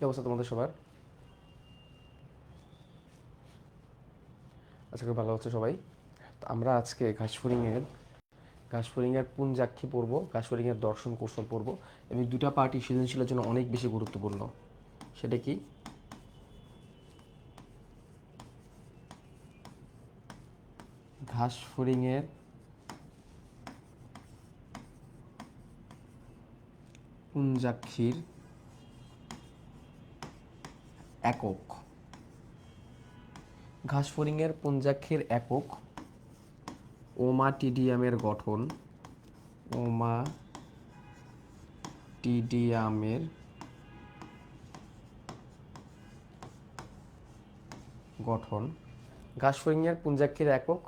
অবস্থা তোমাদের সবার? আশা করি ভালো হচ্ছে সবাই। তো আমরা আজকে ঘাসফড়িংয়ের পুঞ্জাক্ষী পড়বো, ঘাসফড়িংয়ের দর্শন কৌশল পড়বো এবং দুটা পার্টি সৃজনশীলের জন্য অনেক বেশি গুরুত্বপূর্ণ। সেটা কি? ঘাসফড়িংয়ের পুঞ্জাক্ষীর একক। ঘাসফড়িংয়ের পুঞ্জাক্ষীর একক ওমাটিডিয়ামের গঠন। ওমাটিডিয়ামের গঠন। ঘাসফড়িংয়ের পুঞ্জাক্ষীর একক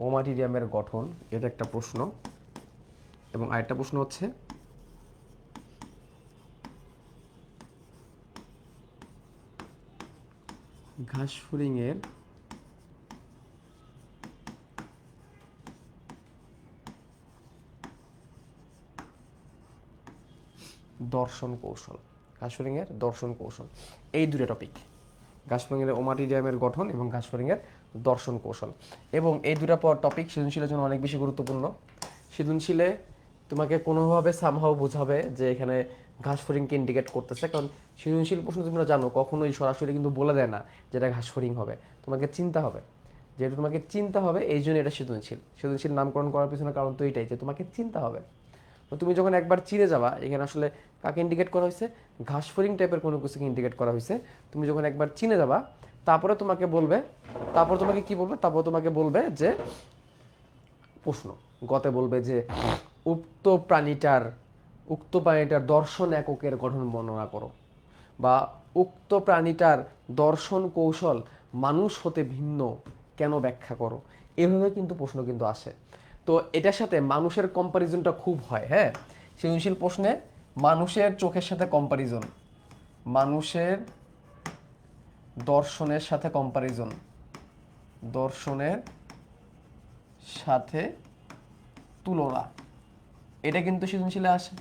ওমাটিডিয়ামের গঠন, এটা একটা প্রশ্ন। এবং আরেকটা প্রশ্ন হচ্ছে ঘাসফড়িংয়ের দর্শন কৌশল। ঘাসফড়িংয়ের দর্শন কৌশল, এই দুটো টপিক, ঘাসফড়িংয়ের ওমাটিডিয়ামের গঠন এবং ঘাসফড়িংয়ের দর্শন কৌশল। এবং এই দুটো টপিক সৃজনশীলের জন্য অনেক বেশি গুরুত্বপূর্ণ। সৃজনশীলে তোমাকে কোনোভাবে সামহাও বোঝাবে যে এখানে ঘাসফড়িংকে ইন্ডিকেট করতেছে, কারণ সৃজনশীল প্রশ্ন তোমরা জানো কখনোই সরাসরি কিন্তু বলে দেয় না যেটা ঘাসফড়িং হবে, তোমাকে চিন্তা হবে। যেহেতু তোমাকে চিন্তা হবে এই জন্য এটা সৃজনশীল নামকরণ করার পিছনে কারণ তো এইটাই যে তোমাকে চিন্তা হবে। তো তুমি যখন একবার চিনে যাবা, এখানে আসলে কাকে ইন্ডিকেট করা হয়েছে? ঘাসফড়িং টাইপের কোনো কিছুকে ইন্ডিকেট করা হয়েছে। তুমি যখন একবার চিনে যাবা তারপরে তোমাকে বলবে, তারপর তোমাকে কি বলবে? তারপর তোমাকে বলবে যে প্রশ্ন গতে বলবে যে উক্ত প্রাণীটার দর্শন এককের গঠন বর্ণনা করো, বা উক্ত প্রাণীটার দর্শন কৌশল মানুষ হতে ভিন্ন কেন ব্যাখ্যা করো। এভাবে কিন্তু প্রশ্ন কিন্তু আসে। তো এটার সাথে মানুষের কম্পারিজনটা খুব হয়। হ্যাঁ, সৃজনশীল প্রশ্নে মানুষের চোখের সাথে কম্পারিজন, মানুষের দর্শনের সাথে কম্পারিজন, দর্শনের সাথে তুলনা, এটা কিন্তু সৃজনশীলে আসে।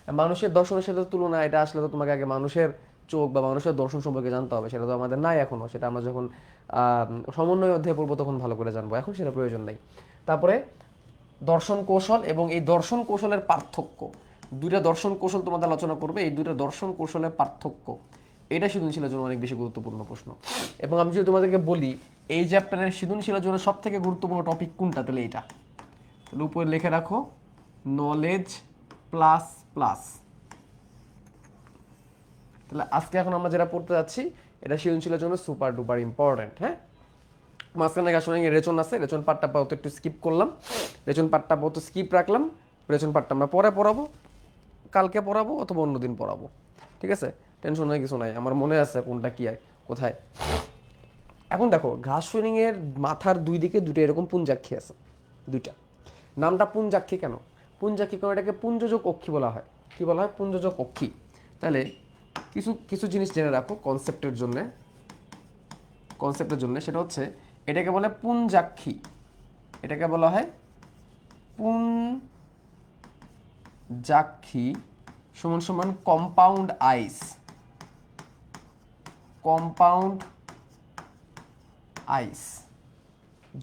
মানুষের দর্শনের সাথে তুলনা, এটা আসলে তো তোমাকে আগে মানুষের চোখ বা মানুষের দর্শন সম্পর্কে জানতে হবে, সেটা তো আমাদের নাই এখনো। সেটা আমরা যখন সমন্বয় অধ্যায় পড়বো তখন ভালো করে জানবো, এখন সেটা প্রয়োজন নেই। তারপরে দর্শন কৌশল এবং এই দর্শন কৌশলের পার্থক্য, দুইটা দর্শন কৌশল তোমাদের আলোচনা করবে, এই দুইটা দর্শন কৌশলের পার্থক্য, এটা সৃজনশীলের জন্য অনেক বেশি গুরুত্বপূর্ণ প্রশ্ন। এবং আমি যদি তোমাদেরকে বলি এই চ্যাপ্টারের সৃজনশীলের জন্য সব থেকে গুরুত্বপূর্ণ টপিক কোনটা, তাহলে এইটা। তাহলে উপরে লিখে রাখো নলেজ প্লাস প্লাস। তাহলে আজকে এখন আমরা যেটা পড়তে যাচ্ছি এটা সৃজনশীলের জন্য সুপার ডুপার ইম্পর্টেন্ট। হ্যাঁ, মাঝখানে আসলে রেচন আছে, রেচন পার্টটা পাওয়া একটু স্কিপ করলাম, রেচন পার্টটা পাওয়া স্কিপ রাখলাম। রেচন পার্টটা আমরা পরে পড়াবো, কালকে পড়াবো অথবা অন্যদিন পড়াবো, ঠিক আছে? টেনশন নেই, কিছু নাই, আমার মনে আছে কোনটা কি কোথায়। এখন দেখো ঘাসফড়িং এর মাথার দুই দিকে দুটো এরকম পুঞ্জাক্ষী আছে, দুইটা। নামটা পুঞ্জাক্ষী কেন? পুঞ্জাক্ষী কারণ এটাকে পুঞ্জযোগ অক্ষী বলা হয়। কি বলা হয়? পুঞ্জযোগ অক্ষী। তাহলে কিছু কিছু জিনিস জেনে রাখো কনসেপ্টের জন্য, সেটা হচ্ছে এটাকে বলে পুঞ্জাক্ষী, এটাকে বলা হয় পুঞ্জাক্ষী সমান সমান কম্পাউন্ড আইস, কম্পাউন্ড আইস,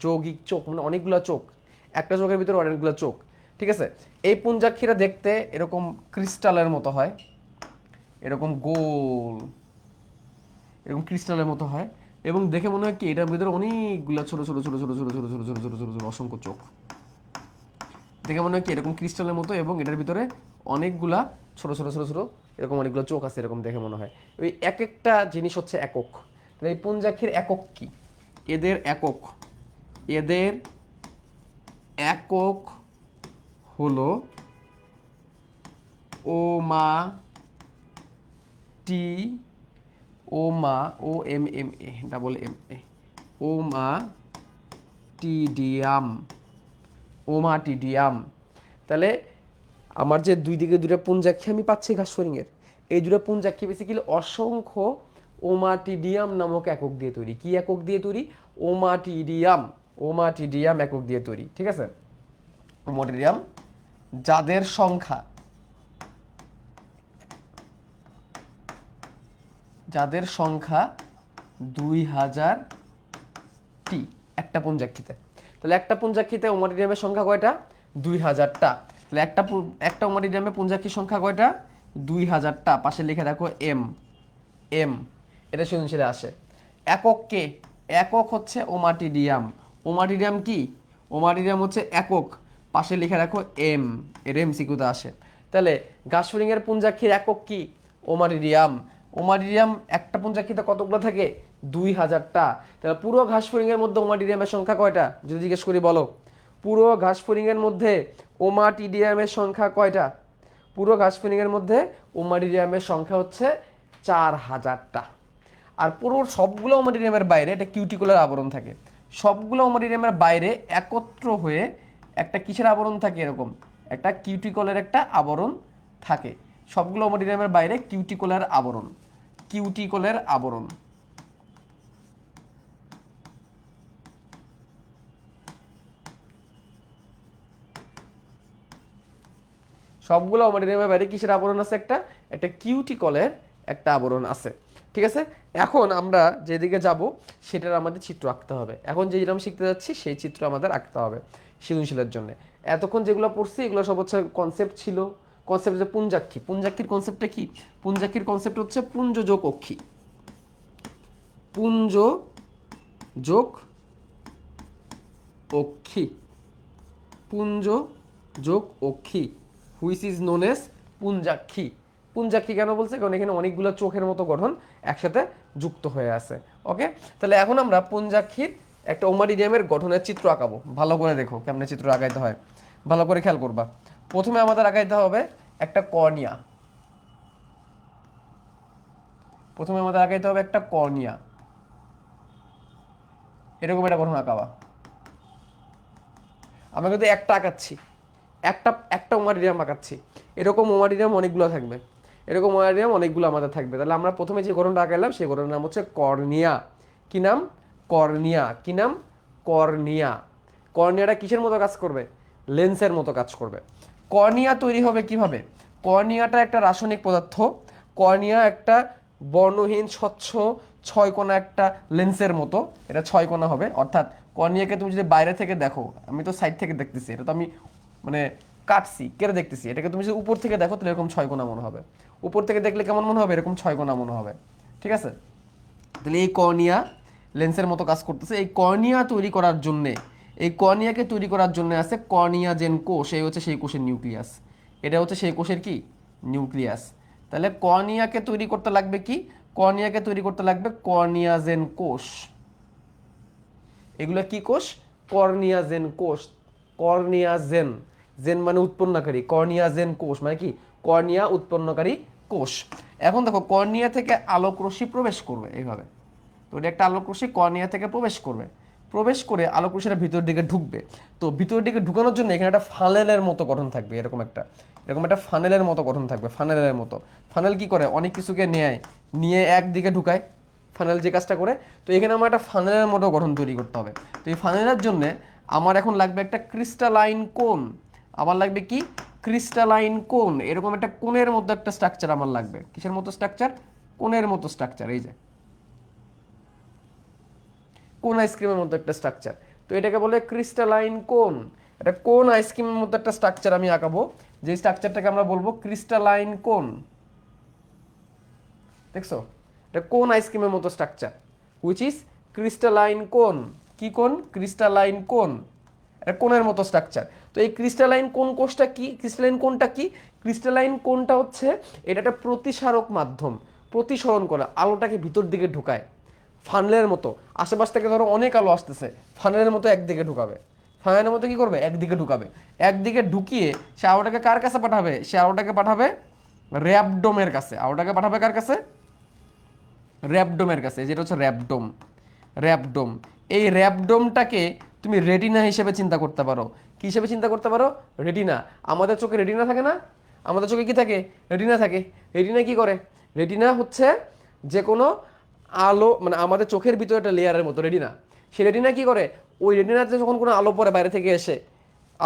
যৌগিক চোখ, মানে অনেকগুলো চোখ, একটা চোখের ভিতরে অনেকগুলো চোখ, ঠিক আছে? এই পুঞ্জাক্ষীরা দেখতে এরকম ক্রিস্টালের মতো হয়, এরকম গোল, এরকম ক্রিস্টালের মতো হয়, এবং দেখে মনে হয় কি এটার ভিতরে অনেকগুলো ছোট ছোট ছোট ছোট ছোট ছোট ছোট ছোট ছোট ছোট ছোট অসংখ্য চোখ। দেখে মনে হয় কি এরকম ক্রিস্টালের মতো, এবং এটার ভিতরে অনেকগুলা ছোট ছোট ছোট ছোট এরকম অনেকগুলো চোখ আছে, এরকম দেখে মনে হয়। ওই এক একটা জিনিস হচ্ছে একক। তাহলে এই পুঞ্জাক্ষীর একক কি? এদের একক, এদের একক হলো ওমা টি, ওমা, O M M A double M A, ommatidium, ommatidium. তাহলে আমার যে দুই দিকে দুটো পুঞ্জাক্ষী আমি পাচ্ছি ঘাসফড়িংয়ের, এই দুটো পুঞ্জাক্ষী বেসিক্যালি অসংখ্য ওমাটিডিয়াম নামক একক দিয়ে তৈরি। কি একক দিয়ে তৈরি? ওমাটিডিয়াম, ওমাটিডিয়াম একক দিয়ে তৈরি, ঠিক আছে? ওমাটিডিয়াম যাদের সংখ্যা 2000টি একটা পুঞ্জাক্ষিতে। তাহলে একটা পুঞ্জাক্ষিতে ওমাটিডিয়ামের সংখ্যা কয়টা? 2000টা। তাহলে একটা ওমাটিডিয়ামে পুঞ্জাক্ষির সংখ্যা কয়টা? 2000টা। পাশে লিখে রাখো এম। এম এটা সৃজনশীলে আসে। একক কে? একক হচ্ছে ওমাটিডিয়াম। ওমাটিডিয়াম কি? ওমাটিডিয়াম হচ্ছে একক। পাশে লিখে রাখো এম। এর এমসিকিউতে আসে। তাহলে ঘাসফড়িং এর পুঞ্জাক্ষীর একক কি? ওমাটিডিয়াম। ওমাটিডিয়াম একটা পুঞ্জাক্ষীতে কতগুলো থাকে? 2000টা। তাহলে পুরো ঘাসফড়িং এর মধ্যে ওমাটিডিয়ামের সংখ্যা কয়টা যদি জিজ্ঞেস করি বলো? পুরো ঘাসফড়িং এর মধ্যে ওমাটিডিয়ামের সংখ্যা কয়টা? পুরো ঘাসফড়িং এর মধ্যে ওমাটিডিয়ামের সংখ্যা হচ্ছে 4000টা। আর পুরো সবগুলো ওমাটিডিয়ামের বাইরে একটা কিউটিকুলার আবরণ থাকে। সবগুলো ওমাটিডিয়ামের বাইরে একত্র হয়ে একটা কিসের আবরণ থাকে? এরকম একটা কিউটিকলের একটা আবরণ থাকে। সবগুলো ওমাটিডিয়ামের বাইরে কিউটিকলের আবরণ। কিউটিকলের আবরণ। সবগুলো ওমাটিডিয়ামের বাইরে কিসের আবরণ আছে? একটা একটা কিউটিকলের একটা আবরণ আছে। ঠিক আছে, এখন আমরা যেদিকে যাব সেটার আমাদের চিত্র আঁকতে হবে। এখন যে যেরকম শিখতে যাচ্ছি সেই চিত্র আমাদের আঁকতে হবে সৃজনশীলের জন্য। এতক্ষণ যেগুলো পড়ছি এগুলো সব হচ্ছে কনসেপ্ট ছিল। কনসেপ্ট যে পুঞ্জাক্ষী, পুঞ্জাক্ষীর কনসেপ্টটা কি? পুঞ্জাক্ষীর কনসেপ্ট হচ্ছে পুঞ্জ যোগ অক্ষী। পুঞ্জ যোগ অক্ষী। পুঞ্জ যোগ অক্ষী, হুইচ ইজ নোন এস পুঞ্জাক্ষী। পুঞ্জাক্ষী কেন বলছে? কারণ এখানে অনেকগুলো চোখের মতো গঠন একসাথে যুক্ত হয়ে আছে। ওকে, তাহলে এখন আমরা পুঞ্জাক্ষীর একটা ওমাটিডিয়ামের গঠনের চিত্র আঁকাবো। ভালো করে দেখো কেমনে চিত্র আঁকাইতে হয়, ভালো করে খেয়াল করবা। প্রথমে আমাদের আঁকাইতে হবে একটা কর্নিয়া। প্রথমে আমাদের আঁকাইতে হবে একটা কর্নিয়া। এরকম একটা গঠন আঁকাবা। আমরা কিন্তু একটা আঁকাচ্ছি, একটা একটা ওমাটিডিয়াম আঁকাচ্ছি। এরকম ওমাটিডিয়াম অনেকগুলো থাকবে, এরকম ওমাটিডিয়াম অনেকগুলো আমাদের থাকবে। তাহলে আমরা প্রথমে যে গঠনটা আঁকাইলাম সেই গঠনের নাম হচ্ছে কর্নিয়া। কি নাম? কর্নিয়া। কি নাম? কর্নিয়া। কর্নিয়াটা কিসের মতো কাজ করবে? লেন্সের মতো কাজ করবে। কর্নিয়া তৈরি হবে কিভাবে? কর্নিয়াটা একটা রাসায়নিক পদার্থ। কর্নিয়া একটা বর্ণহীন স্বচ্ছ 6 কোণা একটা লেন্সের মতো। এটা 6 কোণা হবে, অর্থাৎ কর্নিয়াকে তুমি যদি বাইরে থেকে দেখো, আমি তো সাইড থেকে দেখতেছি, এটা তো আমি মানে কাটছি কেটে দেখতেছি, এটাকে তুমি যদি উপর থেকে দেখো তাহলে এরকম 6 কোণা মনে হবে। উপর থেকে দেখলে কেমন মনে হবে? এরকম 6 কোণা মনে হবে। ঠিক আছে, তাহলে এই কর্নিয়া লেন্সের মতো কাজ করতেছে। এই কর্নিয়া তৈরি করার জন্যে, এই কর্নিয়াকে তৈরি করার জন্য আছে কর্নিয়াজেন কোষ। এই হচ্ছে সেই কোষের নিউক্লিয়াস। এটা হচ্ছে সেই কোষের কি? নিউক্লিয়াস। তাহলে কর্নিয়াকে তৈরি করতে লাগবে কি? কর্নিয়াকে তৈরি করতে লাগবে কর্নিয়াজেন কোষ। এগুলো কি কোষ? কর্নিয়াজেন কোষ। কর্নিয়াজেন, জেন মানে উৎপন্নকারী, কর্নিয়াজেন কোষ মানে কি? কর্নিয়া উৎপন্নকারী কোষ। এখন দেখো কর্নিয়া থেকে আলোক রশ্মি প্রবেশ করবে এইভাবে। তো এটা একটা আলোক রশ্মি কর্নিয়া থেকে প্রবেশ করবে, প্রবেশ করে আলোক রশ্মিটা ভিতরের দিকে ঢুকবে। তো ভিতরের দিকে ঢুকানোর জন্য এখানে একটা ফানেলের মতো গঠন থাকবে। এরকম একটা ফানেলের মতো গঠন থাকবে। ফানেলের মতো। ফানেল কি করে? অনেক কিছুকে নিয়ে একদিকে ঢুকায়। ফানেল যে কাজটা করে। তো এখানে আমার একটা ফানেলের মতো গঠন তৈরি করতে হবে। তো এই ফানেলের জন্য আমার এখন লাগবে একটা ক্রিস্টালাইন কোন। আমার লাগবে কি? ক্রিস্টালাইন কোন। এরকম একটা কোণের মধ্যে একটা স্ট্রাকচার আমার লাগবে। কিসের মতো স্ট্রাকচার? কোণের মতো স্ট্রাকচার। এই যে কোন আইসক্রিমের মতো একটা স্ট্রাকচার। তো এটাকে বলে ক্রিস্টালাইন কোন। এটা কোন আইসক্রিমের মতো একটা স্ট্রাকচার আমি আঁকাবো, যে স্ট্রাকচারটাকে আমরা বলবো ক্রিস্টালাইন কোন। দেখছো? এটা কোন আইসক্রিমের মতো স্ট্রাকচার, হুইচ ইজ ক্রিস্টালাইন কোন। কি কোন? ক্রিস্টালাইন কোন। এটা কোণের মতো স্ট্রাকচার। তো এই ক্রিস্টালাইন কোন কোষটা কি? ক্রিস্টালাইন কোনটা কি? ক্রিস্টালাইন কোনটা হচ্ছে এটা একটা প্রতিসারক মাধ্যম। প্রতিসরণ করে আলোটাকে ভিতর দিকে ঢুকায় ফানেলের মতো। আশেপাশ থেকে ধরো অনেক আলো আসতেছে, ফানেলের মতো একদিকে ঢুকাবে। ফানেলের মতো কি করবে? একদিকে ঢুকাবে। একদিকে ঢুকিয়ে সে আলোটাকে কার কাছে পাঠাবে? সে আলোটাকে পাঠাবে র্যাবডোমের কাছে। আলোটাকে পাঠাবে কার কাছে? র্যাবডোমের কাছে, যেটা হচ্ছে র্যাবডোম। র্যাবডোম। এই র্যাবডোমটাকে তুমি রেটিনা হিসেবে চিন্তা করতে পারো। কি হিসেবে চিন্তা করতে পারো? রেটিনা। আমাদের চোখে রেটিনা থাকে না? আমাদের চোখে কি থাকে? রেটিনা থাকে। রেটিনা কি করে? রেটিনা হচ্ছে যে কোনো আলো, মানে আমাদের চোখের ভিতরে একটা লেয়ারের মতো রেটিনা। সেই রেটিনা কি করে? ওই রেটিনাতে যখন কোনো আলো পড়ে বাইরে থেকে এসে,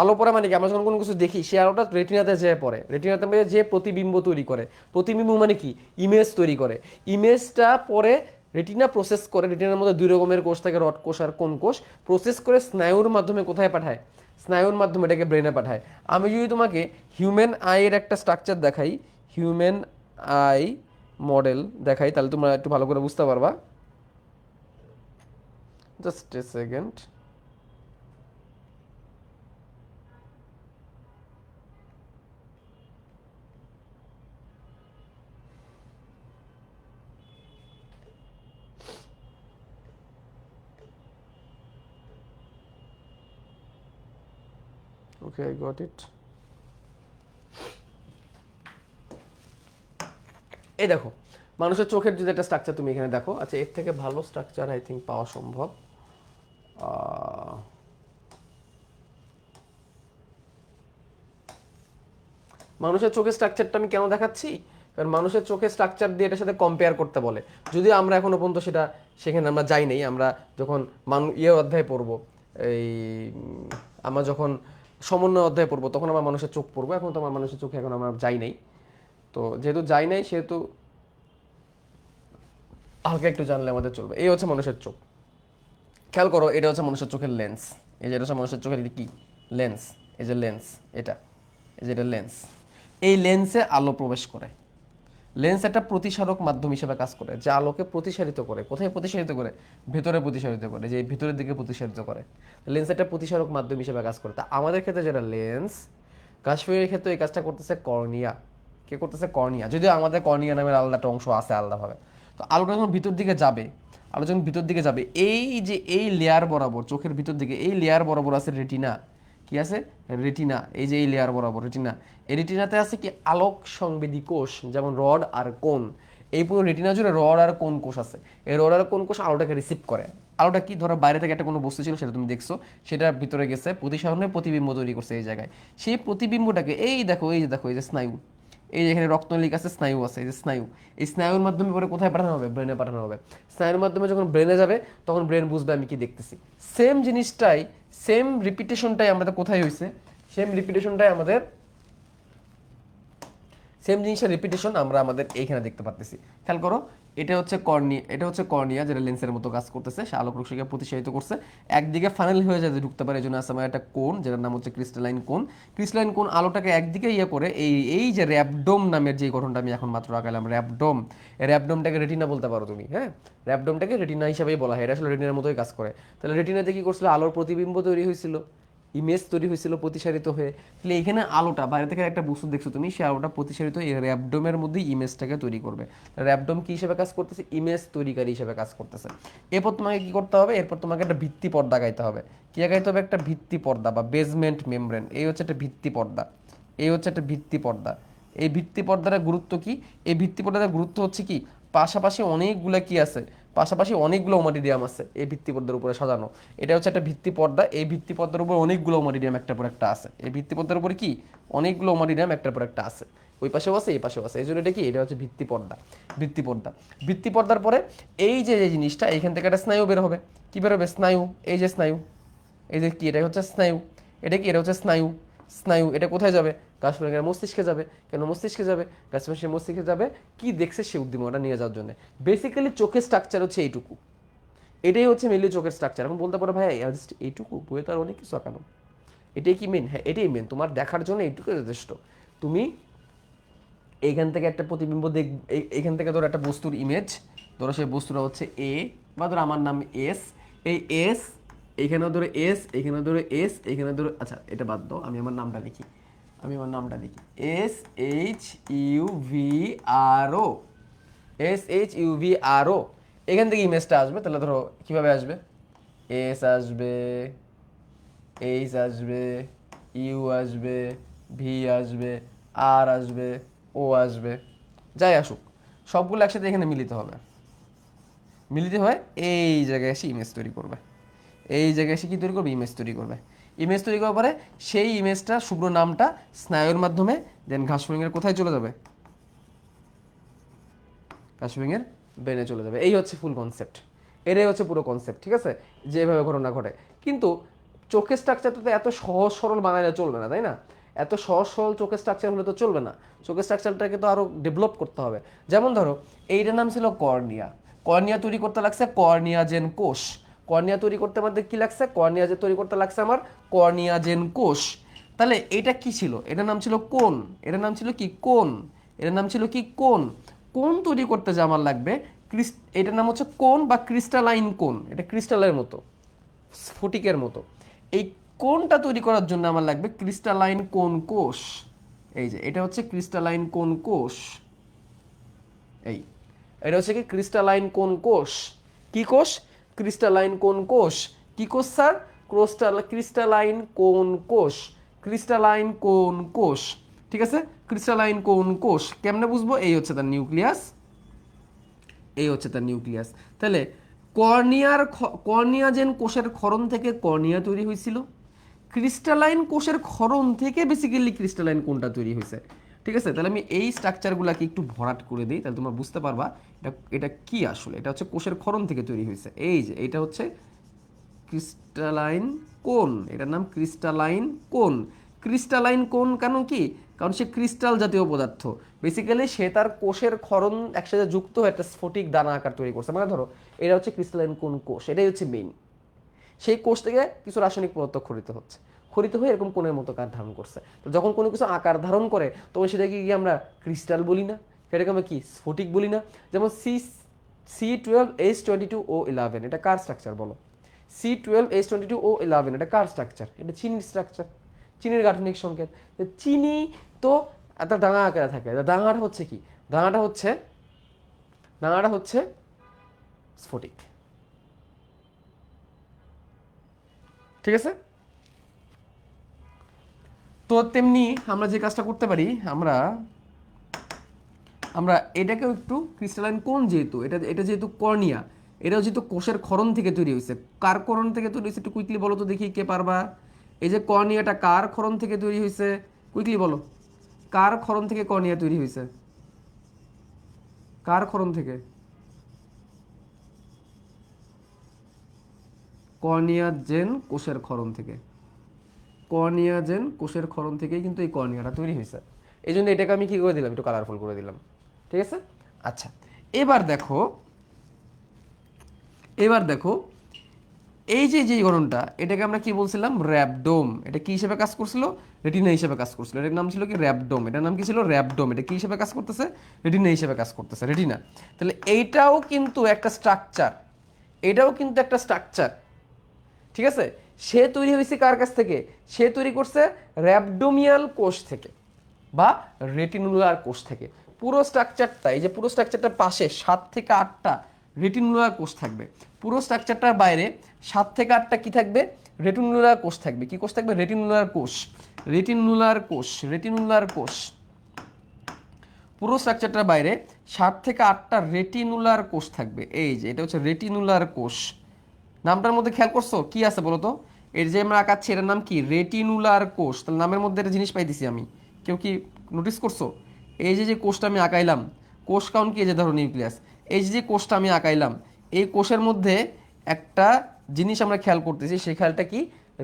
আলো পড়া মানে কি, আমরা যখন কোনো কিছু দেখি সে আলোটা রেটিনাতে যেয়ে পড়ে, রেটিনাতে যে প্রতিবিম্ব তৈরি করে, প্রতিবিম্ব মানে কি, ইমেজ তৈরি করে, ইমেজটা পরে রেটিনা প্রসেস করে, রেটিনার মধ্যে দুই রকমের কোষ থাকে, রড কোষ আর কোন কোষ, প্রসেস করে স্নায়ুর মাধ্যমে কোথায় পাঠায়, স্নায়ুর মাধ্যমে এটাকে ব্রেনে পাঠায়। আমি যদি তোমাকে হিউম্যান আইয়ের একটা স্ট্রাকচার দেখাই, হিউম্যান আই মডেল দেখাই, তাহলে তোমরা একটু ভালো করে বুঝতে পারবা। Just a second. Okay, I got it. এই দেখো, মানুষের চোখের যদি একটা স্ট্রাকচার তুমি এখানে দেখো, আচ্ছা এর থেকে ভালো স্ট্রাকচার আই থিঙ্ক পাওয়া সম্ভব। মানুষের চোখের স্ট্রাকচারটা আমি কেন দেখাচ্ছি, কারণ মানুষের চোখের স্ট্রাকচার দিয়ে এটার সাথে কম্পেয়ার করতে বলে। যদিও আমরা এখনো পর্যন্ত সেটা সেখানে আমরা যাই নাই, আমরা যখন অধ্যায় পড়বো, এই আমরা যখন সমন্বয় অধ্যায় পড়বো তখন আমরা মানুষের চোখ পড়বো, এখন তো আমার মানুষের চোখে এখন আমরা যাই নাই। তো যেহেতু যাই নাই সেহেতু হালকা একটু জানলে আমাদের চলবে। এই হচ্ছে মানুষের চোখ, খেয়াল করো, এটা হচ্ছে মানুষের চোখের লেন্স। এই যে এটা হচ্ছে মানুষের চোখের কি লেন্স, এই যে লেন্স, এটা এই যে এটা লেন্স। এই লেন্সে আলো প্রবেশ করে, লেন্স একটা প্রতিসারক মাধ্যম হিসেবে কাজ করে, যা আলোকে প্রতিসারিত করে। কোথায় প্রতিসারিত করে? ভেতরে প্রতিসারিত করে, যে ভেতরের দিকে প্রতিসারিত করে। লেন্স একটা প্রতিসারক মাধ্যম হিসেবে কাজ করে। তা আমাদের ক্ষেত্রে যেটা লেন্স, কাশ্মীরের ক্ষেত্রে এই কাজটা করতেছে কর্নিয়া। কে করতেছে? কর্নিয়া। যদিও আমাদের কর্নিয়া নামের আলাদা একটা অংশ আছে আলাদাভাবে। তো আলোটা যখন ভিতর দিকে যাবে, আলো যখন ভিতর দিকে যাবে, এই যে এই লেয়ার বরাবর, চোখের ভিতর দিকে এই লেয়ার বরাবর আছে রেটিনা। কি আছে? রেটিনা। এই যে এই লেয়ার বরাবর রেটিনা, এই রেটিনাতে আছে কি আলোক সংবেদী কোষ, যেমন রড আর কোন। এই পুরো রেটিনা জুড়ে রড আর কোন কোষ আছে। এই রড আর কোন কোষ আলোটাকে রিসিভ করে। আলোটা কি, ধরো বাইরে থেকে একটা কোনো বস্তু ছিল, সেটা তুমি দেখছো, সেটা ভিতরে গেছে, প্রতিসরণে প্রতিবিম্ব তৈরি করছে এই জায়গায়। সেই প্রতিবিম্বটাকে এই দেখো, এই যে দেখো, এই যে স্নায়ু, এই যে এখানে রক্তনলিক আছে, স্নায়ু আছে, এই যে স্নায়ু, এই স্নায়ুর মাধ্যমে পরে কোথায় পাঠানো হবে? ব্রেনে পাঠানো হবে। স্নায়ুর মাধ্যমে যখন ব্রেনে যাবে তখন ব্রেন বুঝবে আমি কি দেখতেছি। সেম জিনিসটাই, সেম রিপিটেশনটাই আমাদের কোথায় হয়েছে, সেম রিপিটেশনটাই আমাদের, সেম জিনিসের রিপিটেশন আমরা আমাদের এইখানে দেখতে পাচ্ছি। খেয়াল করো, এটা হচ্ছে কর্নিয়া, এটা হচ্ছে কর্নিয়া যেটা লেন্সের মতো কাজ করতেছে, সে আলোক রশ্মিকে প্রতিসারিত করছে, একদিকে ফানেল হয়ে যায় ঢুকতে পারে, এই জন্য আছে আমার একটা কোণ যেটার নাম হচ্ছে ক্রিস্টালাইন কোণ। ক্রিস্টালাইন কোণ আলোটাকে একদিকে ইয়ে করে, এই এই যে র্যাবডোম নামের যে গঠনটা আমি এখন মাত্র আঁকালাম, র্যাবডোম, এই র্যাবডোমটাকে রেটিনা বলতে পারো তুমি, হ্যাঁ, র্যাবডোমটাকে রেটিনা হিসাবেই বলা হয়, এটা আসলে রেটিনার মতোই কাজ করে। তাহলে রেটিনাতে কি করছিল? আলোর প্রতিবিম্ব তৈরি হয়েছিল, ইমেজ তৈরি হয়েছিল প্রতিসারিত হয়ে। তাহলে এখানে আলোটা বাইরে থেকে একটা বস্তু দেখছো তুমি, সেই আলোটা প্রতিসারিত এই র্যাবডোমের মধ্যে ইমেজটাকে তৈরি করবে। র্যাবডোম কি হিসেবে কাজ করতেছে? ইমেজ তৈরিকারী হিসেবে কাজ করতেছে। এরপর তোমাকে কি করতে হবে? এরপর তোমাকে একটা ভিত্তি পর্দা গাইতে হবে। কি গাইতে হবে? একটা ভিত্তি পর্দা বা বেজমেন্ট মেমব্রেন। এই হচ্ছে একটা ভিত্তি পর্দা, এই হচ্ছে একটা ভিত্তি পর্দা। এই ভিত্তি পর্দার গুরুত্ব কি? এই ভিত্তি পর্দার গুরুত্ব হচ্ছে কি, পাশাপাশি অনেকগুলা কি আছে, পাশাপাশি অনেকগুলো ওমাটিডিয়াম আছে এই ভিত্তি পর্দার উপরে সাজানো। এটা হচ্ছে একটা ভিত্তি পর্দা, এই ভিত্তি পর্দার উপর অনেকগুলো ওমাটিডিয়াম একটার পর একটা আছে। এই ভিত্তি পর্দার উপরে কি অনেকগুলো ওমাটিডিয়াম একটার পর একটা আছে, ওই পাশেও আছে এই পাশেও আছে, এই জন্য এটা কি, এটা হচ্ছে ভিত্তি পর্দা। ভিত্তি পর্দা, ভিত্তি পর্দার পরে এই যে যে জিনিসটা, এইখান থেকে একটা স্নায়ু বের হবে। কি বের হবে? স্নায়ু। এই যে স্নায়ু, এই যে কি, এটা হচ্ছে স্নায়ু। এটা কি? এটা হচ্ছে স্নায়ু। স্নায়ু এটা কোথায় যাবে? গাছপালা মস্তিষ্কে যাবে। কেন মস্তিষ্কে যাবে? গাছপালা সে মস্তিষ্কে যাবে কি দেখছে সে উদ্দীপনাটা নিয়ে যাওয়ার জন্য। বেসিক্যালি চোখের স্ট্রাকচার হচ্ছে এইটুকু, এটাই হচ্ছে মেনলি চোখের স্ট্রাকচার। এখন বলতে পারো ভাই জাস্ট এইটুকু, বইয়ে তো আর অনেক কিছু আঁকানো, এটাই কি মেন? হ্যাঁ এটাই মেন, তোমার দেখার জন্য এইটুকু যথেষ্ট। তুমি এইখান থেকে একটা প্রতিবিম্ব দেখ, এইখান থেকে ধরো একটা বস্তুর ইমেজ, ধরো সেই বস্তুটা হচ্ছে এ, বা ধরো আমার নাম এস, এই এস, এইখানেও ধরো এস, এইখানেও ধরো এস, এইখানে ধরো, আচ্ছা এটা বাদ দাও, আমি আমার নামটা লিখি, আমি আমার নামটা লিখি, এস এইচ ইউ ভি আর ও, এস এইচ ইউ ভি আর ও। এখান থেকে ইমেজটা আসবে, তাহলে ধরো কীভাবে আসবে? এস আসবে, এইচ আসবে, ইউ আসবে, ভি আসবে, আর আসবে, ও আসবে, যাই আসুক সবগুলো একসাথে এখানে মিলিত হবে। মিলিত হয় এই জায়গায় এসে ইমেজ তৈরি করবে, এই জায়গায় এসে কি তৈরি করবে? ইমেজ তৈরি করবে। ইমেজ তৈরি করার পরে সেই ইমেজটা, শুভ্র নামটা স্নায়ুর মাধ্যমে দেন ঘাসফড়িংয়ের কোথায় চলে যাবে? ঘাসফড়িংয়ের ব্রেনে চলে যাবে। এই হচ্ছে ফুল কনসেপ্ট, এটাই হচ্ছে পুরো কনসেপ্ট, ঠিক আছে, যেভাবে ঘটনা ঘটে। কিন্তু চোখের স্ট্রাকচারটা তো এত সহজ সরল বানাইলে চলবে না, তাই না? এত সহজ সরল চোখের স্ট্রাকচার হলে তো চলবে না, চোখের স্ট্রাকচারটাকে তো আরো ডেভেলপ করতে হবে। যেমন ধরো এইটার নাম ছিল কর্নিয়া, কর্নিয়া তৈরি করতে লাগছে কর্নিয়াজেন কোষ, কর্নিয়া তৈরি করতে আমাদের কি লাগছে, কর্নিয়া যে তৈরি করতে লাগছে আমার কর্নিয়াজেন কোষ। তাহলে এটা কি ছিল, এটার নাম ছিল কোন, এটার নাম ছিল কি কোন, এটার নাম ছিল কি কোন। কোন তৈরি করতে যে আমার লাগবে এটার নাম হচ্ছে কোন বা ক্রিস্টালাইন কোন, এটা ক্রিস্টালের মতো, স্ফটিকের মতো। এই কোনটা তৈরি করার জন্য আমার লাগবে ক্রিস্টালাইন কোন কোষ। এই যে এটা হচ্ছে ক্রিস্টালাইন কোন কোষ, এই এটা হচ্ছে কি ক্রিস্টালাইন কোন কোষ। কি কোষ? ক্রিস্টালাইন কোন কোষ। কি কোষ স্যার? ক্রিস্টালাইন কোন কোষ, ক্রিস্টালাইন কোন কোষ। ঠিক আছে, ক্রিস্টালাইন কোন কোষ কেমনে বুঝবো? এই হচ্ছে তার নিউক্লিয়াস, এই হচ্ছে তার নিউক্লিয়াস। তাহলে কর্নিয়াজেন কোষের ক্ষরণ থেকে কর্নিয়া তৈরি হয়েছিল, ক্রিস্টালাইন কোষের ক্ষরণ থেকে বেসিক্যালি ক্রিস্টালাইন কোনটা তৈরি হয়েছে। ঠিক আছে, তাহলে আমি এই স্ট্রাকচারগুলোকে একটু ভরাট করে দিই, তাহলে তোমরা বুঝতে পারবা এটা এটা কি আসলে। এটা হচ্ছে কোষের ক্ষরণ থেকে তৈরি হয়েছে। এই যে এটা হচ্ছে ক্রিস্টালাইন কোন, এটার নাম ক্রিস্টালাইন কোন। ক্রিস্টালাইন কোন কারণ কি? কারণ সে ক্রিস্টাল জাতীয় পদার্থ, বেসিক্যালি সে তার কোষের ক্ষরণ একসাথে যুক্ত হয়ে একটা স্ফটিক দানা আকার তৈরি করছে। মানে ধরো এটা হচ্ছে ক্রিস্টালাইন কোন কোষ, এটাই হচ্ছে মেইন। সেই কোষ থেকে কিছু রাসায়নিক পদার্থ খরিত হচ্ছে, খরিত হয়ে এরকম কোণের মতো আকার ধারণ করছে। তো যখন কোনো কিছু আকার ধারণ করে তখন সেটাকে কি আমরা ক্রিস্টাল বলি না, সেটাকে আমরা কি স্ফটিক বলি না? যেমন C12H22O11, এটা কার স্ট্রাকচার বলো? C12H22O11 এটা কার স্ট্রাকচার? এটা চিনির স্ট্রাকচার, চিনির গাঠনিক সংকেত। চিনি তো একটা ডাঙা আকারে থাকে, ডাঙাটা হচ্ছে কি? ডাঙাটা হচ্ছে স্ফটিক। ঠিক আছে, তো তেমনি আমরা যে কাজটা করতে পারি, আমরা আমরা এটাকেও একটু ক্রিস্টালাইন কোন, যেহেতু এটা এটা যেহেতু কর্নিয়া, এটাও যেহেতু কোষের ক্ষরণ থেকে তৈরি হয়েছে। কার ক্ষরণ থেকে তৈরি হয়েছে একটু কুইকলি বলো তো দেখি, কে পারবা? এই যে কর্নিয়াটা কার ক্ষরণ থেকে তৈরি হয়েছে, কুইকলি বলো, কার ক্ষরণ থেকে কর্নিয়া তৈরি হয়েছে? কার ক্ষরণ থেকে? কর্নিয়াজেন কোষের ক্ষরণ থেকে, কর্নিয়াজেন কোষের ক্ষরণ থেকেই কিন্তু এই কর্নিয়াটা তৈরি হয়েছে। এই জন্য এটাকে আমি কি করে দিলাম, একটু কালারফুল করে দিলাম। ঠিক আছে, আচ্ছা এবার দেখো, এবার দেখো এই যে যে গঠনটা, এটাকে আমরা কি বলছিলাম? র্যাবডোম। এটা কি হিসেবে কাজ করছিল? রেটিনা হিসেবে কাজ করছিল। এটার নাম ছিল কি? র্যাবডোম। এটার নাম কি ছিল? র্যাবডোম। এটা কি হিসেবে কাজ করতেছে? রেটিনা হিসেবে কাজ করতেছে, রেটিনা। তাহলে এইটাও কিন্তু একটা স্ট্রাকচার, এটাও কিন্তু একটা স্ট্রাকচার। ঠিক আছে, সে তৈরি হয়েছে কার কাছ থেকে? সে তৈরি করছে র্যাবডোমিয়াল কোষ থেকে বা রেটিনুলার কোষ থেকে। পুরো স্ট্রাকচারটা, এই যে পুরো স্ট্রাকচারটার পাশে 7 থেকে 8টা রেটিনুলার কোষ থাকবে। পুরো স্ট্রাকচারটার বাইরে 7 থেকে 8টা কি থাকবে? রেটিনুলার কোষ থাকবে। কি কোষ থাকবে? রেটিনুলার কোষ, রেটিনুলার কোষ, রেটিনুলার কোষ। পুরো স্ট্রাকচারটার বাইরে 7 থেকে 8টা রেটিনুলার কোষ থাকবে। এই যে এটা হচ্ছে রেটিনুলার কোষ। নামটার মধ্যে খেয়াল করছো কি আছে বলো তো? এর যে আমরা আঁকাচ্ছি এটার নাম কি? রেটিনুলার কোষ। তাহলে নামের মধ্যে একটা জিনিস পাইতেছি আমি, কেউ কি নোটিস করছো? এই যে যে কোষটা আমি আঁকাইলাম, কোষ কাউন্ট কি? এই যে ধরো নিউক্লিয়াস, এই যে যে কোষটা আমি আঁকাইলাম, এই কোষের মধ্যে একটা জিনিস আমরা খেয়াল করতেছি, সেই খেয়ালটা কি?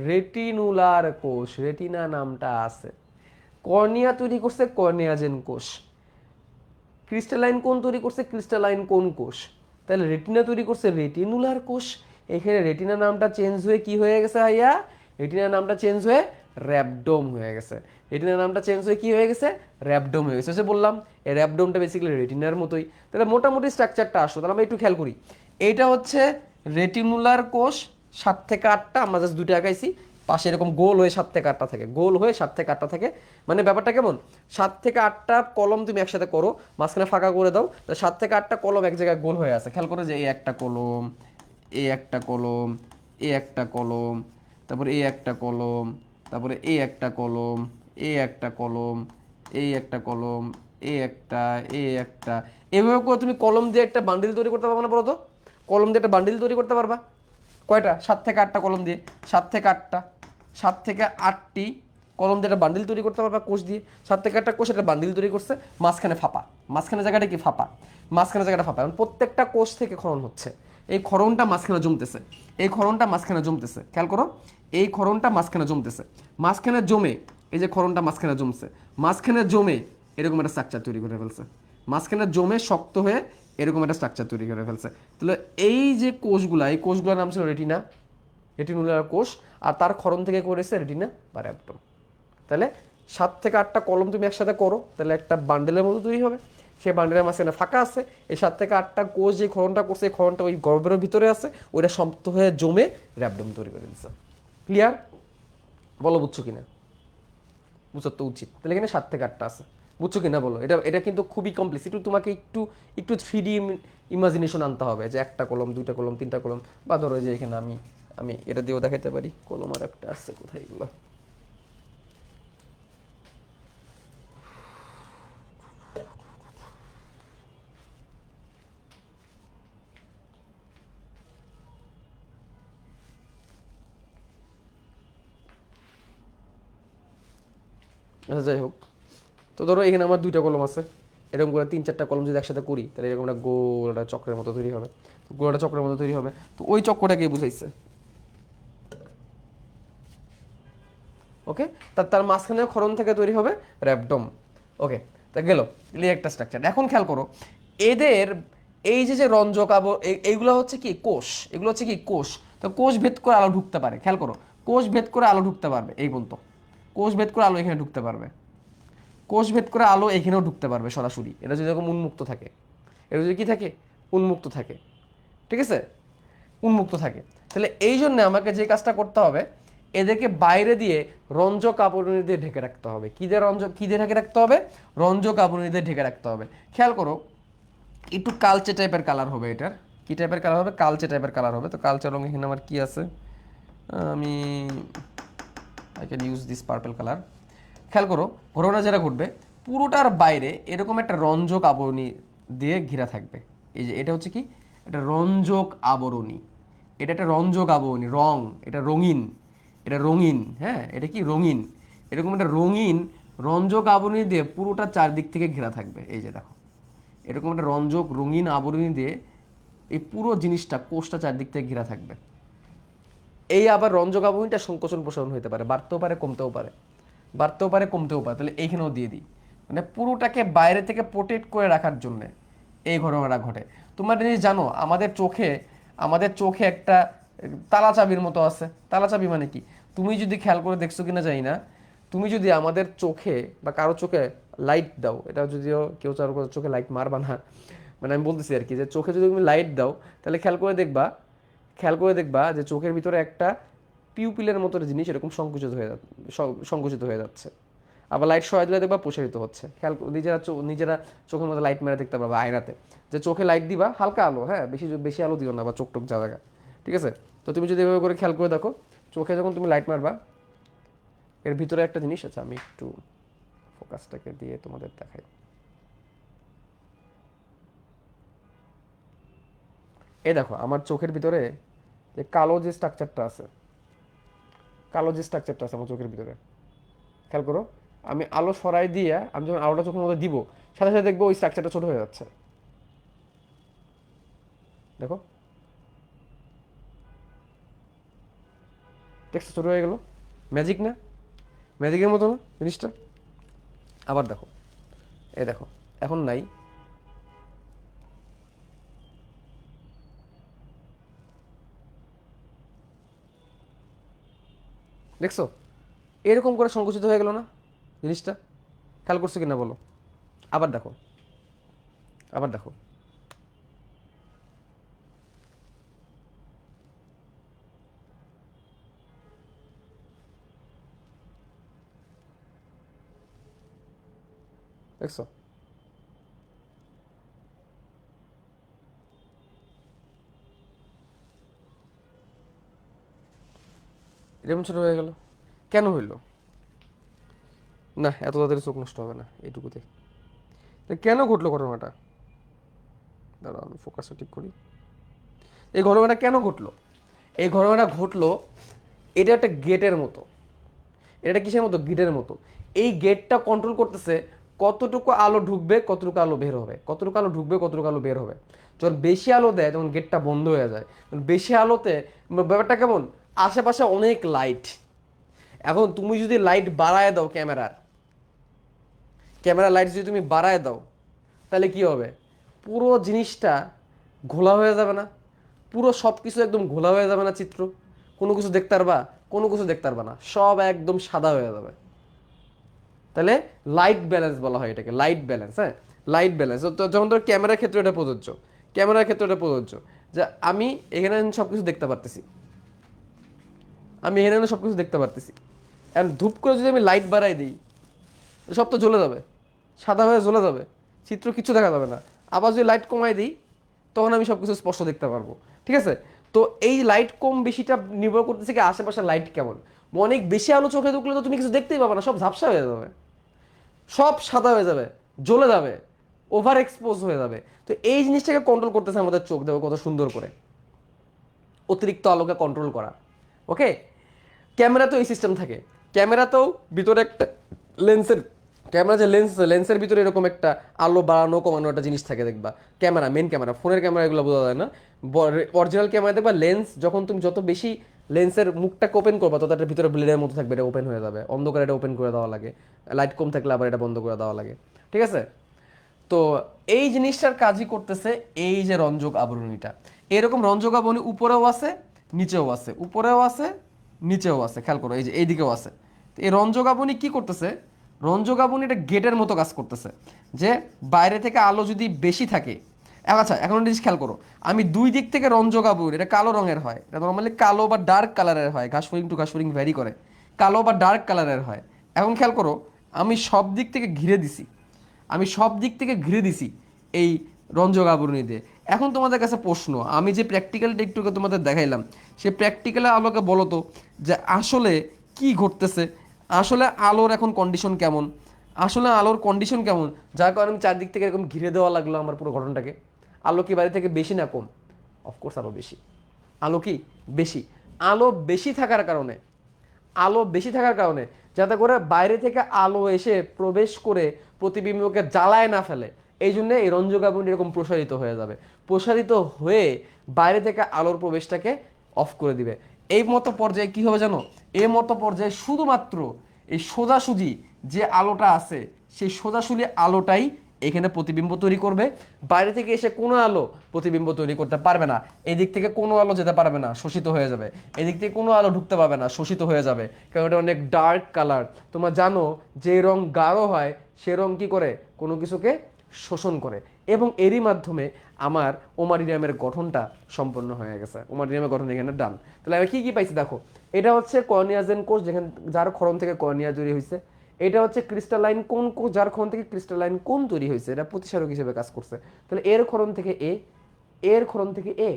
রেটিনুলার কোষ, রেটিনা নামটা আছে। কর্নিয়া তৈরি করছে কর্নিয়াজেন কোষ, ক্রিস্টালাইন কোন তৈরি করছে? ক্রিস্টালাইন কোন কোষ। তাহলে রেটিনা তৈরি করছে রেটিনুলার কোষ। এখানে রেটিনা নামটা চেঞ্জ হয়ে কি হয়ে গেছে ভাইয়া? রেটিনা নামটা চেঞ্জ হয়ে র্যাবডোম হয়ে গেছে। রেটিনা নামটা চেঞ্জ হয়ে কি হয়ে গেছে? র্যাবডোম হয়ে গেছে। বললাম এই র্যাবডোমটা বেসিক্যালি রেটিনার মতোই। তাহলে মোটামুটি স্ট্রাকচারটা আসলো। তাহলে আমরা একটু খেয়াল করি, এইটা হচ্ছে রেটিনুলার কোষ, 7 থেকে 8টা, আমরা জাস্ট দুটো আঁকাইছি। পাশে এরকম গোল হয়ে 7 থেকে 8টা থাকে, গোল হয়ে 7 থেকে 8টা থাকে। মানে ব্যাপারটা কেমন? 7 থেকে 8টা কলম তুমি একসাথে করো, মাঝখানে ফাঁকা করে দাও, তো 7 থেকে 8টা কলম এক জায়গায় গোল হয়ে আছে। খেয়াল করো যে এই একটা কলম, এই একটা কলম, এই একটা কলম, তারপরে এই একটা কলম, তারপরে এই একটা কলম, এই একটা কলম, এই একটা কলম, এই একটা, এই একটা। এভাবে করে তুমি কলম দিয়ে একটা বান্ডিল তৈরি করতে পারবে না বলো তো? কলম দিয়ে একটা বান্ডিল তৈরি করতে পারবা? কয়টা? 7 থেকে 8টা কলম দিয়ে, 7 থেকে 8টা, 7 থেকে 8টি কলম দিয়ে একটা বান্ডিল তৈরি করতে পারবা কোষ দিয়ে। 7 থেকে 8টা কোষ একটা বান্ডিল তৈরি করছে, মাঝখানে ফাঁপা, মাঝখানে জায়গাটা কি? ফাঁপা, মাঝখানে জায়গাটা ফাঁপা। এখন প্রত্যেকটা কোষ থেকে ক্ষরণ হচ্ছে, এই ক্ষরণটা মাঝখানে জমতেছে, এই ক্ষরণটা মাঝখানে জমতেছে, খেয়াল করো, এই ক্ষরণটা মাঝখানে জমতেছে, মাঝখানে জমে এই যে ক্ষরণটা মাঝখানে জমছে, মাঝখানে জমে এরকম একটা স্ট্রাকচার তৈরি করে ফেলছে, মাঝখানে জমে শক্ত হয়ে এরকম একটা স্ট্রাকচার তৈরি করে ফেলছে। তাহলে এই যে কোষগুলা, এই কোষগুলোর নাম ছিল রেটিনা, রেটিনুলার কোষ, আর তার ক্ষরণ থেকে করেছে রেটিনা বা র্যাপটম। তাহলে 7 থেকে 8টা কলম তুমি একসাথে করো, তাহলে একটা বান্ডেলের মতো তৈরি হবে। সেই বান্ডেলের মাঝখানে ফাঁকা আছে, এই 7 থেকে 8টা কোষ যে ক্ষরণটা করছে, এই ক্ষরণটা ওই গর্ভের ভিতরে আছে, ওইটা শক্ত হয়ে জমে র্যাপডম তৈরি করে দিচ্ছে। ক্লিয়ার? বলো বুঝছো কিনা? বুঝতে তো উচিত। তাহলে এখানে 7 থেকে 8টা আছে, বুঝছো কিনা বলো? এটা এটা কিন্তু খুবই কমপ্লেক্স, একটু তোমাকে একটু একটু 3D ইমাজিনেশন আনতে হবে, যে একটা কলম, 2টা কলম, 3টা কলম, বা ধরো যে এখানে আমি আমি এটা দিয়েও দেখাতে পারি, কলম আর একটা আছে কোথায় এগুলো। আচ্ছা যাই হোক, তো ধরো এখানে আমার 2টা কলম আছে, এরকম করে 3-4টা কলম যদি একসাথে করি, তাহলে এরকম একটা গোল একটা চক্রের মতো তৈরি হবে, গোল একটা চক্রের মতো তৈরি হবে। তো ওই চক্রটাকে বুঝাইছে, ওকে। তার তার মাঝখানে ক্ষরণ থেকে তৈরি হবে র্যাপডম, ওকে। তা গেল একটা স্ট্রাকচার। এখন খেয়াল করো, এদের এই যে যে রঞ্জক এইগুলো হচ্ছে কি কোষ, এগুলো হচ্ছে কি কোষ। তো কোষ ভেদ করে আলো ঢুকতে পারে, খেয়াল করো, কোষ ভেদ করে আলো ঢুকতে পারবে, এই পর্যন্ত কোষ ভেদ করে আলো এখানে ঢুকতে পারবে, কোষ ভেদ করে আলো এখানেও ঢুকতে পারবে সরাসরি, এটা যদি এরকম উন্মুক্ত থাকে, এটা যদি কি থাকে, উন্মুক্ত থাকে, ঠিক আছে, উন্মুক্ত থাকে। তাহলে এই জন্য আমাকে যে কাজটা করতে হবে, এদেরকে বাইরে দিয়ে রঞ্জক আবরণী দিয়ে ঢেকে রাখতে হবে। কি দিয়ে কি দিয়ে ঢেকে রাখতে হবে? রঞ্জক আবরণী দিয়ে ঢেকে রাখতে হবে। খেয়াল করো, একটু কালচে টাইপের কালার হবে এটার, কি টাইপের কালার হবে? কালচে টাইপের কালার হবে। তো কালচে রঙ এখানে আমার কি আছে, আমি I can use this purple colour. খেয়াল করো, ঘটনা যেটা ঘটবে, পুরোটার বাইরে এরকম একটা রঞ্জক আবরণী দিয়ে ঘেরা থাকবে। এই যে এটা হচ্ছে কি, এটা রঞ্জক আবরণী, এটা একটা রঞ্জক আবরণী, রং, এটা রঙিন, এটা রঙিন, হ্যাঁ এটা কি রঙিন, এরকম একটা রঙিন রঞ্জক আবরণী দিয়ে পুরোটা চারদিক থেকে ঘেরা থাকবে। এই যে দেখো, এরকম একটা রঞ্জক রঙিন আবরণী দিয়ে এই পুরো জিনিসটা, কোষটা চারদিক থেকে ঘেরা থাকবে। এই আবার রঞ্জক আবরণীটা সংকোচন প্রসারণ হতে পারে, বাড়তেও পারে কমতেও পারে, বাড়তেও পারে কমতেও পারে। তাহলে এইখানেও দিয়ে দিই, মানে পুরোটাকে বাইরে থেকে প্রোটেক্ট করে রাখার জন্য এই ঘটনাটা ঘটে। তোমরা জিনিস জানো, আমাদের চোখে একটা তালা চাবির মতো আছে। তালা চাবি মানে কি, তুমি যদি খেয়াল করে দেখছো কিনা জানি না, তুমি যদি আমাদের চোখে বা কারো চোখে লাইট দাও, এটা যদিও কেউ কারো চোখে লাইট মারবা না, মানে আমি বলতেছি আর কি, যে চোখে যদি তুমি লাইট দাও, তাহলে খেয়াল করে দেখবা যে চোখের ভিতরে একটা পিউপিলের মতো জিনিস এরকম সংকুচিত হয়ে যাচ্ছে। আবার লাইট সরাই দিলে দেখবা প্রসারিত হচ্ছে। নিজেরা চোখের মধ্যে লাইট মেরে দেখতে পারবা আয়নাতে, যে চোখে লাইট দিবা হালকা আলো, হ্যাঁ বেশি বেশি আলো দিও না, বা চোখ টোক জায়গা, ঠিক আছে। তো তুমি যদি এভাবে করে খেয়াল করে দেখো, চোখে যখন তুমি লাইট মারবা, এর ভিতরে একটা জিনিস আছে, আমি একটু ফোকাসটাকে দিয়ে তোমাদের দেখাই। এই দেখো আমার চোখের ভিতরে যে কালো যে স্ট্রাকচারটা আছে আমার চোখের ভিতরে, খেয়াল করো, আমি আলো সরাই দিয়ে আমি যখন আলোটা চোখের মধ্যে দিব, সাথে সাথে দেখবো ওই স্ট্রাকচারটা ছোট হয়ে যাচ্ছে। দেখো, টেক্সট ছোট হয়ে গেল, ম্যাজিক না? ম্যাজিকের মতো না জিনিসটা? আবার দেখো, এই দেখো, এখন নাই, দেখছো এরকম করে সংকুচিত হয়ে গেল না জিনিসটা? খেয়াল করছো কিনা বলো? আবার দেখো, আবার দেখো, দেখছো? এরকম ছোট হয়ে গেল, কেন হইলো? না, এত তাড়াতাড়ি চোখ নষ্ট হবে না এইটুকুতে। কেন ঘটলো ঘটনাটা? দাঁড়াও আমি ফোকাসটা ঠিক করি। এই ঘটনাটা কেন ঘটলো? এই ঘটনাটা ঘটলো, এটা একটা গেটের মতো, এটা কিসের মতো? গেটের মতো। এই গেটটা কন্ট্রোল করতেছে কতটুকু আলো ঢুকবে, কতটুকু আলো বের হবে, কতটুকু আলো ঢুকবে, কতটুকু আলো বের হবে। যখন বেশি আলো দেয় তখন গেটটা বন্ধ হয়ে যায়। বেশি আলোতে ব্যাপারটা কেমন, আশেপাশে অনেক লাইট। এখন তুমি যদি লাইট বাড়ায় দাও, ক্যামেরার লাইট যদি তুমি বাড়ায় দাও, তাহলে কি হবে, পুরো জিনিসটা ঘোলা হয়ে যাবে না? পুরো সব কিছু একদম ঘোলা হয়ে যাবে না? চিত্র কোনো কিছু দেখতে পারবা? কোনো কিছু দেখতে পারবা না, সব একদম সাদা হয়ে যাবে। তাহলে লাইট ব্যালেন্স বলা হয় এটাকে, লাইট ব্যালেন্স। হ্যাঁ, লাইট ব্যালেন্স। তো যেমন ধর ক্যামেরার ক্ষেত্রে এটা প্রযোজ্য, ক্যামেরার ক্ষেত্রে এটা প্রযোজ্য যে আমি এখানে সব কিছু দেখতে পারতেছি, আমি এখানে সব কিছু দেখতে পারতেছি। এখন ধূপ করে যদি আমি লাইট বাড়াই দিই, সব তো জ্বলে যাবে, সাদা হয়ে জ্বলে যাবে, চিত্র কিছু দেখা যাবে না। আবার যদি লাইট কমাই দিই, তখন আমি সব কিছু স্পষ্ট দেখতে পারবো। ঠিক আছে? তো এই লাইট কম বেশিটা নির্ভর করতেছে কি আশেপাশে লাইট কেমন। অনেক বেশি আলো চোখে ঢুকলে তো তুমি কিছু দেখতেই পাবে না, সব ঝাপসা হয়ে যাবে, সব সাদা হয়ে যাবে, জ্বলে যাবে, ওভার এক্সপোজ হয়ে যাবে। তো এই জিনিসটাকে কন্ট্রোল করতেছে আমাদের চোখ, দেখো কত সুন্দর করে অতিরিক্ত আলোকে কন্ট্রোল করা। ওকে, ক্যামেরাতেও এই সিস্টেম থাকে। ক্যামেরাতেও ভিতরে একটা লেন্সের, ক্যামেরা যে লেন্স আছে, লেন্সের ভিতরে এরকম একটা আলো বাড়ানো কমানো একটা জিনিস থাকে দেখবা। ক্যামেরা, মেন ক্যামেরা, ফোনের ক্যামেরা এগুলো বোঝা যায় না। অরিজিনাল ক্যামেরা দেখবা লেন্স যখন তুমি যত বেশি লেন্সের মুখটাকে ওপেন করবা, তত একটা ভিতরে ব্লেডের মতো থাকবে, এটা ওপেন হয়ে যাবে। অন্ধকার এটা ওপেন করে দেওয়া লাগে, লাইট কম থাকলে আবার এটা বন্ধ করে দেওয়া লাগে। ঠিক আছে? তো এই জিনিসটার কাজই করতেছে এই যে রঞ্জক আবরণীটা। এরকম রঞ্জক আবরণী উপরেও আছে, নিচেও আছে, উপরেও আছে, নিচেও আছে। খেয়াল করো, এই যে এইদিকেও আছে। তো এই রঞ্জক আবরণী কি করতেছে, রঞ্জক আবরণী এটা গেটের মতো কাজ করতেছে। যে বাইরে থেকে আলো যদি বেশি থাকে, আচ্ছা এখন একটা জিনিস খেয়াল করো, আমি দুই দিক থেকে রঞ্জক আবরণী, এটা কালো রঙের হয়, এটা নর্মালি কালো বা ডার্ক কালারের হয়, ঘাসফড়িং টু ঘাসফড়িং ভ্যারি করে, কালো বা ডার্ক কালারের হয়। এখন খেয়াল করো, আমি সব দিক থেকে ঘিরে দিছি, আমি সব দিক থেকে ঘিরে দিছি এই রঞ্জক আবরণী দিয়ে। এখন তোমাদের কাছে প্রশ্ন, আমি যে প্র্যাকটিক্যালটা একটু তোমাদের দেখাইলাম, সে প্র্যাকটিক্যালের আলোকে বলো তো যে আসলে কি ঘটতেছে, আসলে আলোর এখন কন্ডিশন কেমন, আসলে আলোর কন্ডিশন কেমন, যার কারণে আমি চারদিক থেকে এরকম ঘিরে দেওয়া লাগলো আমার পুরো ঘটনাটাকে। আলো কি বাইরে থেকে বেশি না কম? অফকোর্স আলো বেশি। আলো কি বেশি? আলো বেশি থাকার কারণে, আলো বেশি থাকার কারণে যাতে করে বাইরে থেকে আলো এসে প্রবেশ করে প্রতিবিম্বকে জ্বালায় না ফেলে, এই জন্য এই রঞ্জক আবরণী এরকম প্রসারিত হয়ে যাবে, প্রসারিত হয়ে বাইরে থেকে আলোর প্রবেশটাকে অফ করে দিবে। এই মতো পর্যায়ে কি হবে জানো, এই মতো পর্যায়ে শুধুমাত্র এই সোজাসুজি যে আলোটা আছে, সেই সোজাসুজি আলোটাই এখানে প্রতিবিম্ব তৈরি করবে। বাইরে থেকে এসে কোনো আলো প্রতিবিম্ব তৈরি করতে পারবে না। এদিক থেকে কোনো আলো যেতে পারবে না, শোষিত হয়ে যাবে। এদিক থেকে কোনো আলো ঢুকতে পারবে না, শোষিত হয়ে যাবে। কারণ এটা অনেক ডার্ক কালার। তোমরা জানো যে রং গাঢ় হয় সে রং কি করে, কোনো কিছুকে শোষণ করে। এবং এরই মাধ্যমে আমার ওমারিডিয়ামের গঠনটা সম্পন্ন হয়ে গেছে। ওমারিডিয়ামের গঠন এখানে ডান। তাহলে আমি কি কি পাইছি দেখো, এটা হচ্ছে কর্নিয়াজেন কোষ, যেখানে যার ক্ষরণ থেকে কর্নিয়া তৈরি হয়েছে। এটা হচ্ছে ক্রিস্টালাইন কোন কোষ, যার ক্ষরণ থেকে ক্রিস্টালাইন কোন তৈরি হয়েছে, এটা প্রতিসারক হিসেবে কাজ করছে। তাহলে এর ক্ষরণ থেকে এ, এর ক্ষরণ থেকে এ।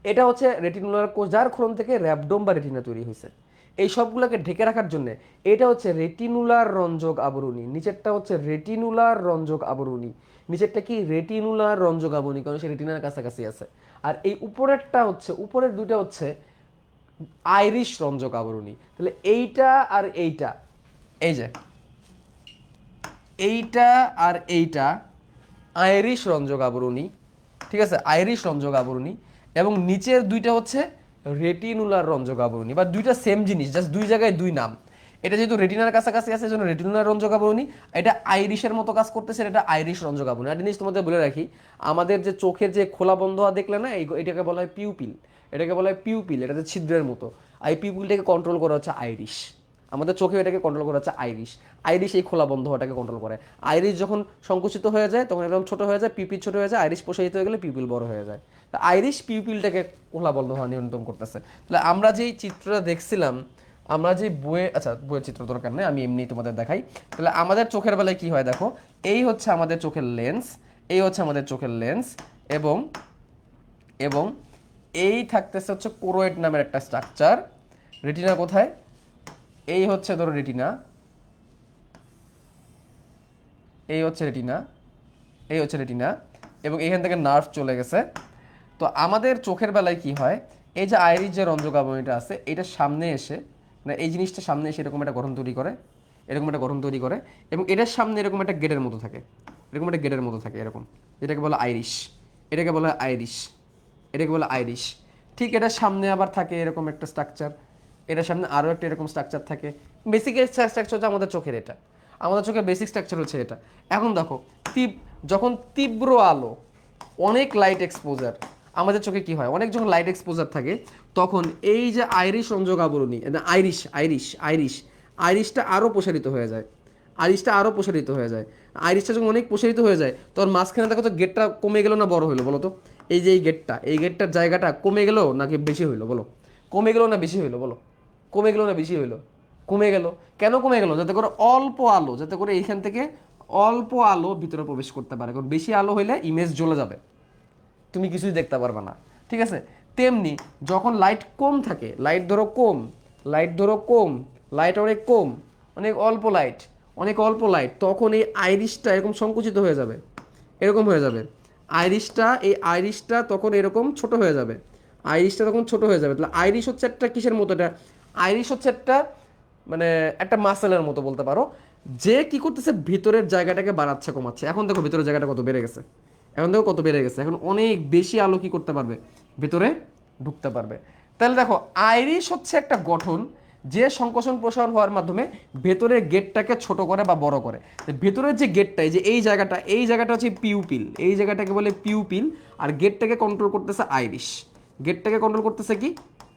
এটা হচ্ছে রেটিনুলার কোষ, যার ক্ষরণ থেকে র্যাবডোম বা রেটিনা তৈরি হয়েছে। এই সবগুলোকে ঢেকে রাখার জন্য এটা হচ্ছে রেটিনুলার রঞ্জক আবরণী, নিচেরটা হচ্ছে রেটিনুলার রঞ্জক আবরণী। নিচেরটা কি, রেটিনুলার রঞ্জক আবরণী, কারণ সে রেটিনার কাছাকাছি আছে। আর এই উপরেরটা হচ্ছে, উপরের দুইটা হচ্ছে আইরিশ রঞ্জক আবরণী। তাহলে এইটা আর এইটা, এই যে এইটা আর এইটা আইরিশ রঞ্জক আবরণী। ঠিক আছে, আইরিশ রঞ্জক আবরণী। এবং নিচের দুইটা হচ্ছে রেটিনুলার রঞ্জক আবরণী, বা দুইটা সেম জিনিস, জাস্ট দুই জায়গায় দুই নাম। এটা যেহেতু রেটিনার কাছাকাছি আছে জন্য রেটিনুলার রঞ্জক আবরণী, এটা আইরিশের মতো কাজ করতেছে, এটা আইরিশ রঞ্জক আবরণী। একটা জিনিস তোমাদের বলে রাখি, আমাদের যে চোখের যে খোলা বন্ধ হওয়া দেখলে না, এটাকে বলা হয় পিউপিল, এটাকে বলা হয় পিউপিল, এটা যে ছিদ্রের মতো। এই পিউপিলটাকে কন্ট্রোল করা হচ্ছে আইরিশ। আমাদের চোখে এটাকে কন্ট্রোল করা হচ্ছে আইরিশ। আইরিশ এই খোলা বন্ধ হওয়াটাকে কন্ট্রোল করে। আইরিশ যখন সংকুচিত হয়ে যায় তখন এরকম ছোট হয়ে যায়, পিউপিল ছোট হয়ে যায়, আইরিশ প্রসারিত হয়ে গেলে পিউপিল বড় হয়ে যায়। তা আইরিশ পিউপিলটাকে খোলা বন্ধ হওয়া নিয়ন্ত্রণ করতেছে। তাহলে আমরা যেই চিত্রটা দেখছিলাম, আমরা যে বইয়ে, আচ্ছা বইয়ের চিত্র দরকার নেই, আমি এমনি তোমাদের দেখাই। তাহলে আমাদের চোখের বেলায় কি হয় দেখো, এই হচ্ছে আমাদের চোখের লেন্স, এই হচ্ছে আমাদের চোখের লেন্স, এবং এবং এই থাকতেছে হচ্ছে কোরোয়েড নামের একটা স্ট্রাকচার। রেটিনা কোথায়, এই হচ্ছে ধরো রেটিনা, এই হচ্ছে রেটিনা, এই হচ্ছে রেটিনা, এবং এখান থেকে নার্ভ চলে গেছে। তো আমাদের চোখের বেলায় কি হয়, এই যে আইরিশ যে রঞ্জক আবরণীটা আছে, এটা সামনে এসে, মানে এই জিনিসটা সামনে এসে এরকম একটা গঠন তৈরি করে, এরকম একটা গঠন তৈরি করে, এবং এটার সামনে এরকম একটা গেটের মতো থাকে, এরকম একটা গেটের মতো থাকে এরকম, যেটাকে বলে আইরিশ, এটাকে বলে আইরিশ, এটাকে বলে আইরিশ। ঠিক এটার সামনে আবার থাকে এরকম একটা স্ট্রাকচার, এটার সামনে আরও একটা এরকম স্ট্রাকচার থাকে। বেসিক স্ট্রাকচার হচ্ছে আমাদের চোখের এটা, আমাদের চোখের বেসিক স্ট্রাকচার হচ্ছে এটা। এখন দেখো যখন তীব্র আলো, অনেক লাইট এক্সপোজার, আমাদের চোখে কি হয়, অনেক যখন লাইট এক্সপোজার থাকে তখন এই যে আইরিশ রঞ্জক আবরণী, আইরিশ আইরিশ আইরিশ আইরিশটা আরও প্রসারিত হয়ে যায়, আইরিশটা আরও প্রসারিত হয়ে যায়। আইরিশটা যখন অনেক প্রসারিত হয়ে যায় তখন মাঝখানে দেখো তো গেটটা কমে গেল না বড় হলো বলো তো? এই যে এই গেটটার জায়গাটা কমে গেল নাকি বেশি হইলো বলো? কমে গেল না বেশি হইলো বলো? কমে গেল না বেশি হইলো? কমে গেল। কেন কমে গেল? যাতে করে অল্প আলো, যাতে করে এইখান থেকে অল্প আলো ভিতরে প্রবেশ করতে পারে, কারণ বেশি আলো হইলে ইমেজ জ্বলে যাবে, তুমি কিছুই দেখতে পারবে না। ঠিক আছে, তেমনি যখন লাইট কম থাকে, লাইট ধরো কম, লাইট ধরো কম, লাইট অনেক কম, অনেক অল্প লাইট, অনেক অল্প লাইট, তখন এই আইরিশটা এরকম সংকুচিত হয়ে যাবে, এরকম হয়ে যাবে আইরিশটা, এই আইরিশটা তখন এরকম ছোট হয়ে যাবে, আইরিশটা তখন ছোট হয়ে যাবে। তাহলে আইরিশ হচ্ছে একটা কিসের মতো? এটা আইরিশ হচ্ছে একটা মানে একটা মাসেলের মতো বলতে পারো, যে কি করতেছে ভিতরের জায়গাটাকে বাড়াচ্ছে কমাচ্ছে। এখন দেখো ভিতরের জায়গাটা কত বেড়ে গেছে, এখন দেখো কত বেড়ে গেছে, এখন অনেক বেশি আলো কি করতে পারবে, ভিতরে ঢুকতে পারবে। তাহলে দেখো আইরিশ হচ্ছে একটা গঠন যে সংকোচন প্রসারণ হওয়ার মাধ্যমে ভেতরের গেটটাকে ছোট করে বা বড় করে। ভেতরের যে গেটটা, এই যে এই জায়গাটা, এই জায়গাটা হচ্ছে পিউপিল, এই জায়গাটাকে বলে পিউপিল, আর গেটটাকে কন্ট্রোল করতেছে আইরিশ, গেটটাকে কন্ট্রোল করতেছে কি,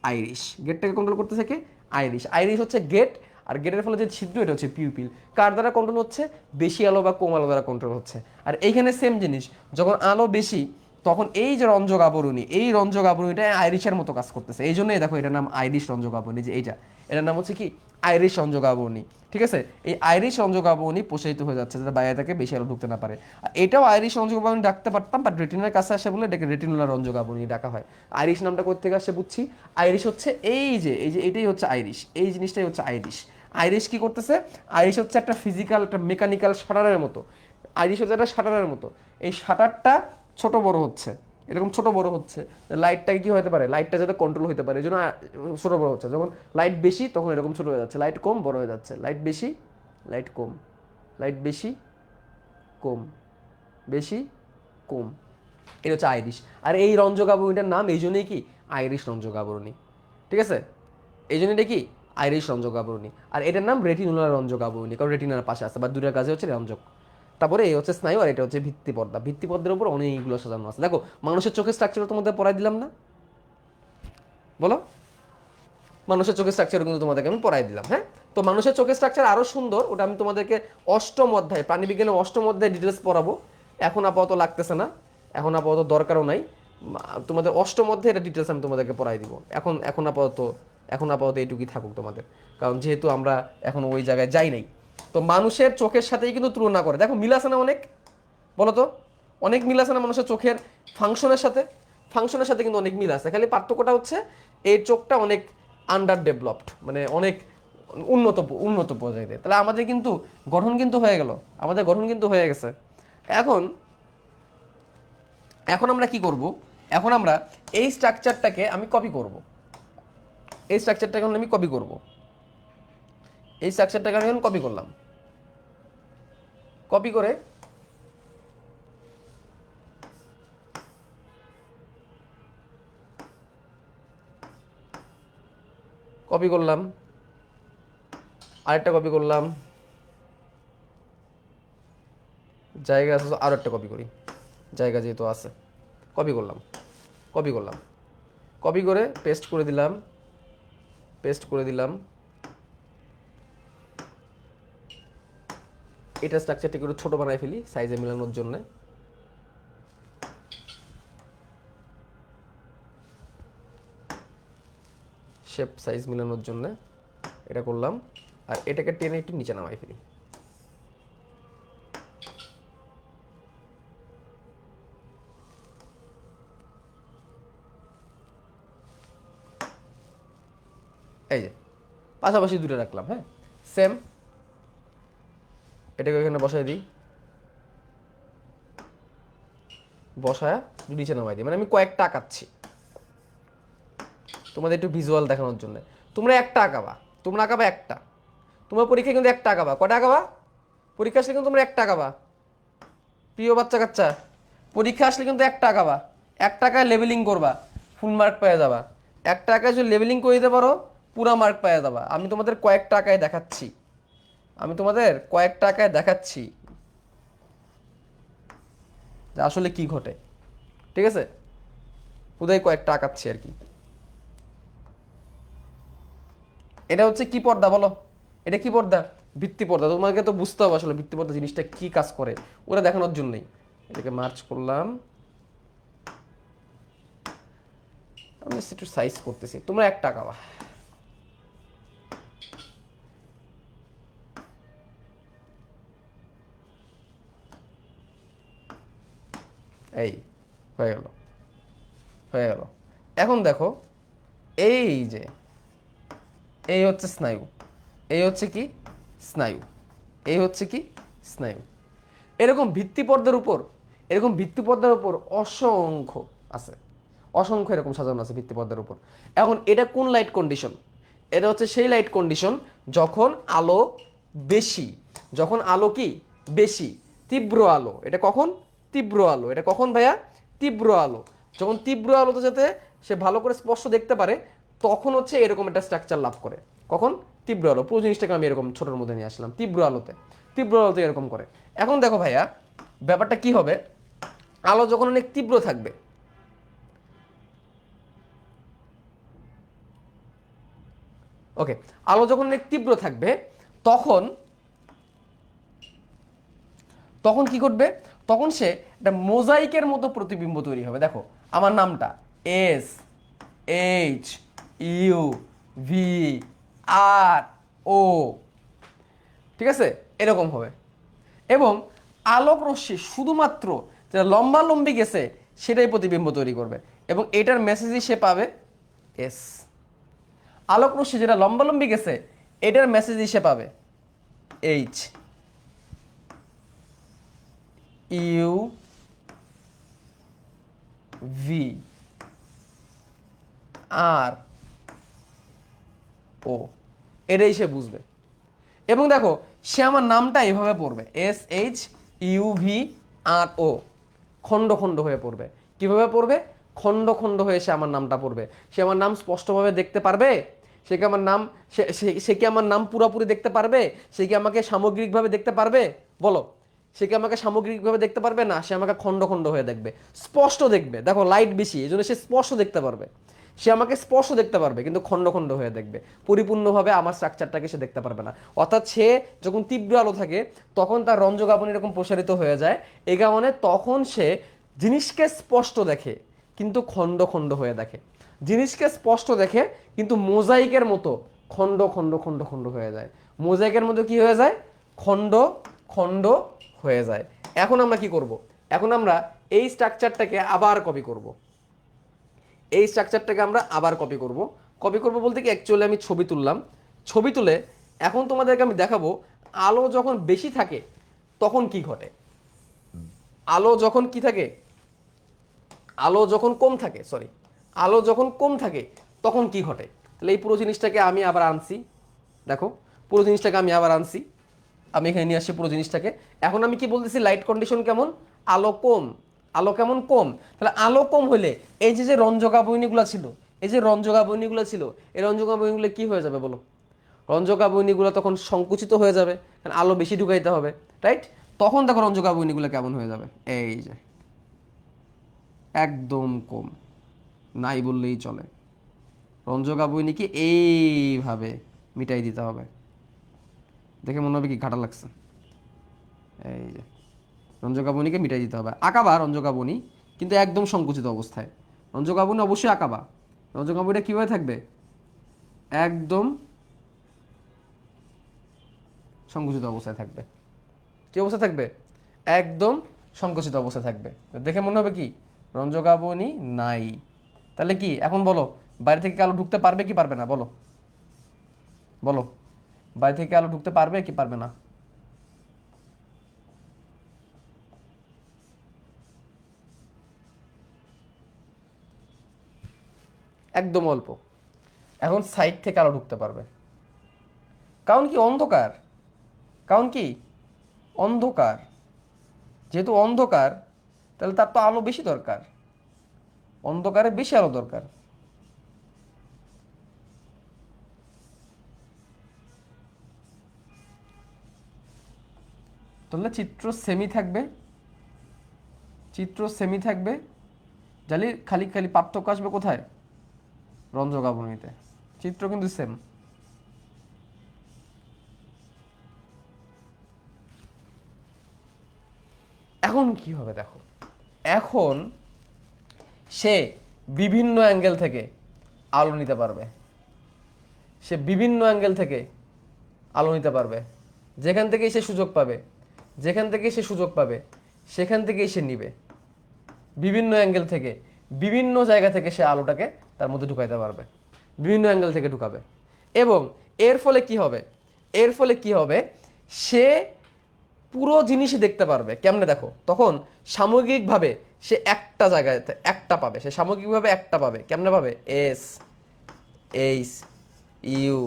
আইরিশ, গেটটাকে কন্ট্রোল করতেছে কি, আইরিশ। আইরিশ হচ্ছে গেট, আর গেটের ফলে যে ছিদ্র এটা হচ্ছে পিউপিল। কার দ্বারা কন্ট্রোল হচ্ছে? বেশি আলো বা কম আলো দ্বারা কন্ট্রোল হচ্ছে। আর এইখানে সেম জিনিস, যখন আলো বেশি তখন এই যে রঞ্জক আবরণী, এই রঞ্জক আবরণীটা আইরিশের মতো কাজ করতেছে, এই জন্যই দেখো এটার নাম আইরিশ রঞ্জক আবরণী, যে এইটা এটার নাম হচ্ছে কি, আইরিশ রঞ্জক আবরণী। ঠিক আছে, এই আইরিশ রঞ্জক আবরণী প্রসারিত হয়ে যাচ্ছে যাতে বাইরে থেকে বেশি আলো ঢুকতে না পারে। আর এটাও আইরিশ রঞ্জক আবরণী ডাকতে পারতাম, বাট রেটিনার কাছে আসে বলে এটাকে রেটিনুলার রঞ্জক আবরণী ডাকা হয়। আইরিশ নামটা কোথা থেকে আসছে বুঝছি, আইরিশ হচ্ছে এই যে এটাই হচ্ছে আইরিশ, এই জিনিসটাই হচ্ছে আইরিশ। আইরিশ কি করতেছে? আইরিশ হচ্ছে একটা ফিজিক্যাল, একটা মেকানিক্যাল শাটারের মতো, আইরিশ হচ্ছে একটা শাটারের মতো। এই শাটারটা ছোট বড় হচ্ছে, এরকম ছোট বড় হচ্ছে, লাইটটা কি হতে পারে, লাইটটা যাতে কন্ট্রোল হতে পারে, এই জন্য ছোট বড় হচ্ছে। যখন লাইট বেশি তখন এরকম ছোট হয়ে যাচ্ছে, লাইট কম বড় হয়ে যাচ্ছে, লাইট বেশি, লাইট কম, লাইট বেশি, কম, বেশি, কম। এটা হচ্ছে আইরিশ। আর এই রঞ্জক আবরণীটার নাম এই জন্যই কি, আইরিশ রঞ্জক আবরণী। ঠিক আছে, এই জন্য এটা কি, আইরিশ রঞ্জক আবরণী। আর এটার নাম রেটিনুলার রঞ্জক আবরণী, কারণ রেটিনার পাশে আছে, বা দুটার কাছে হচ্ছে রঞ্জক। তারপরে এই হচ্ছে স্নায়ু, আর এটা হচ্ছে ভিত্তিপর্দা। ভিত্তিপর্দার উপর অনেকগুলো সাজানো আছে। দেখো মানুষের চোখের স্ট্রাকচার তোমাদের পড়াই দিলাম না, বলো? মানুষের চোখের স্ট্রাকচার কিন্তু তোমাদেরকে আমি পড়াই দিলাম। হ্যাঁ, তো মানুষের চোখের স্ট্রাকচার আরো সুন্দর, ওটা আমি তোমাদেরকে অষ্টম অধ্যায়, প্রাণীবিজ্ঞানের অষ্টম অধ্যায় ডিটেলস পড়াবো। এখন আপাতত লাগতেছে না, এখন আপাতত দরকারও নাই। তোমাদের অষ্টম অধ্যায় এটা ডিটেলস আমি তোমাদেরকে পড়াই দিব। এখন আপাতত এইটুকুই থাকুক তোমাদের, কারণ যেহেতু আমরা এখন ওই জায়গায় যাই নাই। তো মানুষের চোখের সাথেই কিন্তু তুলনা করে, দেখো মিল আছে না অনেক, বলো তো? অনেক মিল আছে না মানুষের চোখের ফাংশনের সাথে? ফাংশনের সাথে কিন্তু অনেক মিল আছে, খালি পার্থক্যটা হচ্ছে এই চোখটা অনেক আন্ডার ডেভেলপড, মানে অনেক উন্নত উন্নত পর্যায়ে। তাহলে আমাদের কিন্তু গঠন কিন্তু হয়ে গেল, আমাদের গঠন কিন্তু হয়ে গেছে। এখন এখন আমরা কি করব? এখন আমরা এই স্ট্রাকচারটাকে আমি কপি করব, এই স্ট্রাকচারটাকে আমি কপি করব, এই স্ট্রাকচারটাকে আমি এখন কপি করলাম, কপি করে কপি করলাম, আরেকটা কপি করলাম, জায়গা আছে তো আরও একটা কপি করি, জায়গা যেহেতু আছে, কপি করলাম, কপি করলাম, কপি করে পেস্ট করে দিলাম, পেস্ট করে দিলাম। এটা স্ট্রাকচারটি একটু ছোট বানাই ফেলি সাইজে মেলানোর জন্য, শেপ সাইজ মেলানোর জন্য এটা করলাম। আর এটাকে টেনে একটু নিচে নামাই ফেলি। এই যে পাশাপাশি দুটো রাখলাম। হ্যাঁ, সেম এটাকে এখানে বসাই দিই, বসায় নিচে নামাই দিই, মানে আমি কয়েকটা আঁকাচ্ছি তোমাদের একটু ভিজুয়াল দেখানোর জন্য। তোমরা একটা আঁকাবা, তোমরা আঁকাবা একটা, তোমার পরীক্ষায় কিন্তু 1 টাকা বা কয় টাকা বা পরীক্ষা আসলে কিন্তু তোমরা 1 টাকা বা প্রিয় বাচ্চা কাচ্চা পরীক্ষা আসলে কিন্তু 1 টাকা বা 1 টাকায় লেভেলিং করবা ফুল মার্ক পেয়ে যাবা 1 টাকায় যদি লেভেলিং করে দিতে পারো পুরা মার্ক পেয়ে যাবা আমি তোমাদের কয়েক টাকায় দেখাচ্ছি যে আসলে কি ঘটে ঠিক আছে উদয় কয়েক টাকাচ্ছি আর কি এটা হচ্ছে কি পর্দা বলো এটা কি পর্দা ভিত্তি পর্দা তোমাকে তো বুঝতে হবে আসলে ভিত্তি পর্দা জিনিসটা কি কাজ করে ওরা দেখানোর জন্যই এটাকে মার্চ করলাম আমি একটু সাইজ করতেছি তোমরা 1 টাকা বা এই হয়ে গেল এখন দেখো এই যে এই হচ্ছে স্নায়ু এই হচ্ছে কি স্নায়ু এই হচ্ছে কি স্নায়ু এরকম ভিত্তিপর্দার উপর অসংখ্য আছে অসংখ্য এরকম সাজানো আছে ভিত্তিপর্দার উপর এখন এটা কোন লাইট কন্ডিশন এটা হচ্ছে সেই লাইট কন্ডিশন যখন আলো বেশি যখন আলো কি বেশি তীব্র আলো এটা কখন তীব্র আলো এটা কখন ভাইয়া তীব্র আলো যখন তীব্র আলোতে যাতে সে ভালো করে স্পষ্ট দেখতে পারে তখন হচ্ছে এরকম একটা স্ট্রাকচার লাভ করে কখন তীব্র আলো পুরো জিনিসটাকে আমি এরকম ছোটোর মধ্যে নিয়ে আসলাম তীব্র আলোতে এরকম করে এখন দেখো ভাইয়া ব্যাপারটা কি হবে আলো যখন অনেক তীব্র থাকবে ওকে আলো যখন অনেক তীব্র থাকবে তখন তখন কি ঘটবে তখন সে একটা মোজাইকের মতো প্রতিবিম্ব তৈরি হবে দেখো আমার নামটা এস এইচ ইউ ভি আর ও ঠিক আছে এরকম হবে এবং আলোক রশ্মি শুধুমাত্র যেটা লম্বা লম্বি গেছে সেটাই প্রতিবিম্ব তৈরি করবে এবং এটার মেসেজই সে পাবে এস আলোক রশ্মি যেটা লম্বা লম্বি গেছে এটার মেসেজই সে পাবে এইচ ইউ ভি আর ও এটাই সে বুঝবে এবং দেখো সে আমার নামটা এভাবে পড়বে এস এইচ ইউ ভি আর ও খণ্ড খণ্ড হয়ে পড়বে কিভাবে পড়বে খণ্ড খণ্ড হয়ে সে আমার নামটা পড়বে সে আমার নাম স্পষ্টভাবে দেখতে পারবে সে কি আমার নাম সে কি আমার নাম পুরোপুরি দেখতে পারবে সে কি আমাকে সামগ্রিকভাবে দেখতে পারবে বলো সে কি আমাকে সামগ্রিকভাবে দেখতে পারবে না সে আমাকে খণ্ড খণ্ড হয়ে দেখবে স্পষ্ট দেখবে দেখো লাইট বেশি এই জন্য সে স্পষ্ট দেখতে পারবে সে আমাকে স্পষ্ট দেখতে পারবে কিন্তু খণ্ড খণ্ড হয়ে দেখবে পরিপূর্ণভাবে আমার স্ট্রাকচারটাকে সে দেখতে পারবে না অর্থাৎ সে যখন তীব্র আলো থাকে তখন তার রঞ্জক আবরণ এরকম প্রসারিত হয়ে যায় এই কারণে তখন সে জিনিসকে স্পষ্ট দেখে কিন্তু খণ্ড খণ্ড হয়ে দেখে জিনিসকে স্পষ্ট দেখে কিন্তু মোজাইকের মতো খণ্ড খণ্ড খণ্ড খণ্ড হয়ে যায় মোজাইকের মতো কি হয়ে যায় খণ্ড খণ্ড হয়ে যায় এখন আমরা কি করব এখন আমরা এই স্ট্রাকচারটাকে আবার কপি করব এই স্ট্রাকচারটাকে আমরা আবার কপি করব বলতে কি অ্যাকচুয়ালি আমি ছবি তুললাম ছবি তুলে এখন তোমাদেরকে আমি দেখাবো আলো যখন বেশি থাকে তখন কি ঘটে আলো যখন কি থাকে আলো যখন কম থাকে আলো যখন কম থাকে তখন কি ঘটে তাহলে এই পুরো জিনিসটাকে আমি আবার আনছি দেখো পুরো জিনিসটাকে আমি আবার আনছি আমি এখানে নিয়ে আসছি পুরো জিনিসটাকে এখন আমি কি বলতেছি লাইট কন্ডিশন কেমন আলো কম আলো কেমন কম তাহলে আলো কম হলে এই যে যে রঞ্জকাবয়নীগুলো ছিল এই যে রঞ্জকাবয়নীগুলো ছিল এই রঞ্জকাবয়নীগুলো কি হয়ে যাবে বলো রঞ্জকাবয়নীগুলো তখন সংকুচিত হয়ে যাবে কারণ আলো বেশি ঢুকাইতে হবে রাইট তখন দেখো রঞ্জকাবয়নীগুলো কেমন হয়ে যাবে এই যে একদম কম নাই বললেই চলে রঞ্জকাবয়নীকে এইভাবে মিটাই দিতে হবে দেখে মনে হবে কি ঘাটা লাগছে এই যে রঞ্জকাবনীকে মিটাই দিতে হবে আঁকাবা রঞ্জকাবনী কিন্তু একদম সংকুচিত অবস্থায় রঞ্জকাবনী অবশ্যই আঁকাবা রঞ্জকাবনীটা কীভাবে থাকবে একদম সংকুচিত অবস্থায় থাকবে কি অবস্থা থাকবে একদম সংকুচিত অবস্থায় থাকবে দেখে মনে হবে কি রঞ্জকাবনী নাই তাহলে কি এখন বলো বাইরে থেকে আলো ঢুকতে পারবে কি পারবে না বলো বলো বাইরে থেকে আলো ঢুকতে পারবে কি পারবে না একদম অল্প এখন সাইড থেকে আলো ঢুকতে পারবে কারণ কি অন্ধকার, কারণ কি অন্ধকার, যেহেতু অন্ধকার তাহলে তার তো আলো বেশি দরকার, অন্ধকারে বেশি আলো দরকার। তাহলে চিত্র সেমি থাকবে, চিত্র সেমি থাকবে, জালি খালি খালি পার্থক্য আসবে কোথায়, রঞ্জক আবরণীতে। চিত্র কিন্তু সেম। এখন কি হবে দেখো, এখন সে বিভিন্ন অ্যাঙ্গেল থেকে আলো নিতে পারবে, সে বিভিন্ন অ্যাঙ্গেল থেকে আলো নিতে পারবে, যেখান থেকেই সে সুযোগ পাবে, যেখান থেকেই সে সুযোগ পাবে সেখান থেকেই সে নিবে, বিভিন্ন অ্যাঙ্গেল থেকে, বিভিন্ন জায়গা থেকে সে আলোটাকে তার মধ্যে ঢুকাইতে পারবে, বিভিন্ন অ্যাঙ্গেল থেকে ঢুকাবে। এবং এর ফলে কি হবে, এর ফলে কি হবে, সে পুরো জিনিসই দেখতে পারবে। কেমনে দেখো, তখন সামগ্রিকভাবে সে একটা জায়গায় একটা পাবে, সে সামগ্রিকভাবে একটা পাবে। কেমনে পাবে, এস এইচ ইউ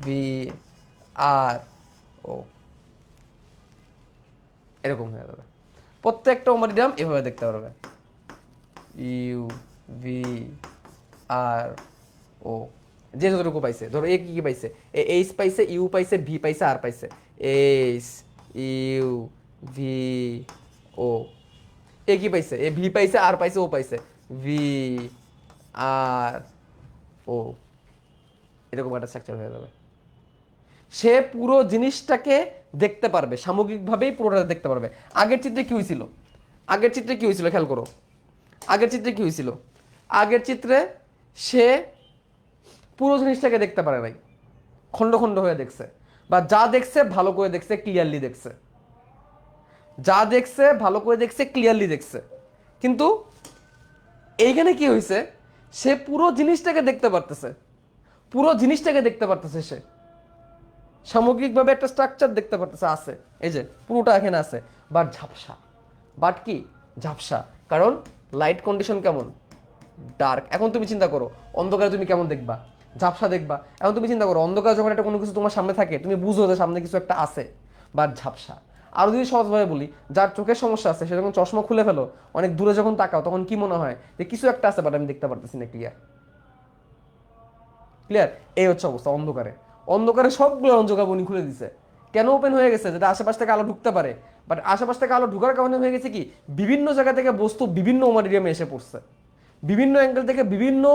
ভি আর ও, এরকম হয়ে যাবে। প্রত্যেকটা ওমাটিডিয়াম এভাবে দেখতে পারবে, ইউ ভি আর ও, যে যতটুকু পাইছে। ধরো এ কি কি পাইছে, এ এইচ পাইছে, ইউ পাইছে, ভি পাইছে, আর পাইছে। এইচ ইউ ভি ও। এ কি পাইছে, এ ভি পাইছে, আর পাইছে, ও পাইছে, ভি আর ও, এরকম একটা স্ট্রাকচার হয়ে যাবে। সে পুরো জিনিসটাকে দেখতে পারবে, সামগ্রিকভাবেই পুরোটা দেখতে পারবে। আগের চিত্রে কি হয়েছিল, আগের চিত্রে কি হয়েছিল খেয়াল করো, আগের চিত্রে কি হয়েছিল, আগের চিত্রে সে পুরো জিনিসটাকে দেখতে পারে নাই, খণ্ড খণ্ড হয়ে দেখছে, বা যা দেখছে ভালো করে দেখছে, ক্লিয়ারলি দেখছে, যা দেখছে ভালো করে দেখছে, ক্লিয়ারলি দেখছে। কিন্তু এইখানে কি হয়েছে, সে পুরো জিনিসটাকে দেখতে পারতেছে, পুরো জিনিসটাকে দেখতে পারতেছে, সে সামগ্রিকভাবে একটা স্ট্রাকচার দেখতে পারতেছে, আছে, এই যে পুরোটা এখানে আছে। বাট ঝাপসা, বাট কি ঝাপসা, কারণ লাইট কন্ডিশন কেমন, ডার্ক। এখন তুমি চিন্তা করো অন্ধকারে তুমি কেমন দেখবা, ঝাপসা দেখবা। এখন তুমি চিন্তা করো অন্ধকারে যখন একটা কোনো কিছু তোমার সামনে থাকে, তুমি বুঝো যে সামনে কিছু একটা আছে, বাট ঝাপসা। আরো যদি সহজভাবে বলি, যার চোখের সমস্যা আছে সে যখন চশমা খুলে ফেলো, অনেক দূরে যখন তাকাও তখন কি মনে হয়, যে কিছু একটা আছে বাট আমি দেখতে পারতেছি না ক্লিয়ার, ক্লিয়ার। এই হচ্ছে অবস্থা অন্ধকারে, অন্ধকারে সবগুলো রঞ্জকাবনি খুলে দিছে। কেন ওপেন হয়ে গেছে, যেটা আশেপাশ থেকে আলো ঢুকতে পারে, বাট আশেপাশ থেকে আলো ঢুকার কারণে হয়ে গেছে কি, বিভিন্ন জায়গা থেকে বস্তু বিভিন্ন ওমারিডিয়ামে এসে পড়ছে, বিভিন্ন অ্যাঙ্গেল থেকে বিভিন্ন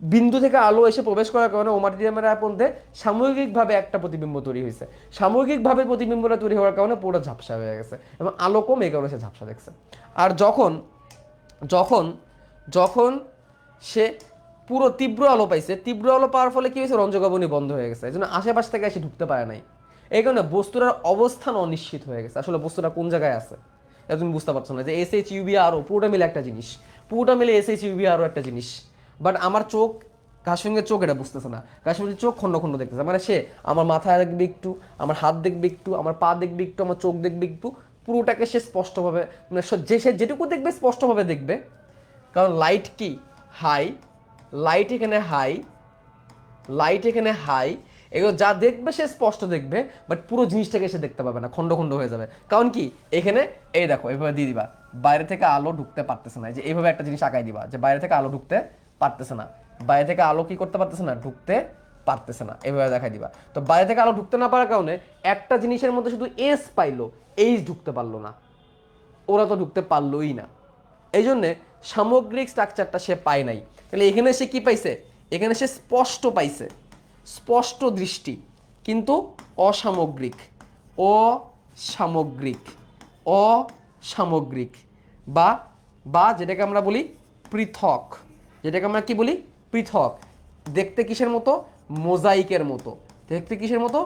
বিন্দু থেকে আলো এসে প্রবেশ করার কারণে ওমাটিডিয়ামের মধ্যে সামগ্রিকভাবে একটা প্রতিবিম্ব তৈরি হয়েছে। সামগ্রিকভাবে প্রতিবিম্বটা তৈরি হওয়ার কারণে পুরো ঝাপসা হয়ে গেছে এবং আলো কম, এই কারণে সে ঝাপসা দেখছে। আর যখন যখন যখন সে পুরো তীব্র আলো পাইছে, তীব্র আলো পাওয়ার ফলে কি হয়েছে, রঞ্জকাবনি বন্ধ হয়ে গেছে, এই জন্য আশেপাশ থেকে এসে ঢুকতে পারে নাই। এই কারণে বস্তুটার অবস্থান অনিশ্চিত হয়ে গেছে, আসলে বস্তুটা কোন জায়গায় আছে এটা তুমি বুঝতে পারছো না। যে এস এইচ ইউবি আরও পুরোটা মিলে একটা জিনিস, পুরোটা মিলে এস এইচ ইউবি আরও একটা জিনিস, বাট আমার চোখ, কাশ্মীরের চোখ এটা বুঝতেছে না, কাশ্মীরের চোখ খণ্ড খণ্ড দেখতেছে। মানে সে আমার মাথা দেখবে একটু, আমার হাত দেখবে একটু, আমার পা দেখবে একটু, আমার চোখ দেখবে একটু, পুরোটাকে সে স্পষ্টভাবে, মানে যে সে যেটুকু দেখবে স্পষ্টভাবে দেখবে। কারণ লাইট কি হাই, লাইট এখানে হাই, লাইট এখানে হাই, এগুলো যা দেখবে সে স্পষ্ট দেখবে, বাট পুরো জিনিসটাকে সে দেখতে পাবে না, খণ্ড খণ্ড হয়ে যাবে। কারণ কি এখানে, এই দেখো এইভাবে দিয়ে দিবা, বাইরে থেকে আলো ঢুকতে পারতেছে না, যে এইভাবে একটা জিনিস আঁকাই দিবা যে বাইরে থেকে আলো ঢুকতে পারতেছে না, বাইরে থেকে আলো কি করতে পারতেছে না, ঢুকতে পারতেছে না, এইভাবে দেখাই দিবা। তো বাইরে থেকে আলো ঢুকতে না পারার কারণে একটা জিনিসের মধ্যে শুধু এস পাইলো, এইচ ঢুকতে পারলো না, ওরা তো ঢুকতে পারলোই না। এই জন্যে সামগ্রিক স্ট্রাকচারটা সে পায় নাই। তাহলে এখানে সে কি পাইছে, এখানে সে স্পষ্ট পাইছে, স্পষ্ট দৃষ্টি, কিন্তু অসামগ্রিক, অসামগ্রিক, অসামগ্রিক, বা বা যেটাকে আমরা বলি পৃথক, যেটাকে আমরা কি বলি পৃথক। দেখতে কিসের মতো, মোজাইকের মতো, দেখতে কিসের মতো,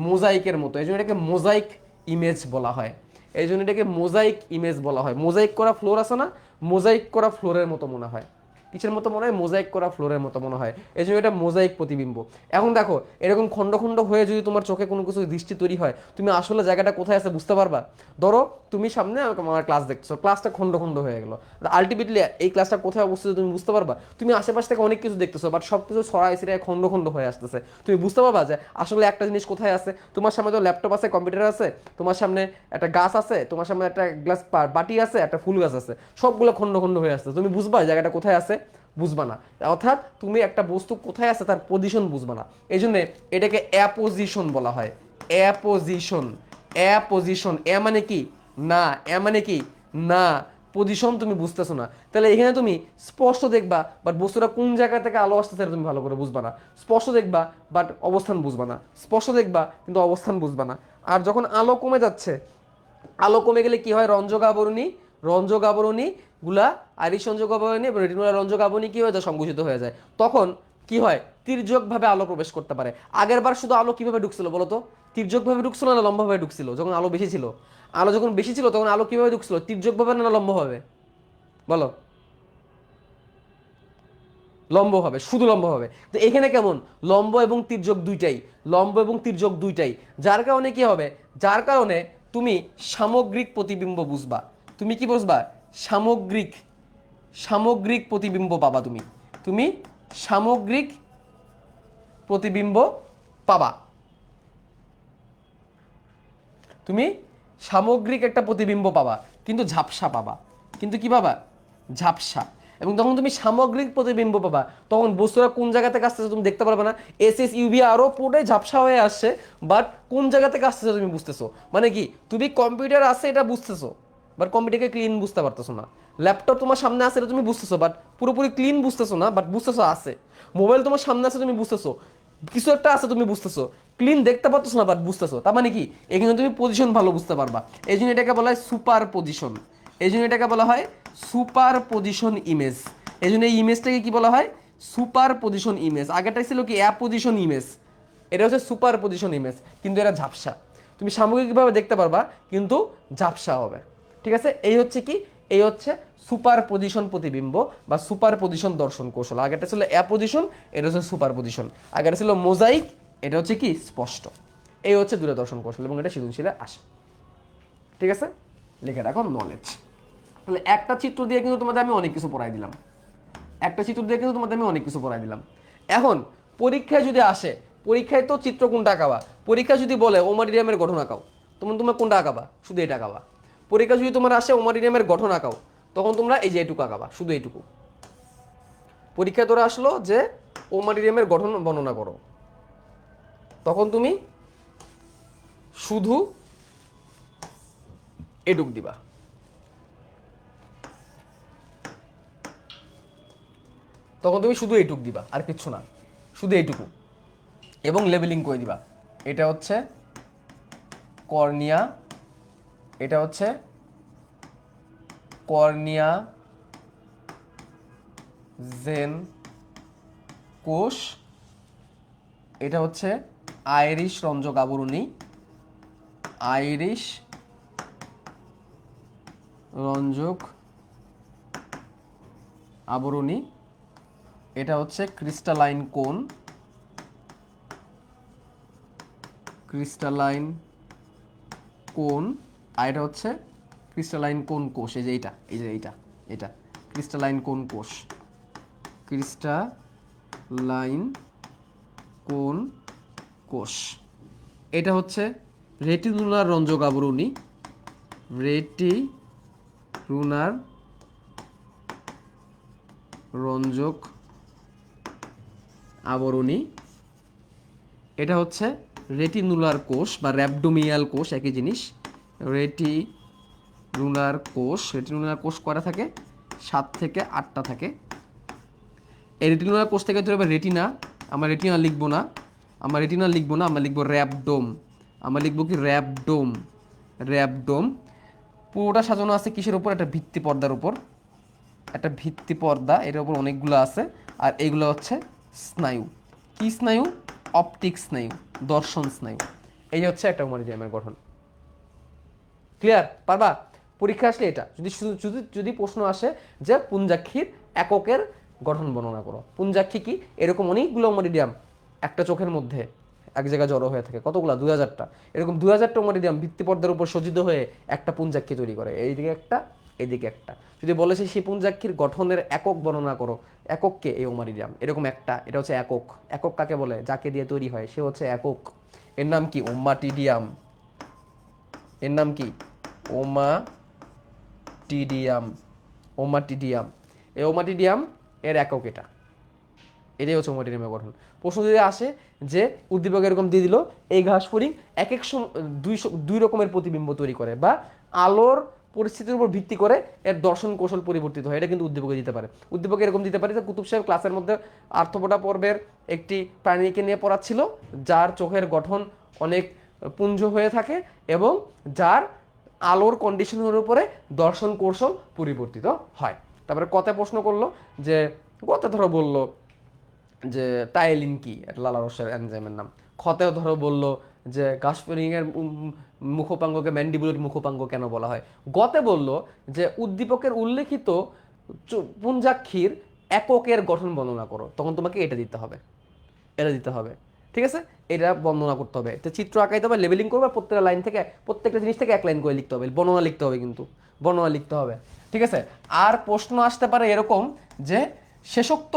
মোজাইকের মতো। এই জন্য এটাকে মোজাইক ইমেজ বলা হয়, এই জন্য এটাকে মোজাইক ইমেজ বলা হয়। মোজাইক করা ফ্লোর আছে না, মোজাইক করা ফ্লোরের মতো মনে হয়, কিসের মতো মনে হয়, মোজাইক করা ফ্লোরের মতো মনে হয়, এই জন্য এটা মোজাইক প্রতিবিম্ব। এখন দেখো এরকম খণ্ড খণ্ড হয়ে যদি তোমার চোখে কোনো কিছু দৃষ্টি তৈরি হয়, তুমি আসলে জায়গাটা কোথায় আছে বুঝতে পারবা। ধরো তুমি সামনে আমার ক্লাস দেখছো, ক্লাসটা খণ্ড খণ্ড হয়ে গেল, আলটিমেটলি এই ক্লাসটা কোথায় অবস্থিত তুমি বুঝতে পারবা। তুমি আশেপাশ থেকে অনেক কিছু দেখতেছো, বাট সব কিছু ছড়াই ছিটায় খণ্ড খণ্ড হয়ে আসতেছে, তুমি বুঝতে পারবা যে আসলে একটা জিনিস কোথায় আছে। তোমার সামনে তো ল্যাপটপ আছে, কম্পিউটার আছে, তোমার সামনে একটা গাছ আছে, তোমার সামনে একটা গ্লাস বাটি আছে, একটা ফুল গাছ আছে, সবগুলো খণ্ড খণ্ড হয়ে আসছে, তুমি বুঝবা জায়গাটা কোথায় আছে, বুঝবা না। অর্থাৎ তুমি একটা বস্তু কোথায় আছে তার পজিশন বুঝবা না, এই জন্য এটাকে অ্যাপোজিশন বলা হয়। অ্যাপোজিশন, অ্যাপোজিশন, এ মানে কি না, এ মানে কি না, পজিশন তুমি বুঝতেছো না, তাহলে এখানে তুমি স্পষ্ট দেখবা বাট বস্তুটা কোন জায়গা থেকে আলো আসতেছে তুমি ভালো করে বুঝবা না। স্পষ্ট দেখবা বাট অবস্থান বুঝবা না, স্পষ্ট দেখবা কিন্তু অবস্থান বুঝবা না। আর যখন আলো কমে যাচ্ছে, আলো কমে গেলে কি হয়, রঞ্জক আবরণী, রঞ্জক আবরণী গুলা, আইরিশ রঞ্জক আবরণী এবং রেটিনুলার রঞ্জক আবরণী কি হয়ে যায়, সংকুচিত হয়ে যায়। তখন কি হয়, তির্যক ভাবে আলো প্রবেশ করতে পারে। আগের বার শুধু আলো কিভাবে ঢুকছিল বলতো, তির্যক ভাবে ঢুকছিল না লম্বাভাবে ঢুকছিল, যখন আলো বেশি ছিল, আলো যখন বেশি ছিল তখন আলো কিভাবে ঢুকছিল, তির্যক ভাবে না লম্বভাবে, বলো, লম্ব হবে, শুধু লম্ব হবে। তো এখানে কেমন, লম্ব এবং তির্যক দুইটাই, লম্ব এবং তির্যক দুইটাই, যার কারণে কি হবে, যার কারণে তুমি সামগ্রিক প্রতিবিম্ব বুঝবা। তুমি কি বুঝবা, সামগ্রিক, সামগ্রিক প্রতিবিম্ব পাবা তুমি, তুমি সামগ্রিক প্রতিবিম্ব পাবা, তুমি সামগ্রিক একটা প্রতিবিম্ব পাবা, কিন্তু ঝাপসা পাবা, কিন্তু কি পাবা, ঝাপসা। এবং তখন তুমি সামগ্রিক প্রতিবিম্ব পাবা, তখন বস্তুটা কোন জায়গা থেকে আসতেছে তুমি দেখতে পারবে না, এস এস ইউভি আরও পুরোটাই ঝাপসা হয়ে আসছে, বাট কোন জায়গা থেকে আসতেছে তুমি বুঝতেছো। মানে কি, তুমি কম্পিউটার আছে এটা বুঝতেছো, বাট কম্পিউটারকে ক্লিন বুঝতে পারতেছো না। ল্যাপটপ তোমার সামনে আছে এটা তুমি বুঝতেছো, বাট পুরোপুরি ক্লিন বুঝতেছো না, বাট বুঝতেছো আছে। মোবাইল তোমার সামনে আছে তুমি বুঝতেছো, কিছু একটা আছে তুমি বুঝতেছো, ক্লিন দেখতে পাচ্ছ না বাট বুঝতেছো। তার মানে কি, এখানে তুমি পজিশন ভালো বুঝতে পারবা, এই জন্য এটাকে বলা হয় সুপার পজিশন, এই জন্য এটাকে বলা হয় সুপার পজিশন ইমেজ। এই জন্য এই ইমেজটাকে কি বলা হয়, সুপার পজিশন ইমেজ। আগেরটা ছিল কি অ্যাপোজিশন ইমেজ, এটা হচ্ছে সুপার পজিশন ইমেজ, কিন্তু এটা ঝাপসা। তুমি সামগ্রিকভাবে দেখতে পারবা কিন্তু ঝাপসা হবে। ঠিক আছে, এই হচ্ছে কি, এই হচ্ছে সুপার পজিশন প্রতিবিম্ব বা সুপার পজিশন দর্শন কৌশল। আগেরটা ছিল অ্যাপোজিশন, এটা হচ্ছে সুপার পজিশন। আগেরটা ছিল মোজাইক, এটা হচ্ছে কি স্পষ্ট। এই হচ্ছে দুটো দর্শন কৌশল এবং এটা সৃজনশীলে আসে। ঠিক আছে, লিখে রাখো নলেজ। তাহলে একটা চিত্র দিয়ে কিন্তু তোমাদের আমি অনেক কিছু পড়াই দিলাম, একটা চিত্র দিয়ে কিন্তু তোমাদের আমি অনেক কিছু পড়াই দিলাম। এখন পরীক্ষায় যদি আসে, পরীক্ষায় তো চিত্র কোনটা আঁকাবা, পরীক্ষা যদি বলে ওমারিডিয়ামের গঠন আঁকাও, তখন তোমরা কোনটা আঁকাবা, শুধু এটা আঁকাবা। পরীক্ষা যদি তোমার আসে ওমারিডিয়ামের গঠন আঁকাও, তখন তোমরা এই যে এইটুকু আঁকাবা, শুধু এইটুকু। পরীক্ষায় তোরা আসলো যে ওমারিডিয়ামের গঠন বর্ণনা করো, তখন তুমি শুধু এটুক দিবা, তখন তুমি শুধু এইটুক দিবা আর কিচ্ছু না, শুধু এইটুকু। এবং লেবেলিং করে দিবা, এটা হচ্ছে কর্নিয়া, এটা হচ্ছে কর্নিয়া জেন কোষ, এটা হচ্ছে আইরিশ রঞ্জক আবরণী, আইরিশ রঞ্জক আবরণী, এটা হচ্ছে ক্রিস্টালাইন কোন, ক্রিস্টালাইন কোন, আর এটা হচ্ছে ক্রিস্টালাইন কোন কোষ, এই যে এইটা, এই যে এইটা, এটা ক্রিস্টালাইন কোন কোষ, ক্রিস্টালাইন কোন কোষ। এটা হচ্ছে রেটিনুলার রঞ্জক আবরণী, রেটিনুলার রঞ্জক আবরণী, এটা হচ্ছে রেটিনুলার কোষ বা র্যাবডোমিয়াল কোষ, একই জিনিস। রেটিনুলার কোষ, রেটিনুলার কোষ কয়টা থাকে, 7 থেকে 8টা থাকে। এই রেটিনুলার কোষ থেকে ধরে রেটিনা, আমরা রেটিনা লিখবো না, আমরা রেটিনা লিখবো না, আমরা লিখবো র্যাবডোম, আমরা লিখবো কি র্যাবডোম, র্যাবডোম। পুরোটা সাজানো আছে কিসের উপর, একটা ভিত্তি পর্দার উপর, একটা ভিত্তি পর্দা, এটার উপর অনেকগুলো আছে। আর এইগুলো হচ্ছে স্নায়ু, কি স্নায়ু, অপটিক স্নায়ু, দর্শন স্নায়ু। এই হচ্ছে একটা ওমারিডিয়ামের গঠন। ক্লিয়ার, পারবা? পরীক্ষা আসলে এটা যদি যদি যদি প্রশ্ন আসে যে পুঞ্জাক্ষীর এককের গঠন বর্ণনা করো। পুঞ্জাক্ষী কি? এরকম অনেকগুলো ওমাটিডিয়াম একটা চোখের মধ্যে এক জায়গায় জড়ো হয়ে থাকে, কতগুলো? 2000টা। এরকম 2000টা ওমাটিডিয়াম ভিত্তিপর্দার উপর সজ্জিত হয়ে একটা পুঞ্জাক্ষী তৈরি করে, এইদিকে একটা, এইদিকে একটা। যদি বলে সেই পুঞ্জাক্ষীর গঠনের একক বর্ণনা করো, একককে এই ওমাটিডিয়াম, এরকম একটা, এটা হচ্ছে একক। একক কাকে বলে? যাকে দিয়ে তৈরি হয় সে হচ্ছে একক। এর নাম কি? ওমাটিডিয়াম। এর নাম কি? ওমাটিডিয়াম। ওমাটিডিয়াম। এই ওমাটিডিয়াম এর একক এটা, এটাই হচ্ছে ওমাটিডিয়ামের গঠন। প্রশ্ন যদি আসে যে উদ্দীপক এরকম দিয়ে দিল, এই ঘাস ফড়িং এক এক দুই রকমের প্রতিবিম্ব তৈরি করে, বা আলোর পরিস্থিতির উপর ভিত্তি করে এর দর্শন কৌশল পরিবর্তিত হয়, এটা কিন্তু উদ্দীপকে দিতে পারে। উদ্দীপকে এরকম দিতে পারে যে কুতুব সাহেব ক্লাসের মধ্যে আর্থপোডা পর্বের একটি প্রাণীকে নিয়ে পড়াচ্ছিল, যার চোখের গঠন অনেক পুঞ্জ হয়ে থাকে এবং যার আলোর কন্ডিশনের উপরে দর্শন কৌশল পরিবর্তিত হয়। তারপরে কতে প্রশ্ন করলো যে, কতে ধরো বললো যে টাইলিন কি, লালারসের এনজাইমের নাম। খতেও ধরো বললো যে গাসপারিং এর মুখোপাঙ্গকে ম্যান্ডিবুলার মুখোপাঙ্গ কেন বলা হয়। গতে বললো যে উদ্দীপকের উল্লেখিত পুঞ্জাক্ষীর এককের গঠন বর্ণনা করো, তখন তোমাকে এটা দিতে হবে, এটা দিতে হবে। ঠিক আছে, এটা বর্ণনা করতে হবে, এটা চিত্র আঁকাইতে হবে, লেবেলিং করবে, প্রত্যেকটা লাইন থেকে প্রত্যেকটা জিনিস থেকে এক লাইন করে লিখতে হবে, বর্ণনা লিখতে হবে, কিন্তু বর্ণনা লিখতে হবে। ঠিক আছে। আর প্রশ্ন আসতে পারে এরকম যে শেষোক্ত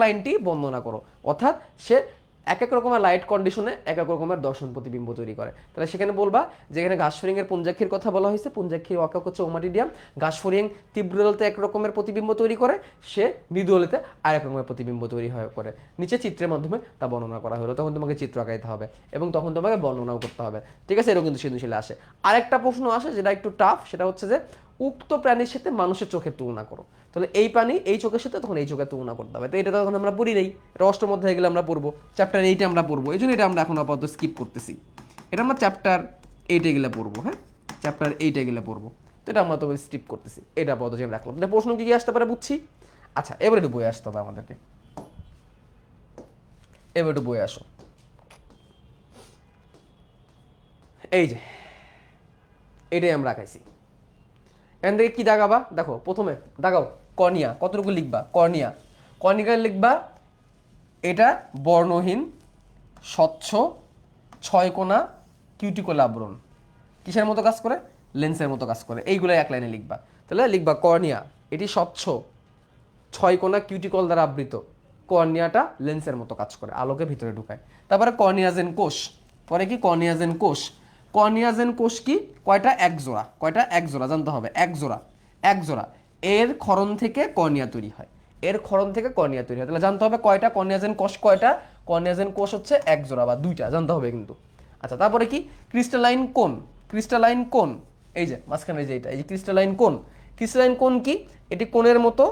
লাইনটি বর্ণনা করো, অর্থাৎ সে এক এক রকমের লাইট কন্ডিশনে এক এক রকমের দর্শন প্রতিবিম্ব তৈরি করে। তাহলে সেখানে বলবা যে এখানে ঘাসফড়িং এর পুঞ্জাক্ষীর কথা বলা হয়েছে, পুঞ্জাক্ষীর একক হচ্ছে ওমাটিডিয়াম। ঘাসফড়িং তীব্র আলোতে এক রকমের প্রতিবিম্ব তৈরি করে, সে মৃদু আলোতে আরেক রকমের প্রতিবিম্ব তৈরি করে। নিচে চিত্রের মাধ্যমে তা বর্ণনা করা হলো, তখন তোমাকে চিত্র আঁকাইতে হবে এবং তখন তোমাকে বর্ণনাও করতে হবে। ঠিক আছে, এরকম কিন্তু সৃজনশীলে আসে। আরেকটা প্রশ্ন আসে যেটা একটু টাফ, সেটা হচ্ছে যে উক্ত প্রাণীর সাথে মানুষের চোখের তুলনা করো। তাহলে এই প্রাণী এই চোখের সাথে, তখন এই চোখের তুলনা করতে হবে। তো এটা তখন আমরা পড়ি নেই, এটা অষ্টম অধ্যায়ে গেলে আমরা পড়বো, চ্যাপ্টার 8 আমরা পড়বো, এই জন্য এটা আমরা এখন আপাতত স্কিপ করতেছি। এটা আমরা চ্যাপ্টার 8 গেলে পড়বো। হ্যাঁ, চ্যাপ্টার 8 গেলে পড়বো, তো এটা আমরা তো স্কিপ করতেছি, এটা আপাতত যে রাখলাম। প্রশ্ন কি আসতে পারে বুঝছি। আচ্ছা, এবার একটু বই আসতে হবে আমাদেরকে, এবার একটু বই আসো। এই যে এটাই আমরা আঁকাইছি, এখান থেকে কি দাগাবা দেখো, প্রথমে দাগাও কর্নিয়া, কতটুকু লিখবা? কর্নিয়া, কর্নিকা লিখবা এটা বর্ণহীন স্বচ্ছ 6 কোণা কিউটিকল আবরণ, কিসের মতো কাজ করে? লেন্সের মতো কাজ করে। এইগুলো এক লাইনে লিখবা। তাহলে লিখবা কর্নিয়া এটি স্বচ্ছ 6 কোণা কিউটিকল দ্বারা আবৃত, কর্নিয়াটা লেন্সের মতো কাজ করে, আলোকে ভিতরে ঢুকায়। তারপরে কর্নিয়াজেন কোষ, পরে কি? কর্নিয়াজেন কোষ। কর্নিয়াজেন কোষ কি? কয়টা? এক জোড়া। কয়টা? এক জোড়া, জানতে হবে। এক জোড়া, এক জোড়া। এর ক্ষরণ থেকে কর্নিয়া তৈরি হয়, এর ক্ষরণ থেকে কর্নিয়া তৈরি হয়। তাহলে জানতে হবে কয়টা কর্নিয়াজেন কোষ, কয়টা কর্নিয়াজেন কোষ হচ্ছে এক জোড়া বা দুইটা, জানতে হবে কিন্তু। আচ্ছা, তারপরে কি? ক্রিস্টালাইন কোণ। ক্রিস্টালাইন কোণ, এই যে মাঝখানে যে এটা, এই যে ক্রিস্টালাইন কোণ। ক্রিস্টালাইন কোণ কি? এটি কোণের মতো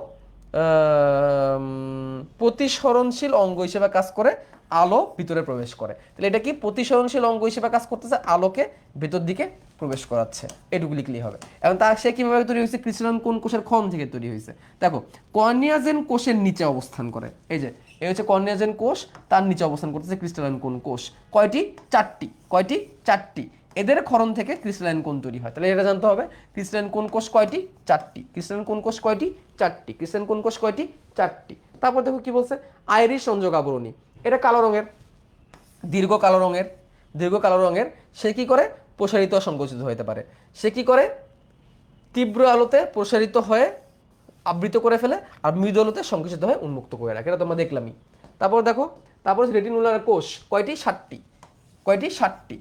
প্রতিসরণশীল অঙ্গ হিসেবে কাজ করে, আলো ভিতরে প্রবেশ করে। তাহলে এটা কি? প্রতিসরণশীল অঙ্গ হিসেবে কাজ করতেছে, আলোকে ভেতর দিকে প্রবেশ করাচ্ছে। এটুকু লিখলেই হবে। এবং তা সে কিভাবে তৈরি হয়েছে? ক্রিস্টালাইন কোণ কোষের ক্ষরণ থেকে তৈরি হয়েছে। দেখো, কর্নিয়াজেন কোষের নিচে অবস্থান করে, এই যে এই হচ্ছে কর্নিয়াজেন কোষ, তার নিচে অবস্থান করতেছে ক্রিস্টালাইন কোণ কোষ। কয়টি? 4টি। কয়টি? 4টি। এদের ক্ষরণ থেকে ক্রিস্টালাইন কোণ তৈরি হয়। তাহলে এটা জানতে হবে, ক্রিস্টালাইন কোণ কোষ কয়টি? 4টি। ক্রিস্টালাইন কোণ কোষ কয়টি? 4টি। ক্রিস্টালাইন কোণ কোষ কয়টি? 4টি। তারপর দেখো কি বলছে, আইরিশ সংযোগ আবরণী, এটা কালো রঙের, দীর্ঘ কালো রঙের, দীর্ঘ কালো রঙের। সে কি করে? প্রসারিত সংকুচিত হতে পারে। সে কি করে? তীব্র আলোতে প্রসারিত হয়ে আবৃত করে ফেলে, আর মৃদু আলোতে সংকুচিত হয়ে উন্মুক্ত করে রাখে, এটা তোমরা দেখলামই। তারপর দেখো, তারপর রেটিনুলার কোষ কয়টি? 7টি। কয়টি? 7টি।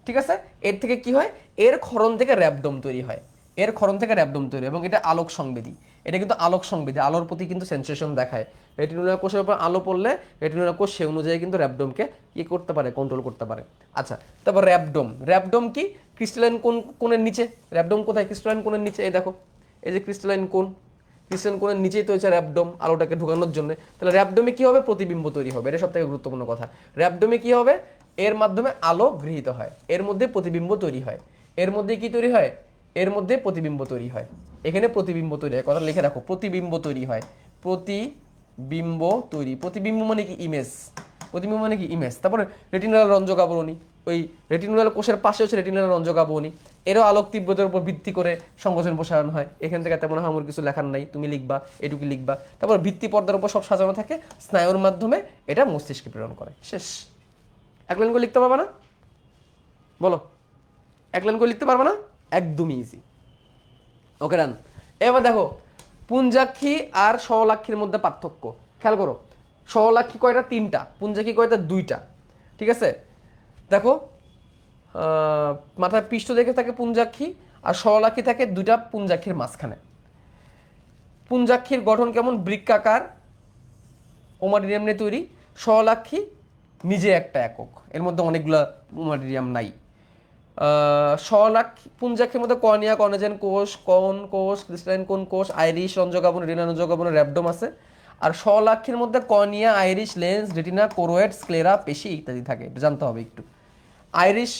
ঠিক আছে। এর থেকে কি হয়? এর ক্ষরণ থেকে র্যাবডোম তৈরি হয়, এর ক্ষরণ থেকে র্যাবডোম তৈরি, এবং এটা আলোক সংবেদী, এটা কিন্তু আলোক সংবেদী, আলোর প্রতি কিন্তু সেন্সেশন দেখায়। রেটিনুলার কোষের উপর আলো পড়লে রেটিনুলার কোষ সে অনুযায়ী কিন্তু র্যাবডোমকে কি করতে পারে? কন্ট্রোল করতে পারে। আচ্ছা, তারপর র্যাবডোম। র্যাবডোম কি? ক্রিস্টালাইন কোণের নিচে। র্যাবডোম কোথায়? ক্রিস্টালাইন কোণের নিচে। এই দেখো, এই যে ক্রিস্টালাইন কোণ, ক্রিস্টালাইন কোণের নিচেই তো হচ্ছে র্যাবডোম, আলোটাকে ঢোকানোর জন্য। তাহলে র্যাবডোমে কি হবে? প্রতিবিম্ব তৈরি হবে, এটা সবথেকে গুরুত্বপূর্ণ কথা। র্যাবডোমে কি হবে? এর মাধ্যমে আলো গৃহীত হয়, এর মধ্যে প্রতিবিম্ব তৈরি হয়। এর মধ্যে কি তৈরি হয়? এর মধ্যে প্রতিবিম্ব তৈরি হয়। এখানে প্রতিবিম্ব তৈরি হয়, কথা লিখে রাখো, প্রতিবিম্ব তৈরি হয়। প্রতিবিম্ব তৈরি, প্রতিবিম্ব মানে কি? ইমেজ। প্রতিবিম্ব মানে কি? ইমেজ। তারপরে রেটিনাল রঞ্জক আবরণী, ওই রেটিনুলার কোষের পাশে হচ্ছে রেটিনুলার রঞ্জকাবনি, এরও আলোক তীব্রতার উপর ভিত্তি করে সংকোচন প্রসারণ হয়। এখান থেকে তেমন আমার কিছু লেখার নাই, তুমি লিখবা, এটুকু লিখবা। তারপর ভিত্তি পর্দার উপর সব সাজানো থাকে, স্নায়ুর মাধ্যমে এটা মস্তিষ্কে প্রেরণ করে। শেষ। এক লাইন করে লিখতে পারবা না? বলো, এক লাইন করে লিখতে পারবা না? একদমই ইজি। ওকে ডান। এবার দেখো পুঞ্জাক্ষী আর সহলাক্ষীর মধ্যে পার্থক্য খেয়াল করো। সহলাক্ষী কয়টা? 3টা। পুঞ্জাক্ষী কয়টা? 2টা। ঠিক আছে, দেখো মাথার পৃষ্ঠ দেখে থাকে পুঞ্জাক্ষী, আর সহলাক্ষী থাকে 2টা পুঞ্জাক্ষীর মাঝখানে। পুঞ্জাক্ষীর গঠন কেমন? বৃক্কাকার, ওমাটিডিয়াম নিয়ে তৈরি। সহলাক্ষী নিজে একটা একক, এর মধ্যে অনেকগুলা ওমাটিডিয়াম নাই। সহলাক্ষী পুঞ্জাক্ষীর মধ্যে কর্নিয়া, কর্নেজেন কোষ, কোন কোষ, ক্রিস্টালাইন কোন কোষ, আইরিশ, রঞ্জকাবন, রেটিনা, রঞ্জকাবন, র্যাবডোম আছে। আর সহলাক্ষীর মধ্যে cornea, Irish, lens, retina, choroid, sclera, পেশি ইত্যাদি থাকে, এটা জানতে হবে একটু। আইরিশ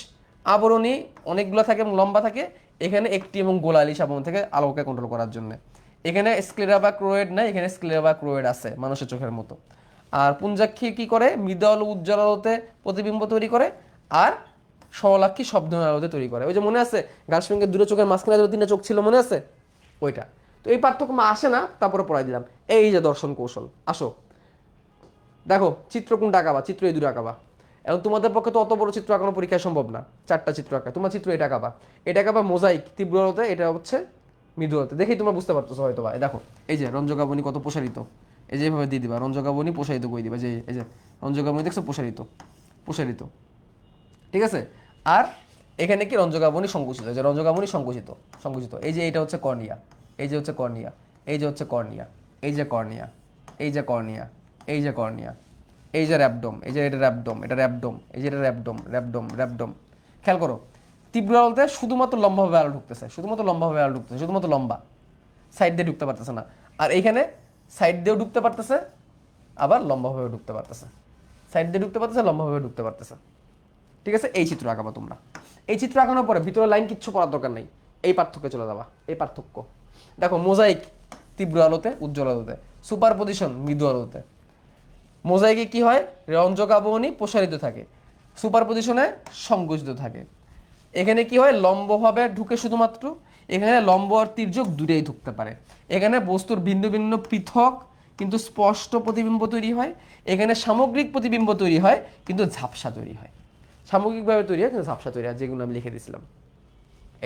আবরণী অনেকগুলো থাকে এবং লম্বা থাকে, এখানে একটি এবং গোল আইরিশ আবরণ থেকে আলোকে কন্ট্রোল করার জন্য। এখানে স্ক্লেরা বা ক্রোয়েড নাই, এখানে স্ক্লেরা বা ক্রোয়েড আছে মানুষের চোখের মতো। আর পুঞ্জাক্ষী কি করে? মৃদু আলো, উজ্জ্বল আলোতে প্রতিবিম্ব তৈরি করে, আর সহলাক্ষী শব্দ আলোতে তৈরি করে। ওই যে মনে আছে গাছফিঙ্গের 2টো চোখের মাঝখানে 3টা চোখ ছিল, মনে আছে? ওইটা। তো এই পার্থক্য আসে না, তারপরে পড়াই দিলাম। এই যে দর্শন কৌশল, আসো দেখো চিত্র কোনটা আঁকাবা? চিত্র এই 2টো আঁকাবা। এখন তোমাদের পক্ষে তো অত বড় চিত্র আঁকানো পরীক্ষায় সম্ভব না, 4টা চিত্র আঁকা। তোমার চিত্র এটা আঁকাবা, এটা আঁকাবা মোজাইক তীব্র আলোতে, এটা হচ্ছে মৃদু আলোতে। দেখেই তোমরা বুঝতে পারতেছো হয়তো বা। দেখো এই যে রঞ্জকাবনি কত প্রসারিত, এই যে এইভাবে দিয়ে দিবা রঞ্জকাবনি প্রসারিত করে দিবা, যে এই যে রঞ্জকাবনি দেখছো প্রসারিত, প্রসারিত। ঠিক আছে, আর এখানে কি রঞ্জকাবনি সংকুচিত, যে রঞ্জকাবনি সংকুচিত, সংকুচিত। এই যে এটা হচ্ছে কর্নিয়া, এই যে হচ্ছে কর্নিয়া, এই যে হচ্ছে কর্নিয়া, এই যে কর্নিয়া, এই যে কর্নিয়া, এই যে কর্নিয়া, এই যে র্যাবডোম, এই যে এটা র্যাবডোম, এটা র্যাবডোম, এই যে এটা র্যাবডোম, র্যাবডোম, র্যাবডোম। খেয়াল করো তীব্র আলোতে শুধুমাত্র লম্বাভাবে আলো ঢুকতেছে, শুধুমাত্র লম্বাভাবে আলো ঢুকতেছে, শুধুমাত্র লম্বা, সাইড দিয়ে ঢুকতে পারতেছে না। আর এইখানে সাইড দিয়েও ঢুকতে পারতেছে, আবার লম্বাভাবে ঢুকতে পারতেছে, সাইড দিয়ে ঢুকতে পারতেছে, লম্বাভাবে ঢুকতে পারতেছে। ঠিক আছে, এই চিত্র আঁকাবা তোমরা। এই চিত্র আঁকানোর পরে ভিতরে লাইন কিচ্ছু করার দরকার নেই, এই পার্থক্যে চলে যাবা। এই পার্থক্য দেখো, মোজাইক তীব্র আলোতে, উজ্জ্বল আলোতে, সুপার পজিশন মৃদু আলোতে। মোজাইকে কি হয়? রঞ্জকাবনি প্রসারিত থাকে, সুপার পজিশনে সংকুচিত থাকে। এখানে কি হয়? লম্বভাবে ঢুকে শুধুমাত্র, এখানে লম্ব আর তির্যক দুটোই ঢুকতে পারে। এখানে বস্তুর ভিন্ন ভিন্ন পৃথক কিন্তু স্পষ্ট প্রতিবিম্ব তৈরি হয়, এখানে সামগ্রিক প্রতিবিম্ব তৈরি হয় কিন্তু ঝাপসা তৈরি হয়। সামগ্রিকভাবে তৈরি হয় কিন্তু ঝাপসা তৈরি হয়, যেগুলো আমি লিখে দিয়েছিলাম।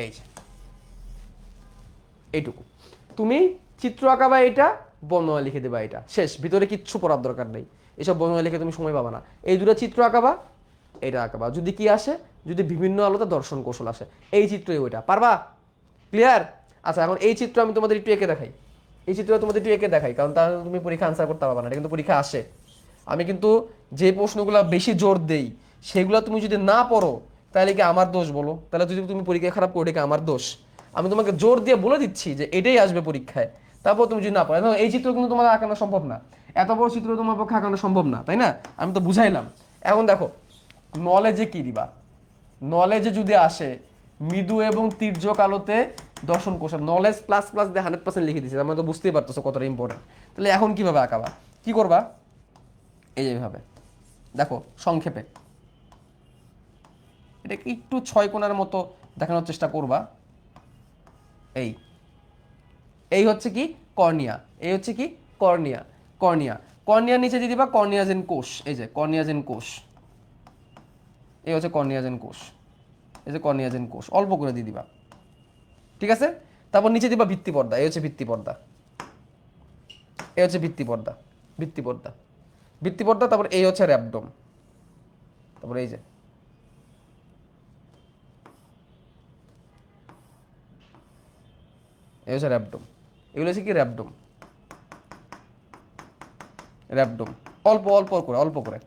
এই যে এইটুকু তুমি চিত্র আঁকাবা, এটা বর্ণনা লিখে দেবা, এটা শেষ। ভিতরে কিচ্ছু পড়ার দরকার নেই, এসব বর্ণনা লিখে তুমি সময় পাবা না। এই 2টা চিত্র আঁকাবা, এটা আঁকাবা। যদি কি আসে? যদি বিভিন্ন আলোতে দর্শন কৌশল আসে, এই চিত্রই ওইটা পারবা। ক্লিয়ার? আচ্ছা, এখন এই চিত্র আমি তোমাদের একটু এঁকে দেখাই, এই চিত্র তোমাদের একটু এঁকে দেখাই, কারণ তাহলে তুমি পরীক্ষা আনসার করতে পারবা না, এটা কিন্তু পরীক্ষা আসে। আমি কিন্তু যে প্রশ্নগুলো বেশি জোর দেই সেগুলো তুমি যদি না পড়ো তাহলে কি আমার দোষ? বলো, তাহলে যদি তুমি পরীক্ষা খারাপ করো, এটা কি আমার দোষ? আমি তোমাকে জোর দিয়ে বলে দিচ্ছি যে এটাই আসবে পরীক্ষায়, তারপর তুমি যদি না পড়ো। এই চিত্র কিন্তু তোমার আঁকানো সম্ভব না, এত বড় চিত্র তোমার পক্ষে আঁকানো সম্ভব না, তাই না? আমি তো বুঝাইলাম। এখন দেখো নলেজে কি দিবা? নলেজে যদি আসে মৃদু এবং তির্যক আলোতে দর্শন কৌশল, নলেজ প্লাস প্লাস দিয়ে 100% লিখে দিচ্ছি, আমরা তো বুঝতেই পারতেছো কতটা ইম্পর্টেন্ট। তাহলে এখন কিভাবে আঁকাবা? কি করবা? এই যেভাবে দেখো সংক্ষেপে, এটাকে একটু 6 কোণার মতো দেখানোর চেষ্টা করবা। এই এই হচ্ছে কি? কর্নিয়া। এই হচ্ছে কি? কর্নিয়া। কর্নিয়া, কর্নিয়ার নিচে দিয়ে দিবা কর্নিয়াজেন কোষ, এই যে কর্নিয়াজেন কোষ, এই হচ্ছে কর্নিয়াজেন কোষ, এই যে কর্নিয়াজেন কোষ, অল্প করে দিয়ে দিবা। ঠিক আছে, তারপর নিচে দিবা ভিত্তি পর্দা, এই হচ্ছে ভিত্তি পর্দা, এই হচ্ছে ভিত্তি পর্দা, ভিত্তি পর্দা, ভিত্তি পর্দা। তারপর এই হচ্ছে র্যাবডোম, তারপর এই যে এই হচ্ছে র্যাবডোম। এগুলো হচ্ছে কি? র্যাবডোম, র্যাবডোম। অল্প অল্প করে, অল্প করে।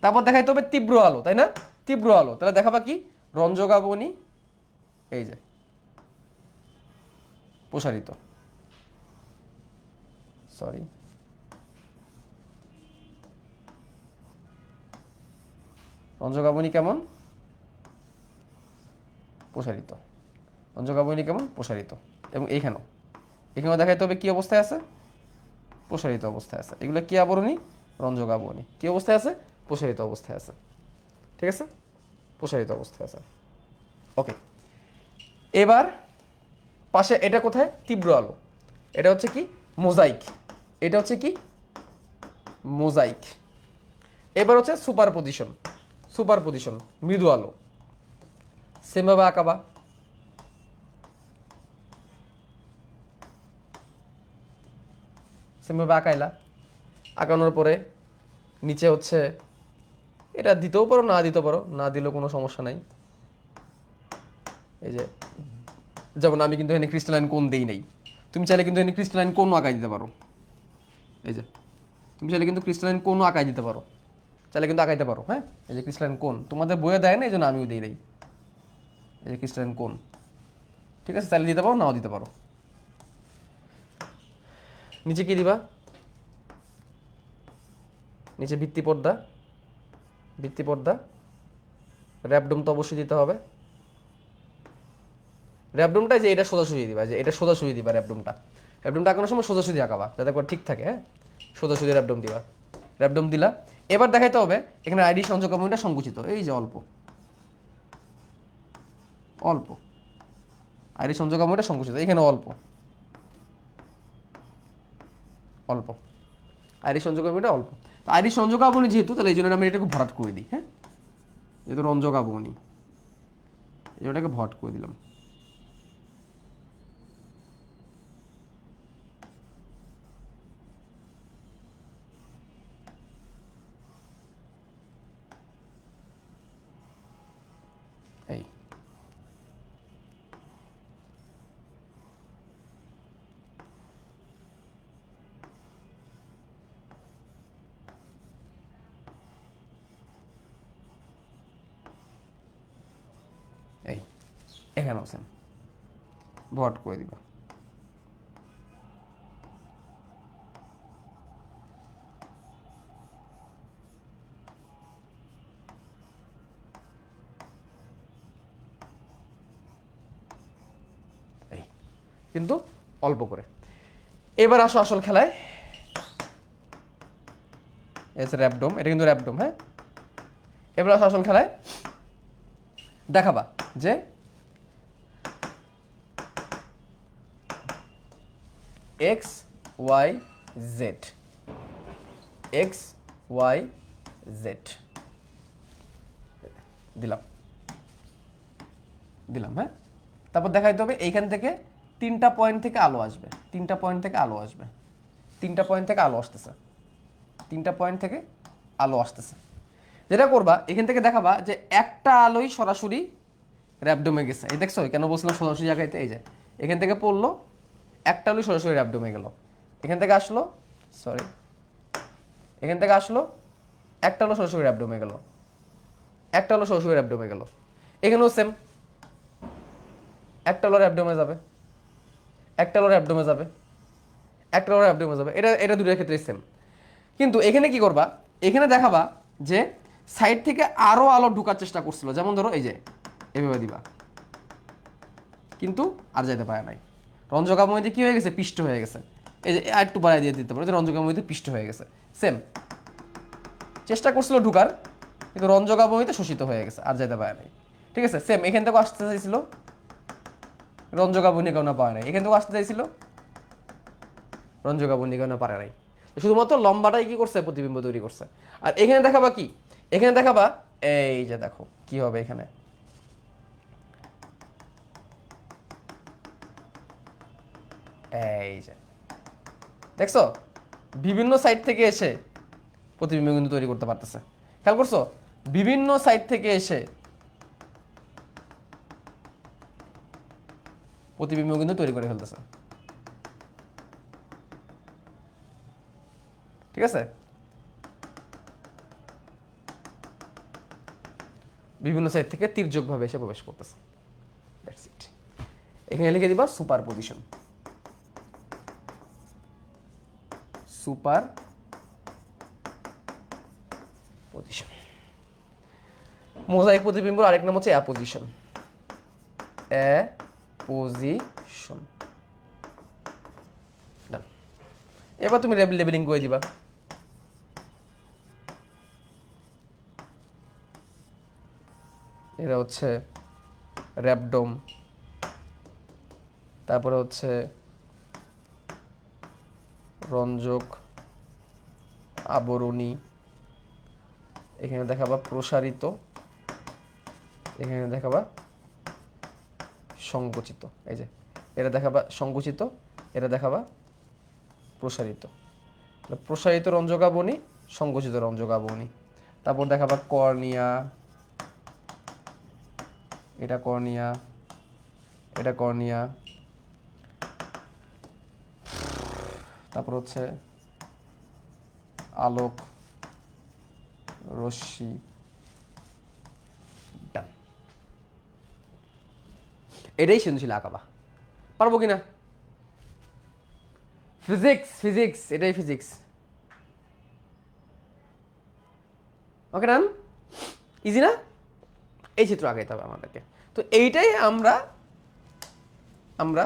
তারপর দেখাইতে হবে তীব্র আলো, তাই না? তীব্র আলো, তাহলে দেখাবা কি? রঞ্জকাবনি, এই যে প্রসারিত, সরি রঞ্জকাবনি কেমন? প্রসারিত, রঞ্জকাবনি কেমন? প্রসারিত। এবং এইখানেও, এখানেও দেখাইতে হবে কি অবস্থায় আছে? প্রসারিত অবস্থায় আছে। এগুলো কি আবরণী? রঞ্জকাবনি। কি অবস্থায় আছে? প্রসারিত অবস্থায় আছে। ঠিক আছে। প্রসারিত অবস্থায় আছে। ওকে, এবার পাশে এটা কোথায়? তীব্র আলো। এটা হচ্ছে কি? মোজাইক। এটা হচ্ছে কি? মোজাইক। এবার হচ্ছে সুপার পজিশন। সুপার পজিশন মৃদু আলো। সেমভাবে আঁকাবা। সেমভাবে আঁকাইলা। আঁকানোর পরে নিচে হচ্ছে এটা দিতেও পারো, না দিতে পারো, না দিলেও কোনো সমস্যা নাই। এই যে যেমন আমি কিন্তু এখানে ক্রিস্টালাইন কোন দেই নাই, তুমি চাইলে কিন্তু এখানে ক্রিস্টালাইন কোন আঁকাই দিতে পারো। এই যে তুমি চাইলে কিন্তু ক্রিস্টালাইন কোন আঁকাই দিতে পারো, চাইলে কিন্তু আঁকাইতে পারো। হ্যাঁ, এই যে ক্রিস্টালাইন কোন তোমাদের বইয়ে দেয় না, এই জন্য আমিও দিই নাই। এই যে ক্রিস্টালাইন কোন, ঠিক আছে, চাইলে দিতে পারো, নাও দিতে পারো। নিচে কি দিবা? নিচে ভিত্তি পর্দা। ভিত্তি পর্দা। র্যাপডোম তো অবশ্যই দিতে হবে। র্যাপডোমটা যে এটা সোজাসুজি দিবা, যে এটা সোজাসুজি দিবা র্যাপডোমটা। র্যাপডোমটা আঁকানোর সময় সোজাসুজি আঁকাবা, যাতে করে ঠিক থাকে। হ্যাঁ, সোজাসুজি র্যাপডোম দিবা। র্যাপডোম দিলা। এবার দেখাইতে হবে এখানে আইডি সংযোগ কাঠামোটা সংকুচিত, এই যে অল্প অল্প আইডি সংযোগ কাঠামোটা সংকুচিত, এখানে অল্প অল্প আইডি সংযোগ কাঠামোটা অল্প। তো আইডি সংযোগ কাঠামো যেহেতু, তাহলে এই জন্য আমি এটাকে ভরাট করে দিই। হ্যাঁ, যেহেতু রঞ্জক কাঠামো, এই জন্য এটাকে ভরাট করে দিলাম। এই এই এখানে আছেন, ভরাট করে দিবা। এই কিন্তু অল্প করে। এবার আসো আসল খেলায়। এস র্যাপডোম, এটা কিন্তু র্যাপডোম। হ্যাঁ, এবার আসো আসল খেলায়। দেখাবা যে X Y Z, X Y Z দিলাম দিলাম। হ্যাঁ, তারপর দেখাইতে হবে এইখান থেকে 3টা পয়েন্ট থেকে আলো আসবে, 3টা পয়েন্ট থেকে আলো আসবে, 3টা পয়েন্ট থেকে আলো আসতেছে, 3টা পয়েন্ট থেকে আলো আসতেছে। যেটা করবা এখান থেকে দেখাবা যে একটা আলোই সরাসরি র্যাপডোমে গেছে। এই দেখছো, কেন বলছিলাম সরাসরি জায়গাতে? এই যে এখান থেকে পড়লো, একটা আলোই সরাসরি র্যাপডোমে গেল। এখান থেকে আসলো, সরি, এখান থেকে আসলো, একটা আলো সরাসরি র্যাপডোমে গেল, একটা আলো সরাসরি র্যাপডোমে গেল। এখানেও সেম, একটা আলো র্যাপডোমে যাবে, একটা আলো র্যাপডোমে যাবে, একটা আলো র্যাপডোমে যাবে। এটা এটা দুটোর ক্ষেত্রে সেম। কিন্তু এখানে কি করবা? এখানে দেখাবা যে সাইড থেকে আরো আলো ঢোকার চেষ্টা করছিল, যেমন ধরো এই যে এভাবে দিবা, কিন্তু আর যাইতে পারে নাই। রঞ্জকাময়তে কি হয়ে গেছে? পিষ্ট হয়ে গেছে। এই যে আর একটু বাড়াই দিয়ে দিতে পারো, যে রঞ্জকাময়তে পিষ্ট হয়ে গেছে। সেম, চেষ্টা করছিল ঢুকার, কিন্তু রঞ্জকাময়তে শোষিত হয়ে গেছে, আর যাইতে পারে নাই। ঠিক আছে, সেম এখান থেকে আসতে চাইছিল, রঞ্জকাবনী কেউ না পারে নাই। এখান থেকে আসতে চাইছিল, রঞ্জকাবনী কেউ না পারে নাই। শুধুমাত্র লম্বাটাই কি করছে? প্রতিবিম্ব তৈরি করছে। আর এখানে দেখাবা কি? এখানে দেখাবা এই যে দেখো কি হবে এখানে, এই যে দেখছো, বিভিন্ন সাইড থেকে এসে প্রতিবিম্ব কিন্তু তৈরি করতে পারতেছে। খেয়াল করছো? বিভিন্ন সাইড থেকে এসে প্রতিবিম্ব কিন্তু তৈরি করে ফেলতেছে। ঠিক আছে, বিভিন্ন সাইড থেকে তির্যকভাবে এসে প্রবেশ করতেছে। That's it. এখানে লিখে দিবা super position. Super position. Mosaic প্রতিবিম্ব আরেক নাম হচ্ছে অ্যাপোজিশন। অ্যাপোজিশন। এবার তুমি লেবেলিং করে দিবা। এরা হচ্ছে র্যাবডোম, তারপরে হচ্ছে রঞ্জক, আবরণী, এখানে দেখাবা প্রসারিত, এখানে দেখাবা সংকুচিত। এই যে এটা দেখাবা সংকুচিত, এটা দেখাবা প্রসারিত। প্রসারিত রঞ্জকাবনি, সংকুচিত রঞ্জকাবনি। তারপর দেখাবা কর্নিয়া, এটা কর্নিয়া, এটা কর্নিয়া। তারপর হচ্ছে আলোক রশ্মি। ডান। এটাই সৃজনশীল আঁকাবা। পারবো কিনা? ফিজিক্স, ফিজিক্স, এটাই ফিজিক্স। ওকে ডান। ইজি না? এই চিত্র আঁকাইতে হবে আমাদেরকে। তো এইটাই আমরা আমরা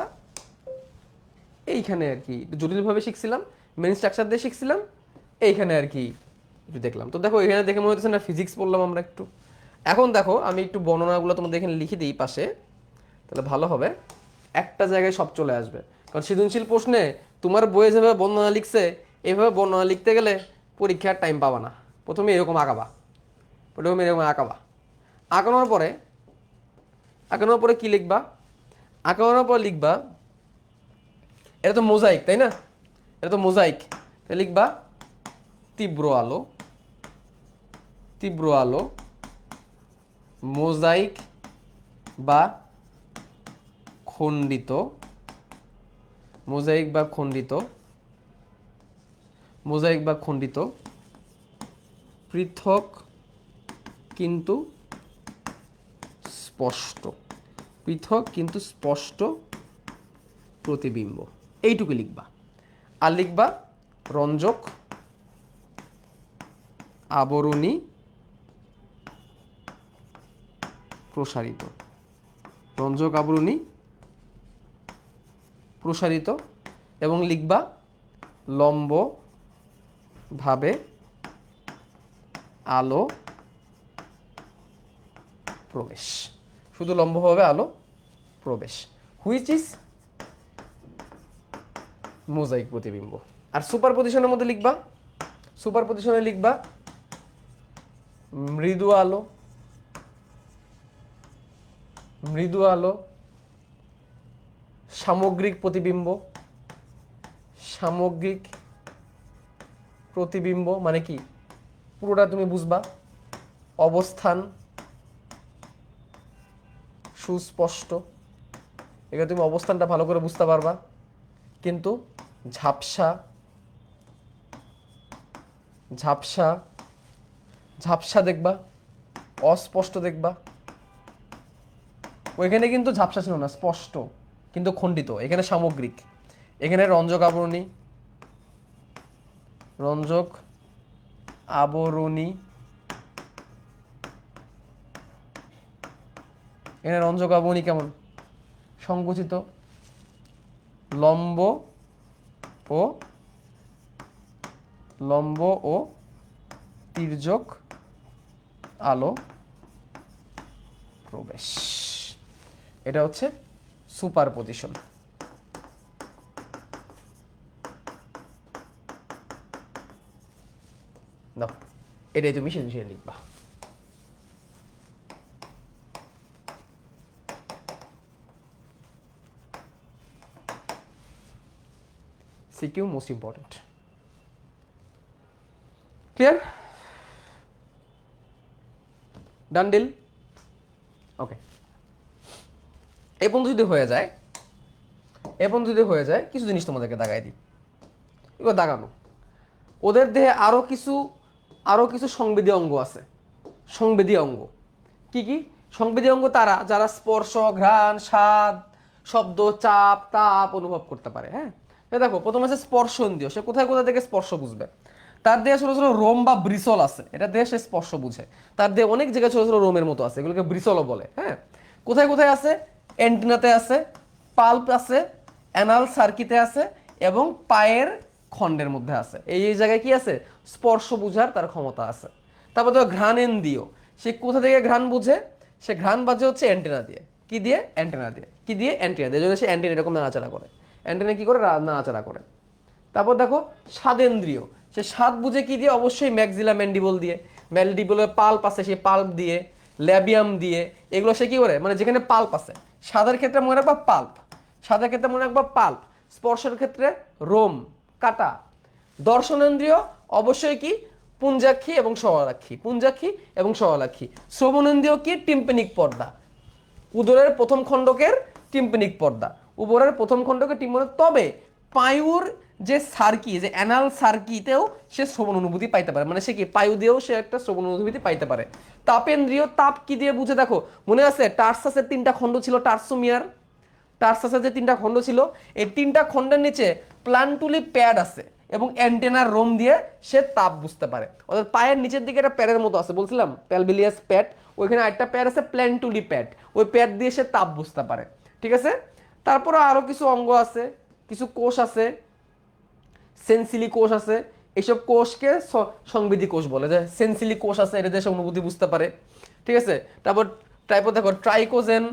এইখানে আর কি জটিলভাবে শিখছিলাম, মেন স্ট্রাকচার দিয়ে শিখছিলাম, এইখানে আর কি একটু দেখলাম। তো দেখো এখানে দেখে মনে হচ্ছে না ফিজিক্স পড়লাম আমরা একটু। এখন দেখো আমি একটু বর্ণনাগুলো তোমাদের এখানে লিখে দিই পাশে, তাহলে ভালো হবে, একটা জায়গায় সব চলে আসবে। কারণ সৃজনশীল প্রশ্নে তোমার বইয়ে যেভাবে বর্ণনা লিখছে, এইভাবে বর্ণনা লিখতে গেলে পরীক্ষার টাইম পাবা না। প্রথমে এরকম আঁকাবা, প্রথমে এরকম আঁকাবা। আঁকানোর পরে কি লিখবা? আঁকানোর পর লিখবা, এটা তো মোজাইক তাই না? এটা তো মোজাইক। তাহলে লিখবা তীব্র আলো, তীব্র আলো, মোজাইক বা খণ্ডিত, মোজাইক বা খণ্ডিত, মোজাইক বা খণ্ডিত, পৃথক কিন্তু স্পষ্ট, পৃথক কিন্তু স্পষ্ট প্রতিবিম্ব, এইটুকু লিখবা। আর লিখবা রঞ্জক, আবরণী, প্রসারিত, রঞ্জক, আবরণী, প্রসারিত, এবং লিখবা লম্ব ভাবে আলো প্রবেশ, শুধু লম্বভাবে আলো প্রবেশ, হুইচ ইজ মোজাইক প্রতিবিম্ব। আর সুপার পজিশনের মধ্যে লিখবা, সুপার পজিশনে লিখবা মৃদু আলো, মৃদু আলো, সামগ্রিক প্রতিবিম্ব, সামগ্রিক প্রতিবিম্ব মানে কি পুরোটা তুমি বুঝবা, অবস্থান সুস্পষ্ট, এখানে তুমি অবস্থানটা ভালো করে বুঝতে পারবা, কিন্তু ঝাপসা, ঝাপসা, ঝাপসা দেখবা, অস্পষ্ট দেখবা। ওইখানে কিন্তু ঝাপসা ছিল না, স্পষ্ট কিন্তু খণ্ডিত, এখানে সামগ্রিক। এখানে রঞ্জক আবরণী, রঞ্জক আবরণী, এখানে রঞ্জক আবরণী কেমন সংকুচিত, লম্ব ও লম্ব ও তির্যক আলো প্রবেশ। এটা হচ্ছে সুপার পজিশন। দাও, এটাই তুমি সৃজনশীল লিখবা। CQ most important. Clear? Done deal? Okay. এই পর্যন্ত যদি হয়ে যায়, এ পর্যন্ত যদি হয়ে যায়, কিছু জিনিস তোমাদেরকে দাগাই দিই। এবার দাগানো, ওদের দেহে আরো কিছু সংবেদী অঙ্গ আছে। সংবেদী অঙ্গ কি কি? সংবেদী অঙ্গ তারা যারা স্পর্শ, ঘ্রাণ, স্বাদ, শব্দ, চাপ, তাপ অনুভব করতে পারে। হ্যাঁ, দেখো প্রথমে আছে স্পর্শেন্দ্রিয়, সে কোথায় কোথায় থেকে স্পর্শ বুঝবে। তার দেহে ছোট ছোট রোম বা ব্রিসল আছে, এটা দেহে সে স্পর্শ বুঝে। তার দেহে অনেক জায়গায় ছোট ছোট রোমের মতো আছে, এগুলোকে ব্রিসলও বলে। হ্যাঁ, কোথায় কোথায় আছে? অ্যান্টেনাতে আছে, পাল্প আছে, অ্যানাল সার্কিতে আছে, এবং পায়ের খণ্ডের মধ্যে আছে। এই জায়গায় কি আছে? স্পর্শ বুঝার তার ক্ষমতা আছে। তারপর তো ঘ্রাণেন্দ্রিয়, সে কোথা থেকে ঘ্রাণ বুঝে? সে ঘ্রাণ বাজে হচ্ছে অ্যান্টেনা দিয়ে। কি দিয়ে? অ্যান্টেনা দিয়ে। কি দিয়ে? অ্যান্টেনা দিয়ে। এই জন্য সে অ্যান্টেনা এরকম নাড়াচাড়া করে। অ্যান্টেনা কি করে? নাড়াচাড়া করে। তারপর দেখো স্বাদেন্দ্রিয়, সে স্বাদ বুঝে কি দিয়ে? অবশ্যই ম্যাক্সিলা ম্যান্ডিবল দিয়ে। ম্যান্ডিবলের পাল্প আছে সেই পাল্প দিয়ে, ল্যাবিয়াম দিয়ে, এগুলো সে কি করে? মানে যেখানে পাল্প আছে। স্বাদের ক্ষেত্রে মনে রাখবা পাল্প, স্বাদের ক্ষেত্রে মনে রাখবা পাল্প, স্পর্শের ক্ষেত্রে রোম, কাটা। দর্শনেন্দ্রিয় অবশ্যই কি? পুঞ্জাক্ষী এবং সহলাক্ষী, পুঞ্জাক্ষী এবং সহলাক্ষী। শ্রবণেন্দ্রিয় কি? টিম্পেনিক পর্দা, উদরের প্রথম খণ্ডকের টিম্পেনিক পর্দা, উপরের প্রথম খণ্ডকের টিম্পেনিক। তবে পায়ুর যে সার্কি, যে অ্যানাল সার্কিতেও সে শ্রবণ অনুভূতি পাইতে পারে, মানে সে কি পায়ু দিয়েও সে একটা শ্রবণ অনুভূতি পাইতে পারে। তাপেন্দ্রিয়, তাপ কি দিয়ে বুঝে? দেখো মনে আছে টার্সাসের 3টা খণ্ড ছিল, টার্সোমিয়ার, টার্সাসের যে 3টা খণ্ড ছিল, এই 3টা খণ্ডের নিচে প্লান্টুলি প্যাড আছে এবং অ্যান্টেনার রোম দিয়ে সে তাপ বুঝতে পারে। অর্থাৎ পায়ের নিচের দিকে একটা প্যাডের মতো আছে, বলছিলাম প্যালভিলিয়াস প্যাড, ওইখানে আরেকটা প্যাড আছে প্ল্যান্টুলি প্যাড, ওই প্যাড দিয়ে সে তাপ বুঝতে পারে। ঠিক আছে? তারপরে আরো কিছু অঙ্গ আছে, কিছু কোষ আছে, সেন্সিলি কোষ আছে, এইসব কোষকে সংবেদী কোষ বলে। যে সেন্সিলি কোষ আছে, এটা দিয়ে সে অনুভূতি বুঝতে পারে। ঠিক আছে? তারপর দেখো ট্রাইকোজেন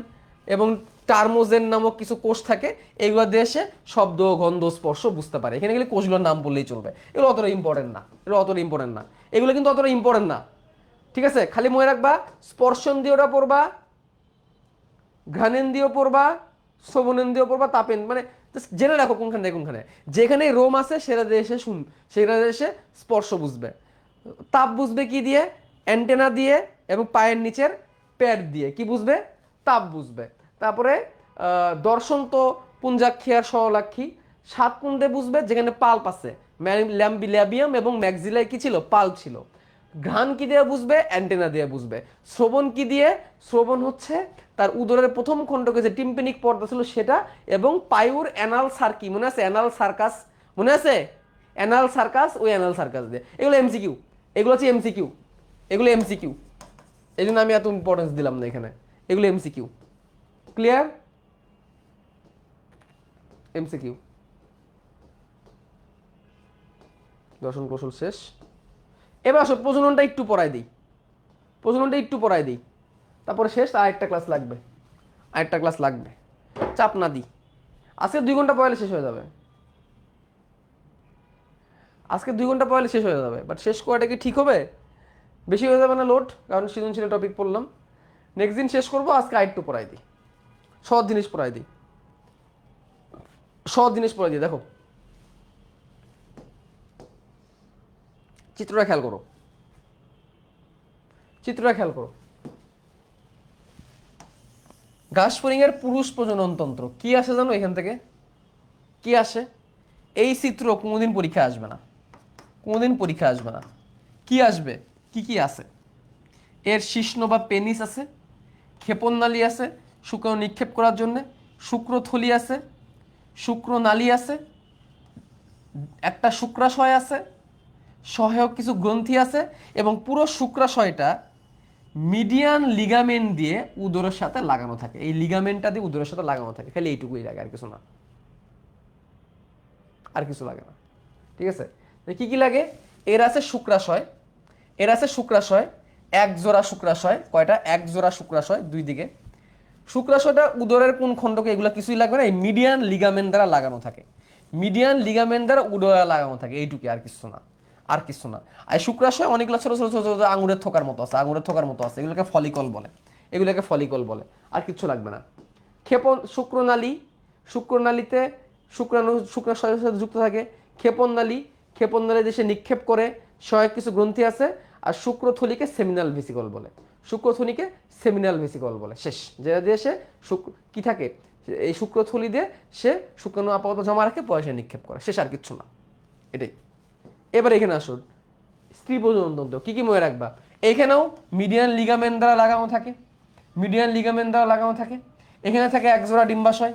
এবং টার্মোজেন নামক কিছু কোষ থাকে, এগুলো দিয়ে সে শব্দ, গন্ধ, স্পর্শ বুঝতে পারে। এখানে গেলে কোষগুলোর নাম বললেই চলবে, এগুলো অতটা ইম্পর্টেন্ট না, এগুলো কিন্তু অতটা ইম্পর্টেন্ট না। ঠিক আছে? খালি মনে রাখবা স্পর্শেন্দ্রিয়টা পড়বা, ঘ্রাণেন্দ্রিয় পড়বা, শ্রবণেন্দ্রিয় পড়বা, মানে জেনে রাখো কোনখানে কোনখানে, যেখানে রোম আছে সেটা দিয়ে এসে সেটা দিয়ে এসে স্পর্শ বুঝবে। তাপ বুঝবে কি দিয়ে? অ্যান্টেনা দিয়ে এবং পায়ের নিচের প্যাড দিয়ে। কি বুঝবে? তাপ বুঝবে। তারপরে দর্শন তো পুঞ্জাক্ষী আর সহলাক্ষী। সাত কুণ্ডে বুঝবে যেখানে পাল্প আছে, ল্যাবিয়াম এবং ম্যাক্সিলায় কি ছিল? পাল্প ছিল। ঘ্রাণ কি দিয়ে বুঝবে? অ্যান্টেনা দিয়ে বুঝবে। শ্রবণ কি দিয়ে? শ্রবণ হচ্ছে তার উদরের প্রথম খণ্ডকে যে টিম্পেনিক পর্দা ছিল সেটা, এবং পায়ুর অ্যানাল সার্কি, মনে আছে অ্যানাল সার্কাস? মনে আছে অ্যানাল সার্কাস? ওই অ্যানাল সার্কাস দিয়ে। এগুলো এমসিকিউ, এগুলো হচ্ছে এমসিকিউ, এগুলো এমসিকিউ, এই জন্য আমি এত ইম্পর্টেন্স দিলাম না এখানে। এগুলো এমসিকিউ। ক্লিয়ার? এমসিকিউ। দর্শন কৌশল শেষ। এবার আসো প্রজননটা একটু পড়াই দিই, প্রজননটা একটু পড়াই দিই, তারপরে শেষ। আরেকটা ক্লাস লাগবে, আরেকটা ক্লাস লাগবে, চাপ না দিই। আজকে 2 ঘন্টা পড়ালে শেষ হয়ে যাবে, আজকে 2 ঘন্টা পড়ালে শেষ হয়ে যাবে। বাট শেষ করাটা কি ঠিক হবে? বেশি হয়ে যাবে না লোড? কারণ সৃজনশীলের টপিক পড়লাম। নেক্সট দিন শেষ করবো, আজকে আরেকটু পড়াই দিই, সহজ জিনিস পড়াই দিই, সহজ জিনিস পড়াই দিই। দেখো চিত্রটা খেয়াল করো, চিত্রটা খেয়াল করো। ঘাসফড়িং এর পুরুষ প্রজনন তন্ত্র কি আসে জানো? এখান থেকে কি আসে? এই চিত্র কোনোদিন পরীক্ষা আসবে না, কোনোদিন পরীক্ষা আসবে না। কি আসবে? কি কি আছে? এর শিশ্ন বা পেনিস আছে, ক্ষেপণনালী আছে শুক্রাণু নিক্ষেপ করার জন্য, শুক্রথলি আছে, শুক্রনালী আছে, একটা শুক্রাশয় আছে, সহায়ক কিছু গ্রন্থি আছে, এবং পুরো শুক্রাশয়টা মিডিয়ান লিগামেন্ট দিয়ে উদরের সাথে লাগানো থাকে। এই লিগামেন্টটা দিয়ে উদরের সাথে লাগানো থাকে, খালি এইটুকুই লাগে, আর কিছু না, আর কিছু লাগে না। ঠিক আছে? কি কি লাগে? এর আছে শুক্রাশয়, এর আছে শুক্রাশয়, এক জোড়া শুক্রাশয়। কয়টা? এক জোড়া শুক্রাশয় দুই দিকে। শুক্রাশয়টা উদরের কোন খণ্ডকে? এগুলো কিছুই লাগবে না, এই মিডিয়ান লিগামেন্ট দ্বারা লাগানো থাকে, মিডিয়ান লিগামেন্ট দ্বারা উদরে লাগানো থাকে, এইটুকু, আর কিছু না, আর কিছু না। আর শুক্রাশয় অনেকগুলো ছোট ছোট ছোট ছোট আঙুরের থোকার মতো আছে, আঙুরের থোকার মতো আছে, এগুলোকে ফলিকল বলে, এগুলোকে ফলিকল বলে, আর কিছু লাগবে না। ক্ষেপণ শুক্রনালী, শুক্রনালীতে শুক্রাণু শুক্রাশয়ের সাথে যুক্ত থাকে। ক্ষেপণনালী, ক্ষেপণনালী দেশে নিক্ষেপ করে, সহায়ক কিছু গ্রন্থি আছে। আর শুক্রথলিকে সেমিনাল ভেসিকল বলে, শুক্রথলিকে সেমিনাল ভেসিকল বলে। শেষ। যেটা দিয়ে সে কি থাকে, এই শুক্রথলি দিয়ে সে শুক্রাণু আপাতত জমা রাখে, পয়সা নিক্ষেপ করে, শেষ, আর কিচ্ছু না। এটাই। এবার এখানে আসুন, স্ত্রী প্রজনন তন্ত্র কি কি মনে রাখবা? এখানেও মিডিয়ান লিগামেন্ট দ্বারা লাগানো থাকে, মিডিয়ান লিগামেন্ট দ্বারা লাগানো থাকে। এখানে থাকে একজোড়া ডিম্বাশয়।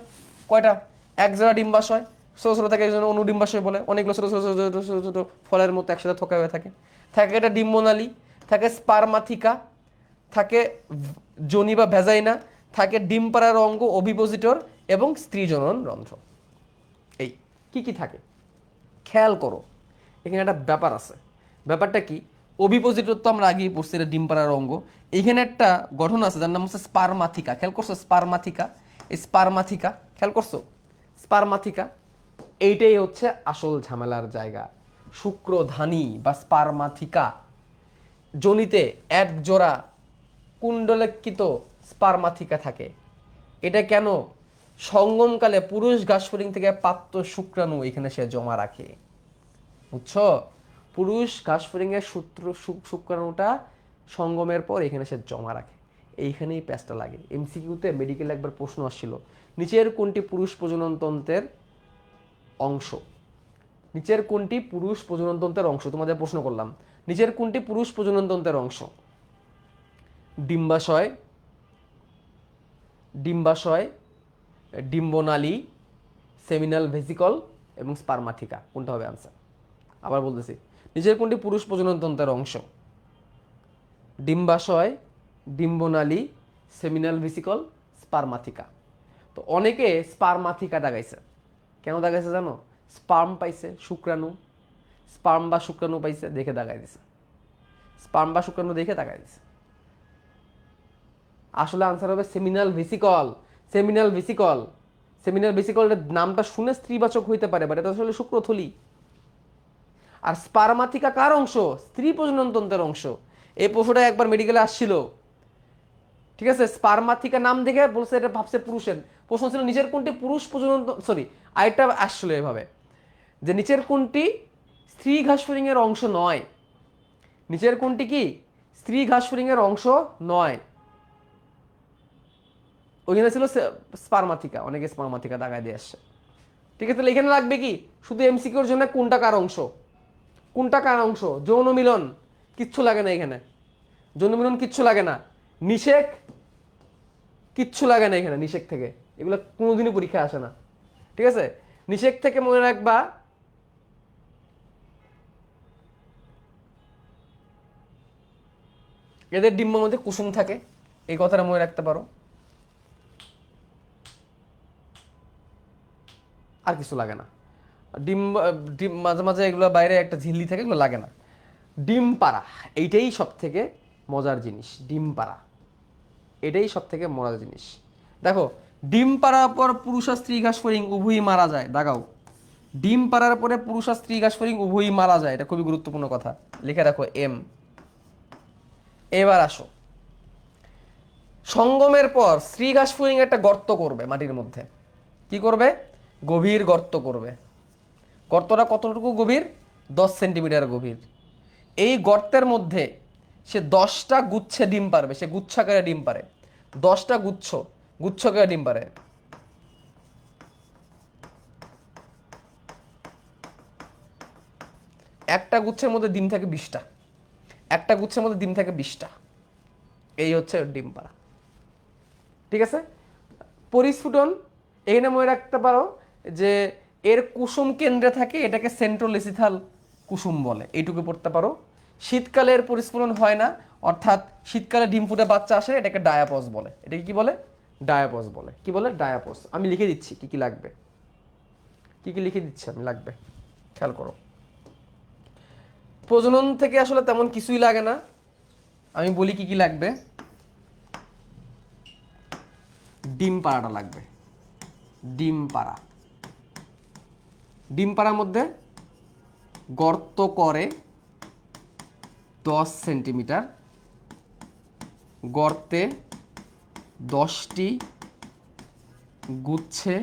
কয়টা? একজোড়া ডিম্বাশয়। ছোট ছোট থাকে, এই জন্য অনুডিম্বাশয় বলে। অনেকগুলো ছোট ছোট ছোট ছোট ছোট ফলের মতো একসাথে থোকা হয়ে থাকে। থাকে এটা ডিম্বনালী, থাকে স্পার্মাথিকা, থাকে যোনি বা ভ্যাজাইনা, থাকে ডিম পাড়ার অঙ্গ ওভিপোজিটর এবং স্ত্রী জনন রন্ধ্র। এই কি কি থাকে খেয়াল করো। এখানে একটা ব্যাপার আছে। ব্যাপারটা কি? ওভিপোজিটর তো আমরা আগেই পড়ছি, এটা ডিম পাড়ার অঙ্গ। এইখানে একটা গঠন আছে যার নাম হচ্ছে স্পারমাথিকা, খেয়াল করছো? স্পারমাথিকা, এই স্পারমাথিকা খেয়াল করছো? স্পারমাথিকা এইটাই হচ্ছে আসল ঝামেলার জায়গা। শুক্রধানী বা স্পারমাথিকা যোনিতে এক জোড়া কুণ্ডলিখিত স্পারমাথিকা থাকে। এটা কেন? সঙ্গমকালে পুরুষ ঘাসফড়িং থেকে প্রাপ্ত শুক্রাণু এখানে সে জমা রাখে, বুঝছো? পুরুষ ঘাসফড়িং এর শুক্রাণুটা সঙ্গমের পর এখানে সে জমা রাখে, এইখানেই প্যাচটা লাগে। এমসিকিউতে মেডিকেল একবার প্রশ্ন আসছিল, নিচের কোনটি পুরুষ প্রজননতন্ত্রের অংশ? নিচের কোনটি পুরুষ প্রজননতন্ত্রের অংশ? তোমাদের প্রশ্ন করলাম, নিচের কোনটি পুরুষ প্রজননতন্ত্রের অংশ? ডিম্বাশয়, ডিম্বাশয়, ডিম্বনালী, সেমিনাল ভেসিকল এবং স্পারমাথিকা। কোনটা হবে আনসার? আবার বলতেছি, নিচের কোনটি পুরুষ প্রজননতন্ত্রের অংশ? ডিম্বাশয়, ডিম্বনালী, সেমিনাল ভেসিকল, স্পারমাথিকা। তো অনেকে স্পারমাথিকা দাগাইছে, কেন দাগাইছে জানো? স্পার্ম পাইছে, শুক্রাণু, স্পার্ম বা শুক্রাণু পাইছে দেখে দাগাই দিছে, স্পার্ম বা শুক্রাণু দেখে দাগাই দিছে। আসলে আনসার হবে seminal vesicle. Seminal vesicle, seminal ভেসিকলের নামটা শুনে স্ত্রীবাচক হইতে পারে, বাট এটা আসলে শুক্রথলি। আর স্পারমাথিকা কার অংশ? স্ত্রী প্রজননতন্ত্রের অংশ। এই প্রশ্নটা একবার মেডিকেলে আসছিল, ঠিক আছে? স্পারমাথিকা নাম দেখে বলছে এটা ভাবছে পুরুষের। প্রশ্ন ছিল নিচের কোনটি পুরুষ প্রজনন, সরি আরেকটা আসছিল এভাবে, যে নিচের কোনটি স্ত্রী ঘাসফড়িং এর অংশ নয়? নিচের কোনটি কি স্ত্রী ঘাসফড়িং এর অংশ নয়? ওইখানে ছিল স্পারমাথিকা, অনেকে স্পারমাথিকা দাগায় দিয়ে আসছে। ঠিক আছে, তাহলে এখানে লাগবে কি? শুধু এমসিকিউর জন্য কোনটা কার অংশ, কোনটা কার অংশ? যৌন মিলন কিচ্ছু লাগে না এখানে, যৌন মিলন কিচ্ছু লাগে না, নিষেক কিচ্ছু লাগে না এখানে, নিষেক থেকে এগুলো কোনোদিনই পরীক্ষায় আসে না। ঠিক আছে, নিষেক থেকে মনে রাখবা এদের ডিম্বের মধ্যে কুসুম থাকে, এই কথাটা মনে রাখতে পারো। আর কিছু লাগে না। ডিম, ডিম মাঝে মাঝে এগুলো বাইরে একটা ঝিল্লি থাকে, এগুলো লাগে না। ডিম পাড়া এইটাই সব থেকে মজার জিনিস, ডিম পাড়া এটাই সব থেকে মজার জিনিস। দেখো, ডিম পাড়ার পর পুরুষ আর স্ত্রী ঘাসফড়িং উভয়ই মারা যায়, দাগাও। ডিম পাড়ার পরে পুরুষ আর স্ত্রী ঘাসফড়িং উভয়ই মারা যায়, এটা খুবই গুরুত্বপূর্ণ কথা, লিখে রাখো এম। এবার আসো, সঙ্গমের পর স্ত্রী ঘাসফড়িং একটা গর্ত করবে মাটির মধ্যে। কি করবে? গভীর গর্ত করবে। গর্তটা কতটুকু গভীর? 10 সেন্টিমিটার গভীর। এই গর্তের মধ্যে সে 10টা গুচ্ছে ডিম পারবে, সে গুচ্ছাকারে ডিম পারে, 10টা গুচ্ছ, গুচ্ছকারে ডিম পারে। একটা গুচ্ছের মধ্যে ডিম থাকে 20টা, একটা গুচ্ছের মধ্যে ডিম থাকে 20টা। এই হচ্ছে ডিম পাড়া। ঠিক আছে, পরিস্ফুটন এখানে মনে রাখতে পারো যে এর কুসুম কেন্দ্রে থাকে, এটাকে সেন্ট্রোলেসিথাল কুসুম বলে, এইটুকু পড়তে পারো। শীতকালে এর পরিস্ফুটন হয় না, অর্থাৎ শীতকালে ডিম ফুটে বাচ্চা আসে, এটাকে ডায়াপস বলে। এটাকে কি বলে? ডায়াপস বলে। কি বলে? ডায়াপস। আমি লিখে দিচ্ছি কি কি লাগবে, কি কি লিখে দিচ্ছি আমি, লাগবে খেয়াল করো। প্রজনন থেকে আসলে তেমন কিছুই লাগে না, আমি বলি কি কি লাগবে। ডিম পাড়াটা লাগবে, ডিম পাড়া। ডিম পাড়ার মধ্যে গর্ত করে 10 সেন্টিমিটার, গর্তে 10টি গুচ্ছে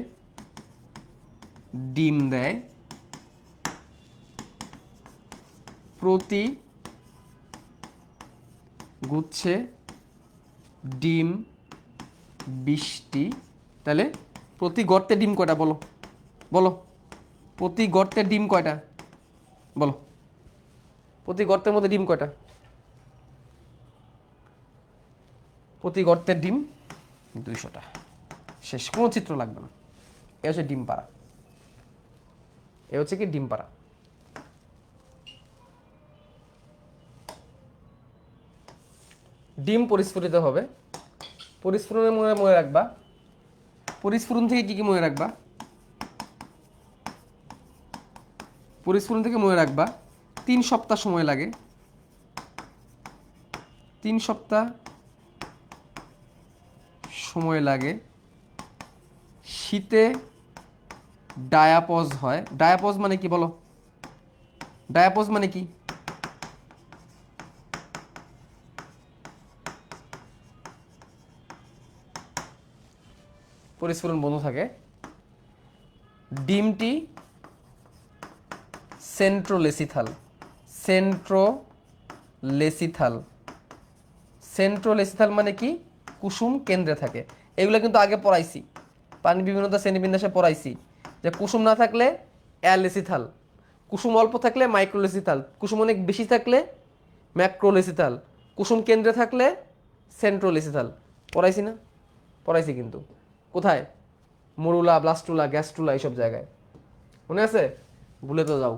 ডিম দেয়, প্রতি গুচ্ছে ডিম 20টি। তাহলে প্রতি গর্তে ডিম কয়টা বলো? বলো, প্রতি গর্তে ডিম কয়টা বলো? প্রতি গর্তের মধ্যে ডিম কয়টা? প্রতি গর্তের ডিম 200টা। শেষ, কোনো চিত্র লাগবে না। এ হচ্ছে ডিম পাড়া, এ হচ্ছে কি ডিম পাড়া। ডিম পরিস্ফুটিত হবে, পরিস্ফুটনের মনে মনে রাখবা, পরিস্ফুটন থেকে কি কি মনে রাখবা? পরিস্ফুটন থেকে মনে রাখবা 3 সপ্তাহ সময় লাগে, 3 সপ্তাহ সময় লাগে। শীতে ডায়াপজ হয়। ডায়াপজ মানে কি বলো? ডায়াপজ মানে কি? পরিস্ফুরণ বন্ধ থাকে। ডিমটি সেন্ট্রোলেসিথাল। সেন্ট্রোলেসিথাল। সেন্ট্রোলেসিথাল মানে কি? কুসুম কেন্দ্রে থাকে। এগুলো কিন্তু আগে পড়াইছি, পানি বিভিন্নতা শ্রেণীবিন্যাসে পড়াইছি যে কুসুম না থাকলে অ্যালেসিথাল, কুসুম অল্প থাকলে মাইক্রোলেসিথাল, কুসুম অনেক বেশি থাকলে ম্যাক্রোলেসিথাল, কুসুম কেন্দ্রে থাকলে সেন্ট্রোলেসিথাল। পড়াইছি না? পড়াইছি কিন্তু। কোথায়? মরুলা, ব্লাস্টুলা, গ্যাস্ট্রুলা, এইসব জায়গায়। মনে আছে? ভুলে তো যাও।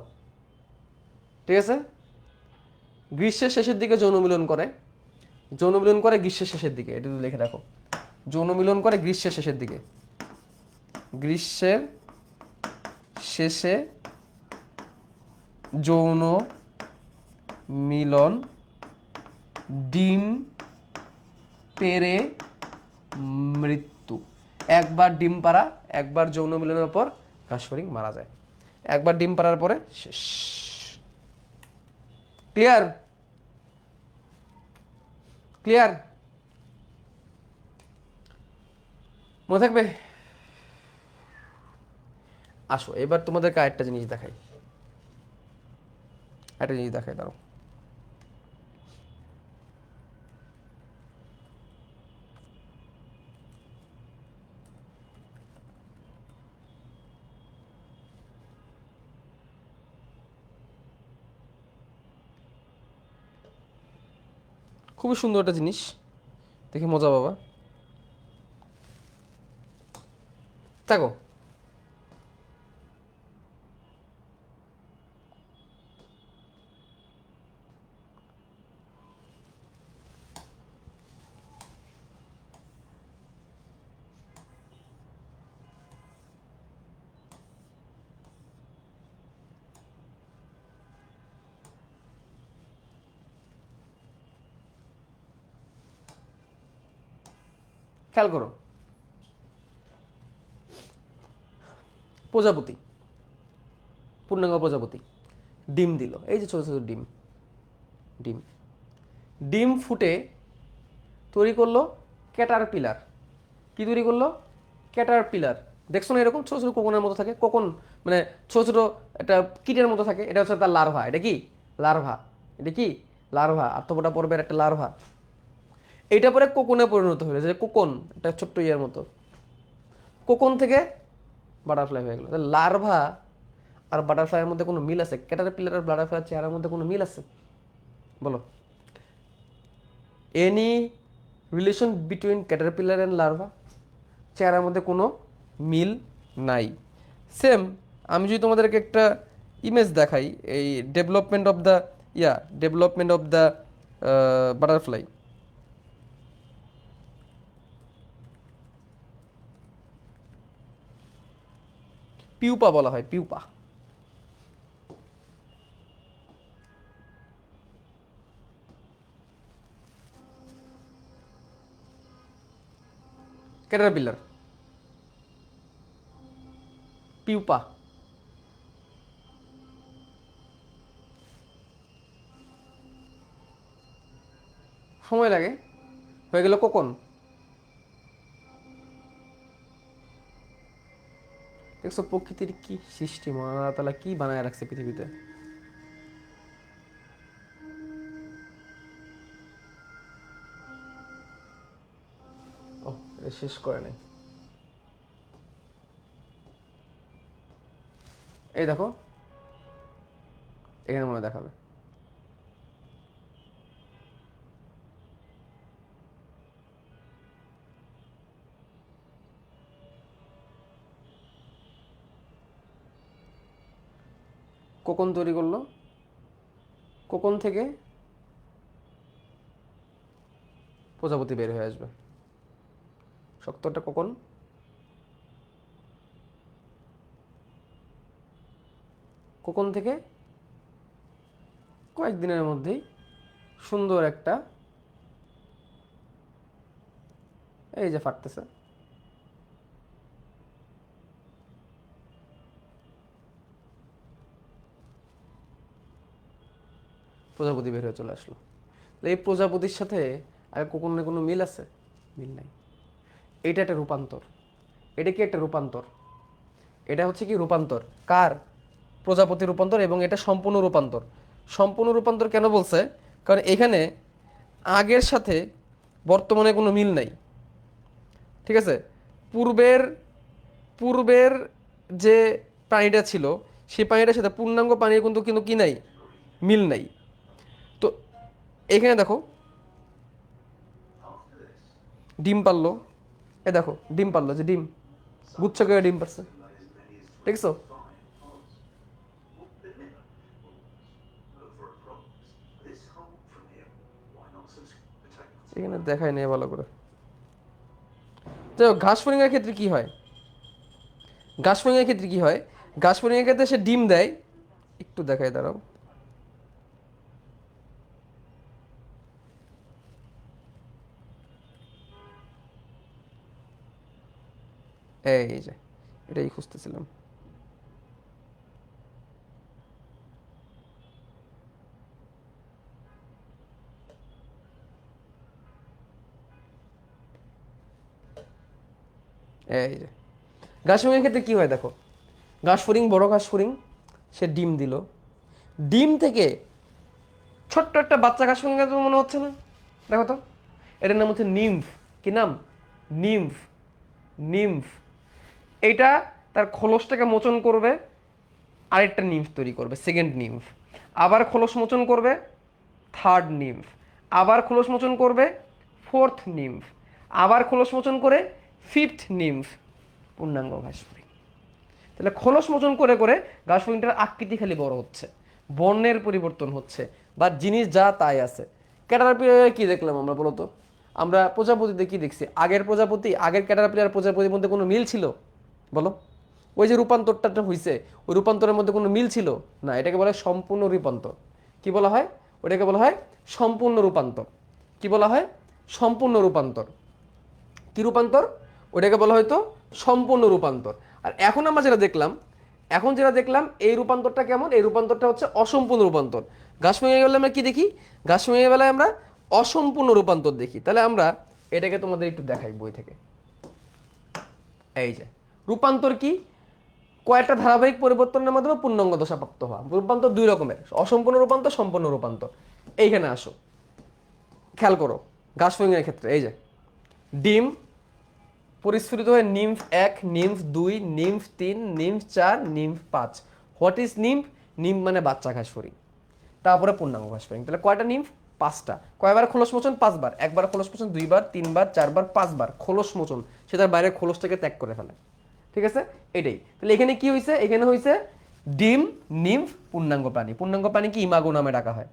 ঠিক আছে। গ্রীষ্মের শেষের দিকে যৌন মিলন করে। যৌন মিলন করে গ্রীষ্মের শেষের দিকে, এটা লিখে রাখো। যৌন মিলন করে গ্রীষ্মের শেষের দিকে। গ্রীষ্মের শেষে যৌন মিলন, ডিম পেড়ে মৃত্যু। একবার ডিম পাড়া, একবার যৌন মিলনের পর ঘাসফড়িং মারা যায়। একবার ডিম পাড়ার পরে শেষ। ক্লিয়ার? ক্লিয়ার? মনে থাকবে? আসো এবার তোমাদেরকে আরেকটা জিনিস দেখাই। একটা জিনিস দেখাই, দাঁড়াও। খুবই সুন্দর একটা জিনিস, দেখে মজা পাবা। থাকো। খেয়াল করো। প্রজাপতি, পূর্ণাঙ্গ প্রজাপতি ডিম দিল। এই যে ছোট ছোট ডিম, ডিম ডিম ফুটে তৈরি করলো ক্যাটার পিলার। কি তৈরি করলো? Cater pillar. দেখছো না এরকম ছোট ছোট কোকনের মতো থাকে? কোকন মানে ছোট ছোট একটা কিটের মতো থাকে। এটা হচ্ছে তার লার্ভা। এটা কি? লার্ভা। এটা কি? লার্ভা। আত্মপোটা পর্বের একটা লার্ভা। এইটা পরে কোকনে পরিণত হলো, যে কোকন, একটা ছোট্ট ইয়ের মতো। কোকন থেকে বাটারফ্লাই হয়ে গেল। লার্ভা আর বাটারফ্লাইয়ের মধ্যে কোনো মিল আছে? ক্যাটারপিলার আর বাটারফ্লাইয়ের চেহারার মধ্যে কোনো মিল আছে? বলো। Any relation between Caterpillar and larva? চেহারার মধ্যে কোনো মিল নাই। সেম আমি যদি তোমাদেরকে একটা ইমেজ দেখাই, এই development of the development of the butterfly. Pupa বলা হয়, পিউপা। Caterpillar, pupa. সময় লাগে। হয়ে গেল কোকন। দেখছো প্রকৃতির কি সৃষ্টি, মহান আল্লাহ তাআলা কি বানায় রাখছে পৃথিবীতে। ও, শেষ করে নাই। এই দেখো, এখানে মনে দেখাবে। কোকন তৈরি করলো, কোকন থেকে প্রজাপতি বের হয়ে আসবে। শক্ত একটা কোকন, কোকন থেকে কয়েকদিনের মধ্যেই সুন্দর একটা এই যে ফাটতেছে, প্রজাপতি বের হয়ে চলে আসলো। এই প্রজাপতির সাথে আর কোনো না কোনো মিল আছে? মিল নাই। এটা একটা রূপান্তর। এটা কি একটা রূপান্তর? এটা হচ্ছে কি রূপান্তর কার? প্রজাপতি রূপান্তর। এবং এটা সম্পূর্ণ রূপান্তর। সম্পূর্ণ রূপান্তর কেন বলছে? কারণ এখানে আগের সাথে বর্তমানে কোনো মিল নাই, ঠিক আছে? পূর্বের পূর্বের যে প্রাণীটা ছিল সেই প্রাণীটার সাথে পূর্ণাঙ্গ প্রাণীর কিন্তু কিন্তু কি নাই, মিল নাই। তো এখানে দেখো ডিম পারলো, এ দেখো ডিম পারলো, যে ডিম গুচ্ছ করে ডিম পারছে, দেখছো? এখানে দেখায় নেই ভালো করে। তো ঘাস ফড়িংয়ের ক্ষেত্রে কি হয়? ঘাস ফড়িংয়ের ক্ষেত্রে কি হয়? ঘাস ফড়িংয়ের ক্ষেত্রে সে ডিম দেয়, একটু দেখায় দাঁড়াও। এই যে এটাই খুঁজতেছিলাম। এই যে ঘাস ফড়িংয়ের ক্ষেত্রে কি হয় দেখো, ঘাস ফড়িং, বড় ঘাস ফড়িং, সে ডিম দিল। ডিম থেকে ছোট্ট একটা বাচ্চা ঘাস ফড়িং মনে হচ্ছে না? দেখো তো, এটার নাম হচ্ছে নিম্ফ। কি নাম? নিম্ফ। নিম্ফ। এইটা তার খোলসটাকে মোচন করবে, আরেকটা নিম্ফ তৈরি করবে, সেকেন্ড নিম্ফ। আবার খোলস মোচন করবে, থার্ড নিম্ফ। আবার খোলস মোচন করবে, ফোর্থ নিম্ফ। আবার খোলস মোচন করে ফিফথ নিম্ফ। পূর্ণাঙ্গ ঘাস ফড়িং। তাহলে খোলস মোচন করে করে ঘাস ফড়িংটার আকৃতি খালি বড় হচ্ছে, বর্ণের পরিবর্তন হচ্ছে, বা জিনিস যা তাই আছে। ক্যাটারপিলারে কি দেখলাম আমরা বলো তো? আমরা প্রজাপতিতে কি দেখছি? আগের প্রজাপতি, আগের ক্যাটারপিলার প্রজাপতির মধ্যে কোনো মিল ছিল বলো? ওই যে রূপান্তরটা হয়েছে, ওই রূপান্তরের মধ্যে কোনো মিল ছিল না। এটাকে বলা হয় সম্পূর্ণ রূপান্তর। কি বলা হয়? ওটাকে বলা হয় সম্পূর্ণ রূপান্তর। কি বলা হয়? সম্পূর্ণ রূপান্তর। কি রূপান্তর? ওটাকে বলা হয়তো সম্পূর্ণ রূপান্তর। আর এখন আমরা যেটা দেখলাম, এখন যেটা দেখলাম এই রূপান্তরটা কেমন? এই রূপান্তরটা হচ্ছে অসম্পূর্ণ রূপান্তর। ঘাস ভেঙে গেলে আমরা কি দেখি? ঘাস ভেঙে গেলে আমরা অসম্পূর্ণ রূপান্তর দেখি। তাহলে আমরা এটাকে তোমাদের একটু দেখাই বই থেকে। এই যে রূপান্তর কি? কয়েকটা ধারাবাহিক পরিবর্তনের মাধ্যমে পূর্ণাঙ্গ দশা প্রাপ্ত হওয়া। রূপান্তর দুই রকমের, অসম্পূর্ণ রূপান্তর, সম্পূর্ণ রূপান্তর। এইখানে আসো, খেয়াল করো ঘাস ফড়িংয়ের ক্ষেত্রে। এই যে ডিম পরিস্ফুটিত হয়ে nymph 1, nymph 2, nymph 3, nymph 4, nymph 5। What is nymph? Nymph মানে বাচ্চা ঘাস ফড়িং। তারপরে পূর্ণাঙ্গ ঘাস ফড়িং। তাহলে কয়টা নিম্ফ? 5টা। কয়বার খোলস মোচন? 5 বার। একবার খোলস মোচন, 2 বার, 3 বার, 4 বার, 5 বার খোলস মোচন। সে তার বাইরের খোলসটাকে ত্যাগ করে ফেলে। ঠিক আছে? এটাই। তাহলে এখানে কি হয়েছে? এখানে হয়েছে ডিম, নিম্ফ, পূর্ণাঙ্গ প্রাণী। পূর্ণাঙ্গ প্রাণী কি ইমাগো নামে ডাকা হয়।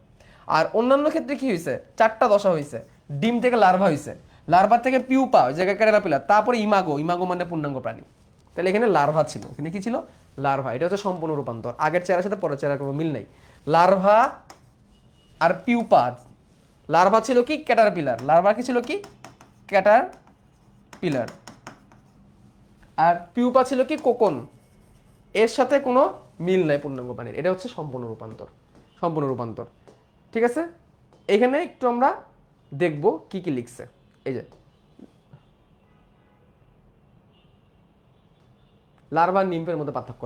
আর অন্যান্য ক্ষেত্রে কি হয়েছে? 4টা দশা হয়েছে। ডিম থেকে লার্ভা হয়েছে, লার্ভা থেকে পিউপা, ওই জায়গায় ক্যাটারপিলার, তারপরে ইমাগো। ইমাগো মানে পূর্ণাঙ্গ প্রাণী। তাহলে এখানে লার্ভা ছিল। এখানে কি ছিল? লার্ভা। এটা হচ্ছে সম্পূর্ণ রূপান্তর। আগের চেহারার সাথে পরের চেহারার কোনো মিল নেই। লার্ভা আর পিউপা। লার্ভা ছিল কি? ক্যাটারপিলার। লার্ভা কি ছিল? কি? ক্যাটারপিলার। আর পিউপা ছিল কি? কোকন। এর সাথে কোনো মিল নাই পূর্ণাঙ্গ প্রাণীর। এটা হচ্ছে সম্পূর্ণ রূপান্তর। সম্পূর্ণ রূপান্তর। ঠিক আছে? এখানে একটু আমরা দেখব কি কি লিখছে। এই যে লার্ভা নিম্ফের মধ্যে পার্থক্য।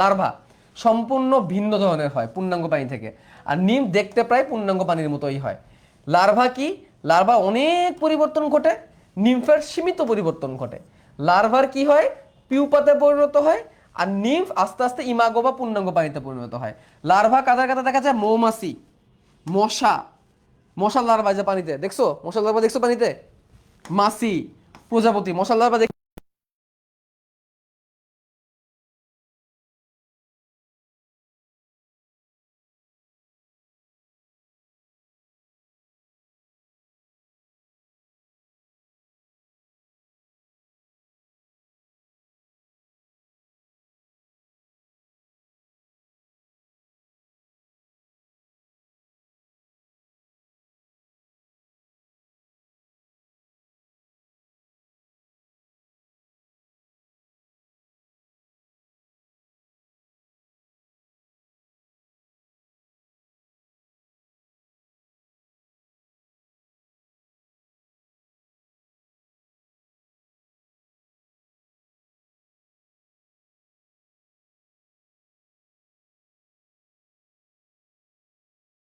লার্ভা সম্পূর্ণ ভিন্ন ধরনের হয় পূর্ণাঙ্গ প্রাণী থেকে, আর নিম্ফ দেখতে প্রায় পূর্ণাঙ্গ প্রাণীর মতোই হয়। লার্ভা কি? লার্ভা অনেক পরিবর্তন ঘটে, নিম্ফের সীমিত পরিবর্তন ঘটে। লার্ভার কি হয়? পিউপাতে পরিণত হয়, আর নিম্ফ আস্তে আস্তে ইমাগো বা পূর্ণাঙ্গ প্রাণীতে পরিণত হয়। লার্ভা কাদের কাছে দেখা যায়? মৌমাছি, মশা। মশার লার্ভা যে পানিতে দেখছো, মশার লার্ভা দেখছো পানিতে? মাছি, প্রজাপতি, মশার লার্ভা